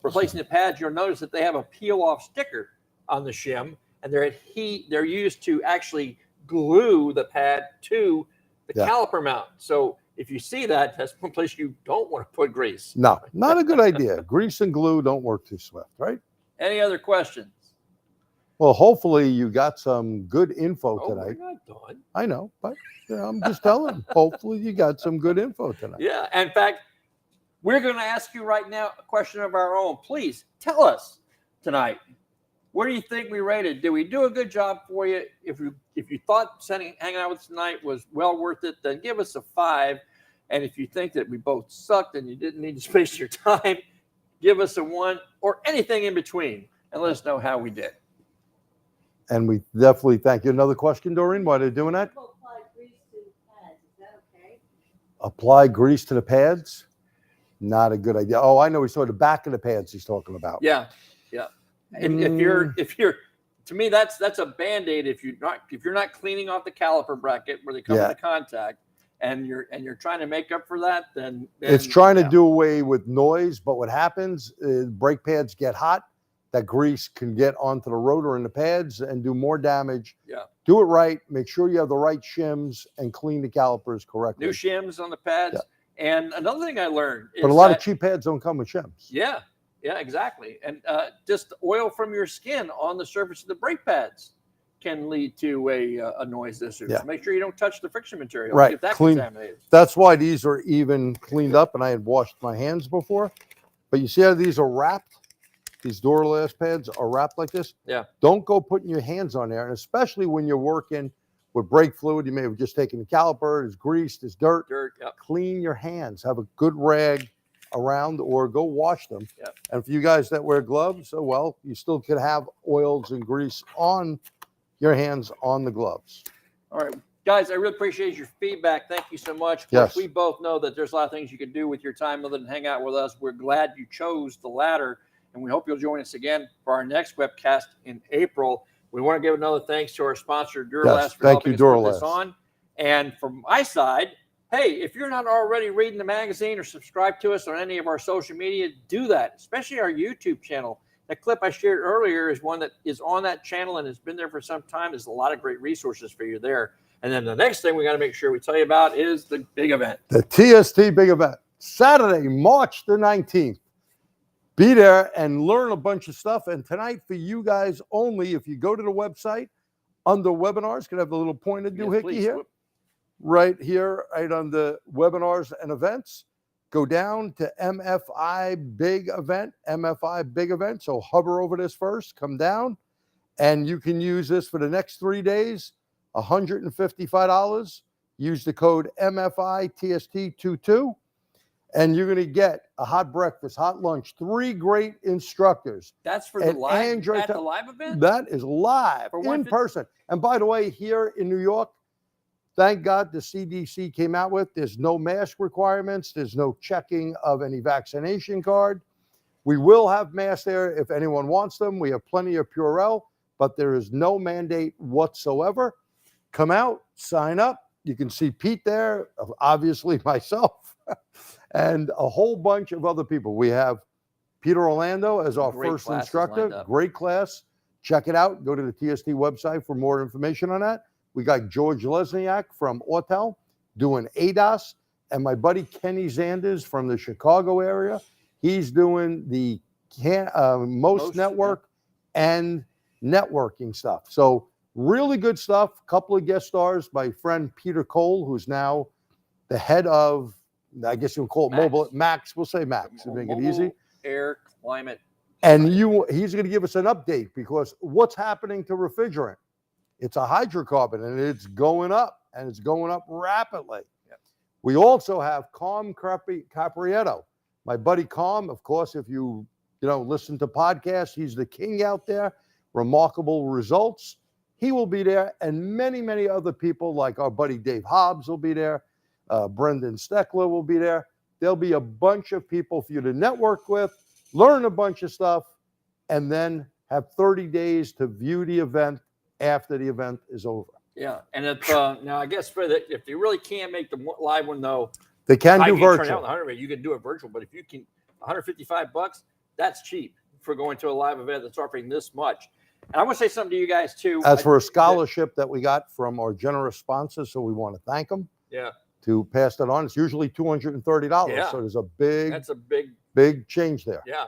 replacing the pads, you'll notice that they have a peel-off sticker on the shim, and they're used to actually glue the pad to the caliper mount. So if you see that, that's one place you don't want to put grease. No, not a good idea. Grease and glue don't work too swift, right? Any other questions? Well, hopefully you got some good info tonight. We're not done. I know, but I'm just telling. Hopefully you got some good info tonight. Yeah. In fact, we're going to ask you right now a question of our own. Please tell us tonight, what do you think we rated? Did we do a good job for you? If you thought hanging out with us tonight was well worth it, then give us a 5. And if you think that we both sucked and you didn't need to space your time, give us a 1 or anything in between and let us know how we did. And we definitely thank you. Another question, Doreen? Why are they doing that? Apply grease to the pads. Is that okay? Apply grease to the pads? Not a good idea. Oh, I know. We saw the back of the pads he's talking about. Yeah. Yeah. And if you're to me, that's a Band-Aid if you're not cleaning off the caliper bracket where they come into contact and you're trying to make up for that, then it's trying to do away with noise. But what happens is brake pads get hot. That grease can get onto the rotor and the pads and do more damage. Yeah. Do it right. Make sure you have the right shims and clean the calipers correctly. New shims on the pads. Yeah. And another thing I learned is but a lot of cheap pads don't come with shims. Yeah. Yeah, exactly. And just oil from your skin on the surface of the brake pads can lead to a noise issue. Yeah. So make sure you don't touch the friction material. Right. Get that Clean. contaminated. That's why these are even cleaned up, and I had washed my hands before. But you see how these are wrapped? These Duralast pads are wrapped like this. Yeah. Don't go putting your hands on there, and especially when you're working with brake fluid. You may have just taken the caliper. There's grease. There's dirt. Yep. Clean your hands. Have a good rag around, or go wash them. Yep. And for you guys that wear gloves, well, you still could have oils and grease on your hands on the gloves. All right. Guys, I really appreciate your feedback. Thank you so much. Of Yes. course, we both know that there's a lot of things you can do with your time other than hang out with us. We're glad you chose the latter, and we hope you'll join us again for our next webcast in April. We want to give another thanks to our sponsor, Duralast, for helping us put this on. And from my side, hey, if you're not already reading the magazine or subscribe to us on any of our social media, do that, especially our YouTube channel. That clip I shared earlier is one that is on that channel and has been there for some time. There's a lot of great resources for you there. And then the next thing we got to make sure we tell you about is the big event. The TST big event, Saturday, March the 19th. Be there and learn a bunch of stuff. And tonight for you guys only, if you go to the website, under webinars, can I have the little pointer doohickey here? Right here, right on the webinars and events. Go down to MFI big event, MFI big event. So hover over this first, come down, and you can use this for the next 3 days, $155. Use the code MFITST22, and you're going to get a hot breakfast, hot lunch, 3 great instructors. That's for the live, the live event? That is live, in person. And by the way, here in New York, thank God the CDC came out with, there's no mask requirements. There's no checking of any vaccination card. We will have masks there if anyone wants them. We have plenty of Purell, but there is no mandate whatsoever. Come out, sign up. You can see Pete there, obviously myself, and a whole bunch of other people. We have Peter Orlando as our first instructor. Great class. Check it out. Go to the TST website for more information on that. We got George Lesniak from Autel doing ADAS, and my buddy Kenny Zanders from the Chicago area. He's doing the most network and networking stuff. So really good stuff. Couple of guest stars. My friend Peter Cole, who's now the head of, I guess you'll call it mobile, Max. We'll say Max to make it easy. Air climate. And he's going to give us an update, because what's happening to refrigerant? It's a hydrocarbon, and it's going up, and it's going up rapidly. Yep. We also have Calm Caprietto. My buddy Calm, of course, if you listen to podcasts, he's the king out there. Remarkable results. He will be there, and many, many other people like our buddy Dave Hobbs will be there. Brendan Steckler will be there. There'll be a bunch of people for you to network with, learn a bunch of stuff, and then have 30 days to view the event after the event is over. Yeah, and if now I guess if you really can't make the live one though, They can do turn out virtual. the 100, you can do it virtual. But if you can, $155, that's cheap for going to a live event that's offering this much. And I want to say something to you guys too. As for a scholarship that we got from our generous sponsors, so we want to thank them. Yeah. To pass that on, it's usually $230. Yeah. So there's a That's a big change there. Yeah.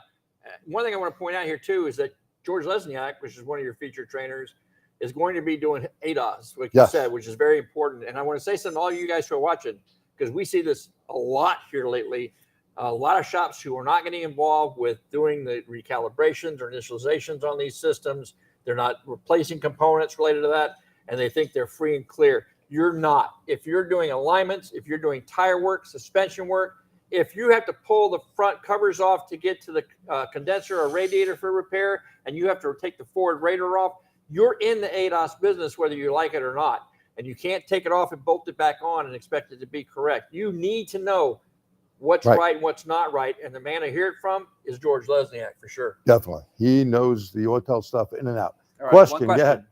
One thing I want to point out here too is that George Lesniak, which is one of your featured trainers, is going to be doing ADOS, like you said, which is very important. And I want to say something to all you guys who are watching, because we see this a lot here lately. A lot of shops who are not getting involved with doing the recalibrations or initializations on these systems. They're not replacing components related to that, and they think they're free and clear. You're not. If you're doing alignments, if you're doing tire work, suspension work, if you have to pull the front covers off to get to the condenser or radiator for repair, and you have to take the forward radiator off, you're in the ADOS business whether you like it or not. And you can't take it off and bolt it back on and expect it to be correct. You need to know what's right and what's not right. And the man I hear it from is George Lesniak for sure. Definitely. He knows the hotel stuff in and out. All right, Question, go ahead.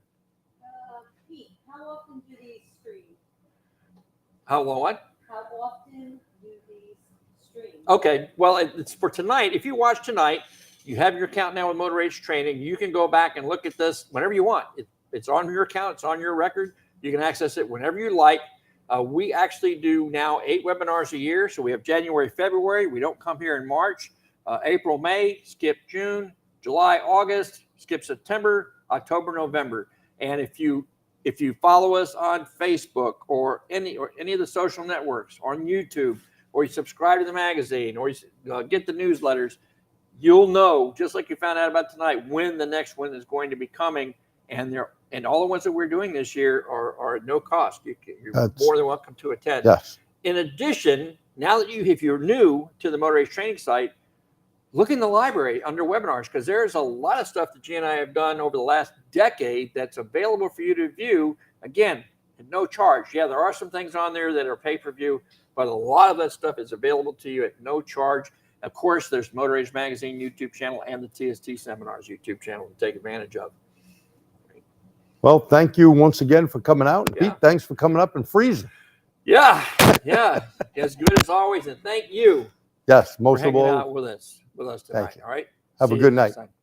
Pete, how often do these stream? How what? How often do these stream? Okay, well, it's for tonight. If you watch tonight, you have your account now with Motor Age Training. You can go back and look at this whenever you want. It's on your account. It's on your record. You can access it whenever you like. We actually do now 8 webinars a year. So we have January, February. We don't come here in March. April, May, skip June, July, August, skip September, October, November. And if you follow us on Facebook or any of the social networks, on YouTube, or you subscribe to the magazine, or you get the newsletters, you'll know, just like you found out about tonight, when the next one is going to be coming. And all the ones that we're doing this year are at no cost. You're more than welcome to attend. Yes. In addition, now that if you're new to the Motor Age Training site, look in the library under webinars, because there's a lot of stuff that G and I have done over the last decade that's available for you to view, again, at no charge. Yeah, there are some things on there that are pay-per-view, but a lot of that stuff is available to you at no charge. Of course, there's Motor Age Magazine YouTube channel and the TST Seminars YouTube channel to take advantage of. Well, thank you once again for coming out. And Yeah. Pete, thanks for coming up and freezing. Yeah. As good as always. And thank you Yes, for most of hanging all, out with us tonight. Thank you. All right. Have a See you good next night. time.